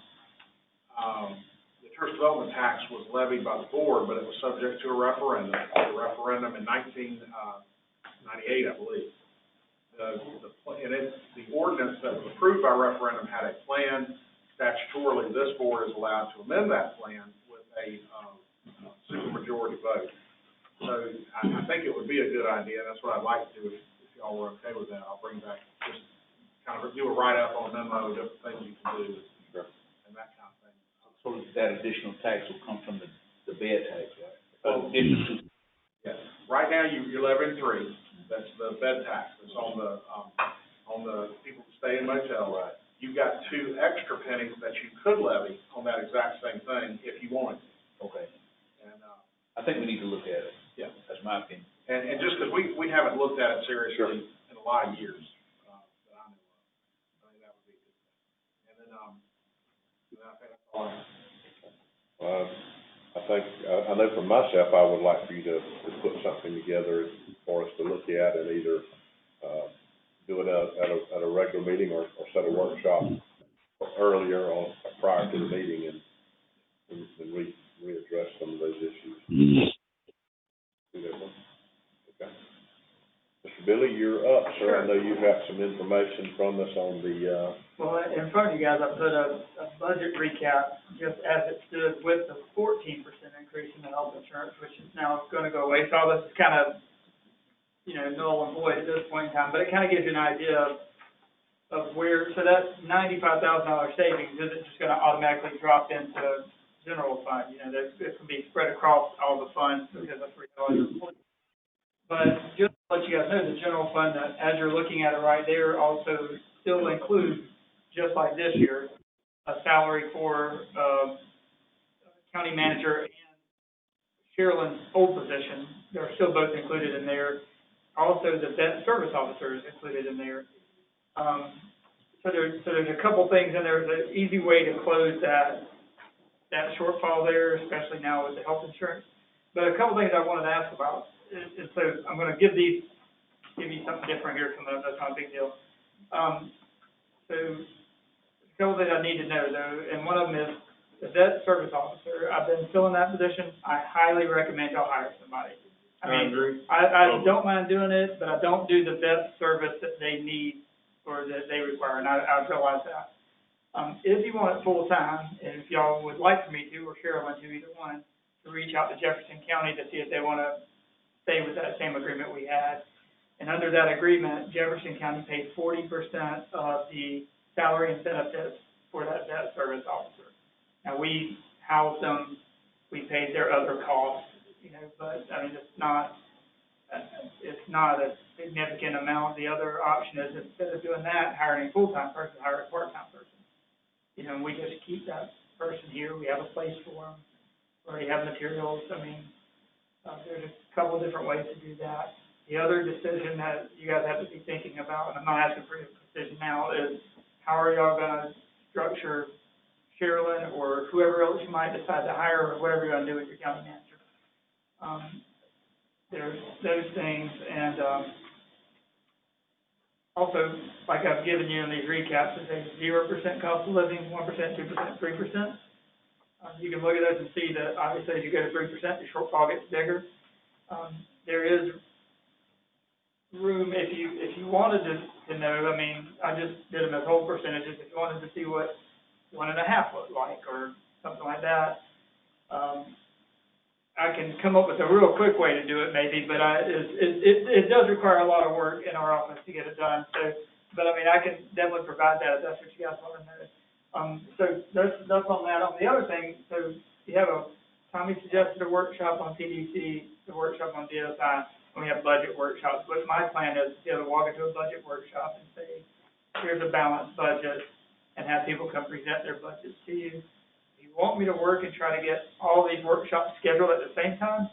tax was levied by the board, but it was subject to a referendum. The referendum in 1998, I believe. The ordinance that was approved by referendum had a plan. Statutorily, this board is allowed to amend that plan with a supermajority vote. So I think it would be a good idea. That's what I'd like to do. If y'all were okay with that, I'll bring back, just kind of do a write-up on a memo of different things you can do and that kind of thing. So that additional tax will come from the bed tax, right? Yeah. Right now, you're levying 3. That's the bed tax. It's on the people who stay in motel. Right. You've got 2 extra pennies that you could levy on that exact same thing if you wanted to. Okay. And, I think we need to look at it. Yeah. That's my opinion. And just because we haven't looked at it seriously in a lot of years, that I know of. I think that would be a good thing. And then, I think that's all I have. I think, I know for myself, I would like for you to put something together for us to look at and either, do it at a regular meeting or set a workshop earlier on, prior to the meeting and readdress some of those issues. Do that one. Okay. Mr. Billy, you're up, sir. I know you've got some information from us on the, Well, in front of you guys, I put a budget recap just as it stood with the 14% increase in the health insurance, which is now going to go away. So all this is kind of, null and void at this point in time, but it kind of gives you an idea of where, so that $95,000 savings isn't just going to automatically drop into general fund. It can be spread across all the funds because that's where you go. But just to let you guys know, the general fund, as you're looking at it right there, also still includes, just like this year, a salary for county manager and Sherilyn's old position. They're still both included in there. Also, the debt service officer is included in there. So there's a couple things in there. There's an easy way to close that shortfall there, especially now with the health insurance. But a couple things I wanted to ask about. And so I'm going to give you something different here coming up. That's not a big deal. So a couple things I need to know, though, and one of them is the debt service officer. I've been filling that position. I highly recommend y'all hire somebody. I agree. I don't mind doing it, but I don't do the best service that they need or that they require, and I realize that. If you want it full-time, and if y'all would like for me to, or Sherilyn to, either one, to reach out to Jefferson County to see if they want to stay with that same agreement we had. And under that agreement, Jefferson County paid 40% of the salary and benefits for that debt service officer. Now, we housed them, we paid their other costs, but I mean, it's not a significant amount. The other option is, instead of doing that, hiring a full-time person, hire a part-time person. And we just keep that person here. We have a place for them. We already have materials. I mean, there's a couple of different ways to do that. The other decision that you guys have to be thinking about, and I'm not asking for your decision now, is how are y'all going to structure Sherilyn or whoever else you might decide to hire, or whatever you're going to do with your county manager. There's those things, and also, like I've given you in these recaps, it's a 0% cost of living, 1%, 2%, 3%. You can look at those and see that obviously as you go to 3%, the shortfall gets bigger. There is room if you wanted to know. I mean, I just did them as whole percentages. If you wanted to see what 1.5 looked like or something like that, I can come up with a real quick way to do it, maybe. But it does require a lot of work in our office to get it done. So, but I mean, I can definitely provide that if that's what you guys want to know. So that's on that. On the other thing, so you have Tommy suggested a workshop on PDC, the workshop on DSI, and we have budget workshops. But my plan is to be able to walk into a budget workshop and say, here's a balanced budget, and have people come present their budgets to you. If you want me to work and try to get all these workshops scheduled at the same time,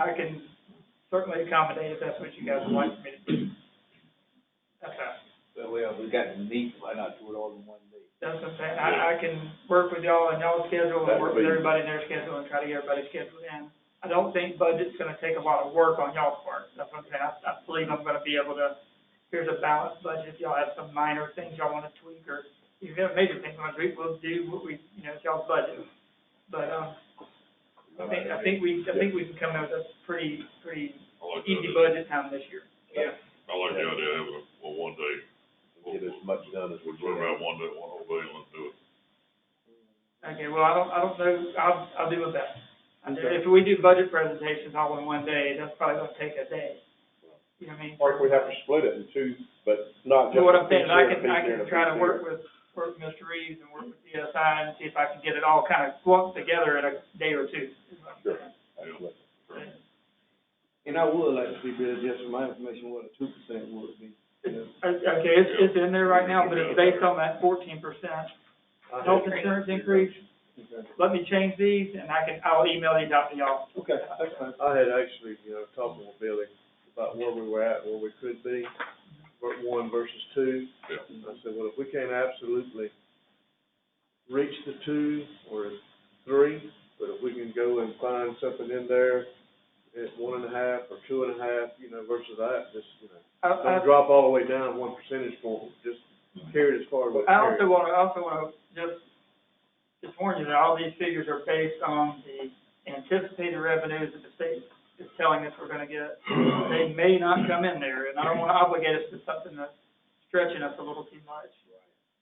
I can certainly accommodate if that's what you guys would like for me to do. That's that. So we got to meet, why not do it all in one day? That's what I'm saying. I can work with y'all on y'all's schedule and work with everybody in their schedule and try to get everybody scheduled in. I don't think budget's going to take a lot of work on y'all's part. That's what I'm saying. I believe I'm going to be able to, here's a balanced budget. If y'all have some minor things y'all want to tweak, or if you have major things you want to tweak, we'll do what it's y'all's budget. But I think we can come in with a pretty easy budget time this year. Yeah. I like the idea of having a one day. Get as much done as we can. We're about one day, let's do it. Okay, well, I don't know, I'll do my best. If we do budget presentations all in one day, that's probably gonna take a day. You know what I mean? Or if we have to split it in two, but not just. So what I'm saying is I can try to work with Mr. Reeves and work with DSI and see if I can get it all kind of lumped together in a day or two. Sure, absolutely. And I would like to see, Bill, just for my information, what a 2% would be. Okay, it's in there right now, but it's based on that 14% health insurance increase. Okay. Let me change these, and I'll email these out to y'all. Okay, that's fine. I had actually, talked with Billy about where we were at, where we could be, 1 versus 2. Yeah. And I said, well, if we can't absolutely reach the 2 or 3, but something in there at 1.5 or 2.5, you know, versus that, just, you know, I don't drop all the way down 1 percentage point, just carry it as far as we I can. also want to just warn you that all these figures are based on the anticipated revenues that the state is telling us we're going to get. They may not come in there, and I don't want to obligate us to something that's stretching us a little too much.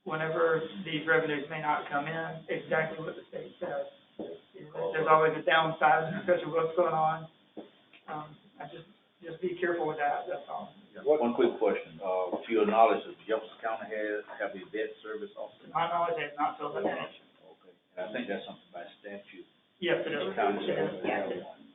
Whenever these revenues may not come in exactly what the state says. There's always a downside, especially what's going on. I just be careful with that, that's all. One quick question, to your knowledge, does Jefferson County have a debt service officer? To my knowledge, they have not filled that position. Okay, and I think that's something by statute. Yes, it is. The county has to have Yes. one.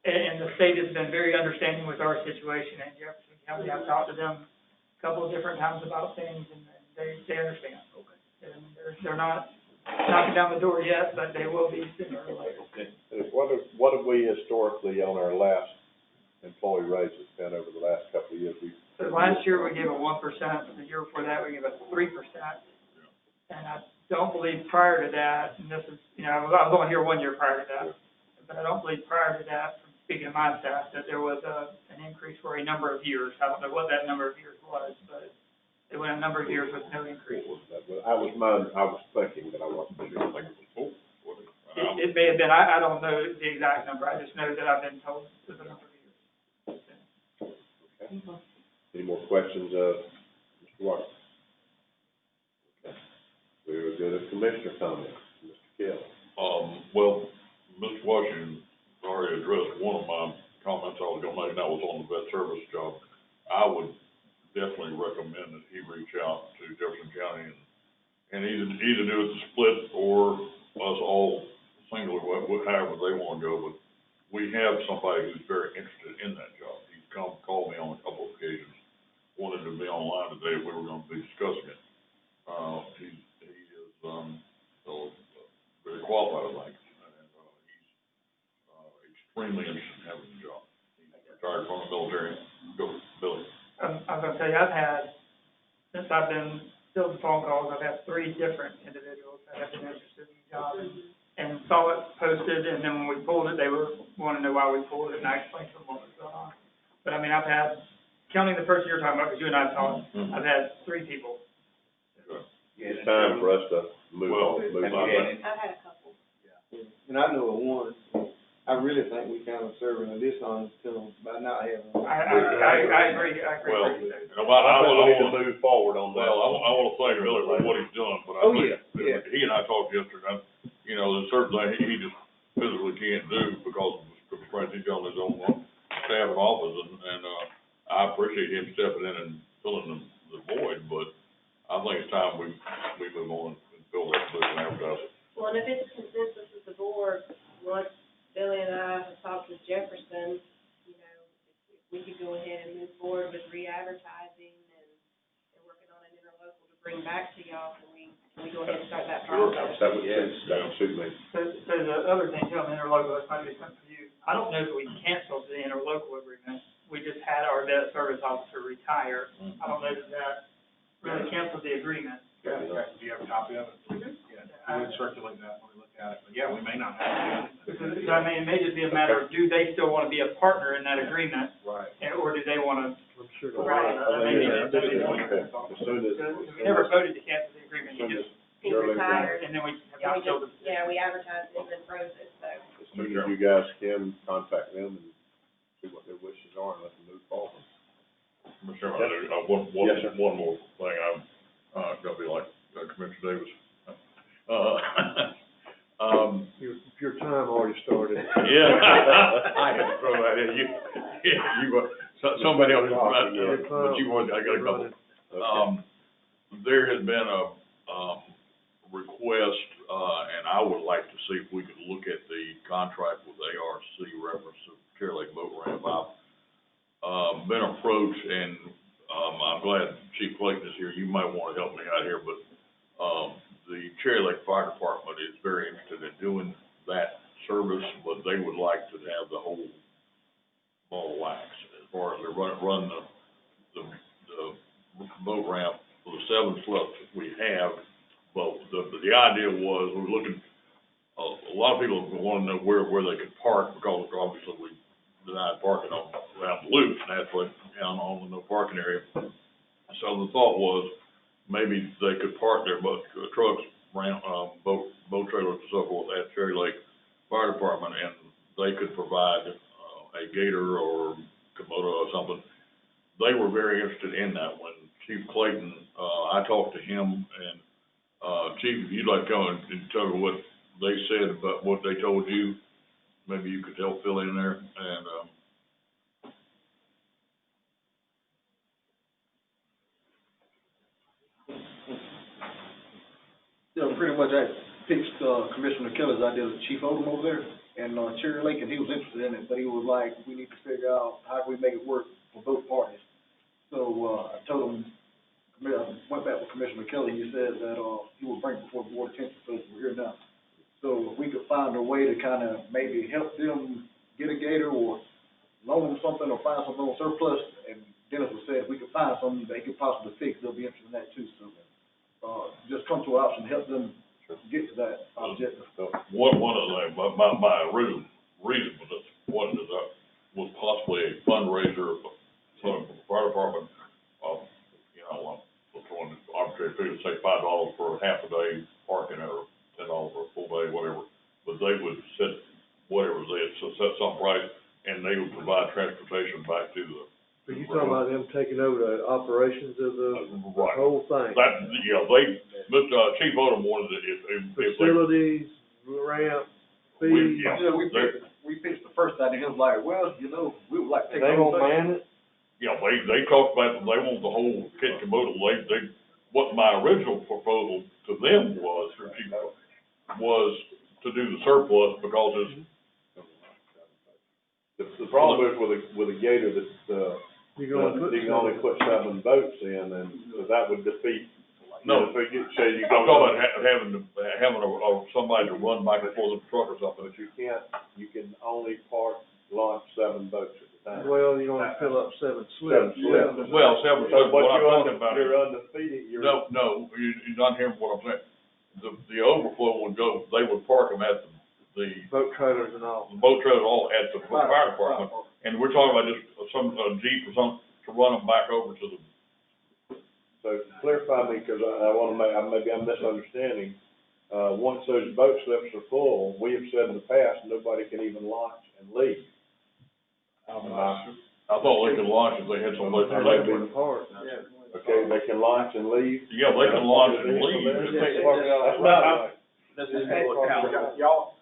And the state has been very understanding with our situation in Jefferson County. I've talked to them a couple of different times about things, and they understand. Okay. And they're not knocking down the door yet, but they will be sooner or later. Okay. What have we historically on our last employee raises been over the last couple of years? So last year we gave a 1%, the year before that we gave a 3%. And I don't believe prior to that, and this is, you know, I was only here 1 year prior to that, but I don't believe prior to that, from speaking to my staff, that there was an increase for a number of years. I don't know what that number of years was, but it went a number of years with no increase. I was thinking, but I wasn't sure. It may have been, I don't know the exact number, I just know that I've been told it was a number of years. Okay. Any more questions of Mr. Watson? Okay. We're good at commissioner comments. Mr. Kell. Well, Mr. Washington already addressed one of my comments I was gonna make, and that was on the vet service job. I would definitely recommend that he reach out to Jefferson County and either do it split or us all single, however they wanna go, but we have somebody who's very interested in that job. He's called me on a couple of occasions, wanted to be online today if we were gonna be discussing it. He is, very qualified, I think, and, he's extremely interested in having the job. He's retired from the military. Go, Billy. I was gonna tell you, I've had, since I've been fielding phone calls, I've had 3 different individuals that have been interested in the job and saw it posted, and then when we pulled it, they wanted to know why we pulled it, and I explained to them what was going on. But I mean, I've had, counting the person you're talking about, because you and I have talked, I've had 3 people. It's time for us to move on. I've had a couple. And I know of one, I really think we kind of serving a dishonest to them by not having. I agree. Well, I need to move forward on that. Well, I want to thank Billy for what he's done, but I think he and I talked yesterday, you know, there's certain things he just physically can't do because of the constraints he's on his own staff and office, and I appreciate him stepping in and filling the void, but I think it's time we move on and fill that position and advertise it. Well, and if it's consensus with the board, once Billy and I have talked with Jefferson, you know, if we could go ahead and move forward with re-advertising and working on an interlocal to bring back to y'all, can we go ahead and start that process? That would suit me. So the other thing, too, on the interlocal, this might be something for you. I don't know if we canceled the interlocal agreement. We just had our vet service officer retire. I don't know if that really canceled the agreement. Do you have a copy of it? Yeah, we would circulate that when we look at it, but yeah, we may not have it. So, I mean, it may just be a matter of, do they still want to be a partner in that agreement? Right. Or do they want to? I'm sure. Maybe As soon as. We never voted to cancel the agreement, he just He retired. and then we have And not we filled just, it. we advertised it and then froze it, so. As soon as you guys can, contact them and see what their wishes are and let them move forward. Mr. Chairman, one more thing, I'm gonna be like Commissioner Davis. Your time already started. Yeah. I had to throw that in, somebody else, but you wanted, I got a couple. There has been a request, and I would like to see if we could look at the contract with ARC reference to Cherry Lake Boat Ramp. I've been approached, and I'm glad Chief Clayton is here. You might want to help me out here, but the Cherry Lake Fire Department is very interested in doing that service, but they would like to have the whole ball of wax as far as they run the boat ramp for the 7 slips we have. But the idea was, we're looking, a lot of people want to know where they could park, because obviously we denied parking around the loops, naturally, down on the no parking area. So the thought was, maybe they could park their trucks around, boat trailers and so forth at Cherry Lake Fire Department, and they could provide, a gator or Komodo or something. They were very interested in that. When Chief Clayton, I talked to him, and, Chief, if you'd like to come and tell me what they said about what they told you, maybe you could help fill in there, and, Yeah, pretty much I pitched, Commissioner Keller's idea to Chief Odom over there and, Cherry Lake, and he was interested in it, but he was like, we need to figure out how do we make it work for both parties. So, I told him, I went back with Commissioner Kelly, he said that, he would bring it before the board attention, so we're here now. So if we could find a way to kind of maybe help them get a gator or loan them something or find something on surplus, and Dennis was saying if we could find something they could possibly fix, they'll be interested in that too, so. Just come to an option, help them get to that objective. one of the, my original reason for this, was possibly a fundraiser for the fire department, throwing an arbitrary figure, say $5 for half a day parking or $10 for a full day, whatever. But they would set whatever set some price, and they would provide transportation back to the. So you talking about them taking over the operations of the whole thing? Chief Odom wanted it if facilities, ramp, fees. We pitched the first idea, he was like, well, we would like to take. They won't man it? Yeah, they talked about, they want the whole kit and caboodle. What my original proposal to them was to do the surplus, because it's. The problem is with a gator that, you can only put 7 boats in, and that would defeat. No, I'm talking about having somebody to run back and forth with the truck or something. But you can only launch 7 boats at a time. Well, you only fill up 7 slips. Well, 7 slips, what I'm talking about. You're undefeated. No, you're not hearing what I'm saying. The overflow would go, they would park them at the boat trailers and all. The boat trailers all at the fire department, and we're talking about just some Jeep or something to run them back over to the. So clarify me, because I want to maybe I'm misunderstanding. Once those boat slips are full, we have said in the past, nobody can even launch and leave. I thought they could launch if they had some place to leave. Okay, they can launch and leave? Yeah, they can launch and leave. Y'all,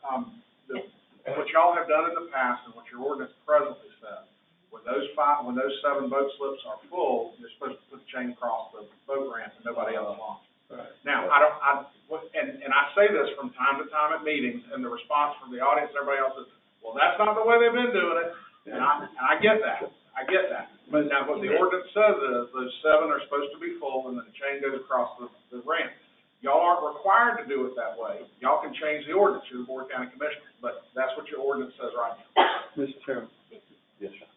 what y'all have done in the past and what your ordinance presently says, when those 7 boat slips are full, you're supposed to put the chain across the boat ramp and nobody else launches. Right. Now, I say this from time to time at meetings, and the response from the audience and everybody else is, well, that's not the way they've been doing it, and I get that. But now what the ordinance says is those 7 are supposed to be full, and then the chain goes across the ramp. Y'all aren't required to do it that way. Y'all can change the ordinance, you're the Board of County Commissioners, but that's what your ordinance says right now. Mr. Chairman. Yes, sir.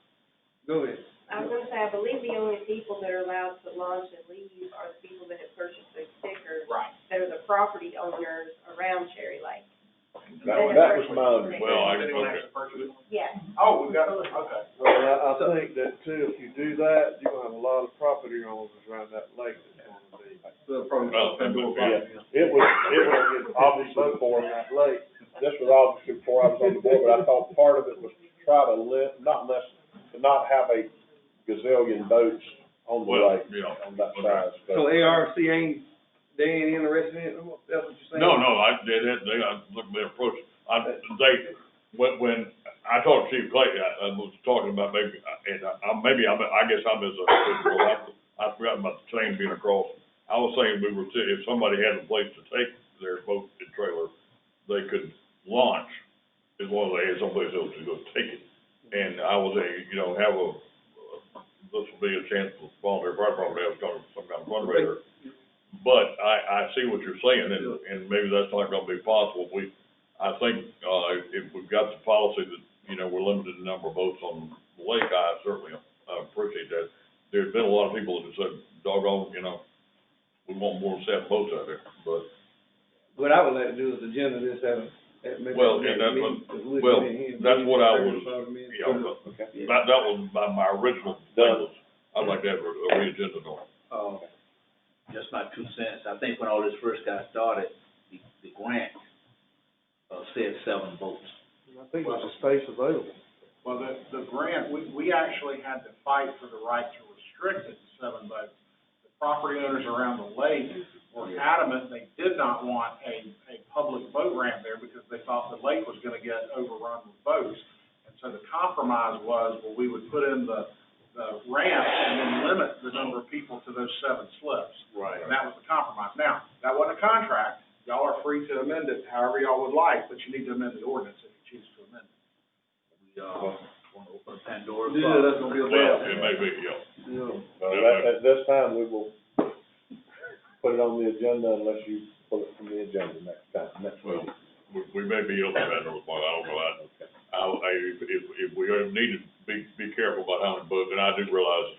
Go ahead. I was gonna say, I believe the only people that are allowed to launch and leave are the people that have purchased those stickers. Right. That are the property owners around Cherry Lake. That was my understanding. Well, Yes. Oh, we got, okay. Well, I think that too, if you do that, you're gonna have a lot of property owners around that lake that's gonna be. It was obviously before that lake. This was obviously before I was on the board, but I thought part of it was to try to not have a gazillion boats on the lake on that side. So ARC they ain't interested in it, that's what you're saying? No, I looked at their approach. When I talked to Chief Clay, I was talking about maybe, and I guess I'm I forgot about the chain being across. I was saying if somebody had a place to take their boat and trailer, they could launch as long as they had someplace else to go take it. And I was this will be a chance for volunteer fire department to have some kind of fundraiser. But I see what you're saying, and maybe that's not gonna be possible. I think, if we've got the policy that, we're limited in the number of boats on the lake, I certainly appreciate that. There's been a lot of people that have said, doggone, we want more than 7 boats out there, but. What I would like to do is agenda this, have Well, and that's what I was, that was my original thing was, I'd like to have a re-agenda on. Just my 2 cents. I think when all this first got started, the grant, said 7 votes. I think there's a space available. Well, the grant, we actually had to fight for the right to restrict it to 7 votes. The property owners around the lake were adamant they did not want a public boat ramp there because they thought the lake was gonna get overrun with boats. And so the compromise was, well, we would put in the ramp and then limit the number of people to those 7 slips. Right. And that was the compromise. Now, that wasn't a contract. Y'all are free to amend it however y'all would like, but you need to amend the ordinance if you choose to amend it. We, want to open a Pandora's box. Yeah, that's gonna be a Well, bad. it may be, yeah. At this time, we will put it on the agenda unless you pull it from the agenda next Well, meeting. we may be able to handle it, but I don't know. If we need to be careful about how many boats, and I do realize,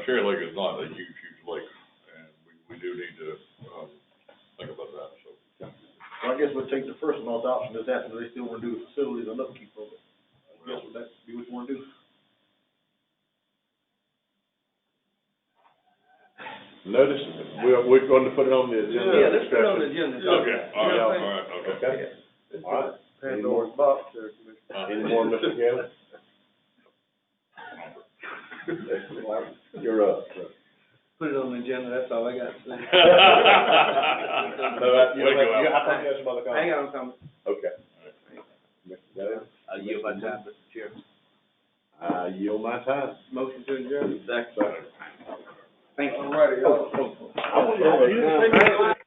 Cherry Lake is not a huge lake, and we do need to, think about that, so. Well, I guess we'll take the first most option, is after they still wanna do the facilities and upkeep of it. I guess would that be what you wanna do? Notice, we're going to put it on the agenda. Yeah, let's put it on the agenda. Okay, all right, okay. Okay. All right. Pandora's box there, Commissioner. Any more, Mr. Kelly? You're up, sir. Put it on the agenda, that's all I got to say. No, I think you have some other comments. I got no comment. Okay. Mr. Davis? I yield my time, Mr. Chairman. I yield my time. Motion to adjourn. Second. Thank you. All righty, y'all. I want to-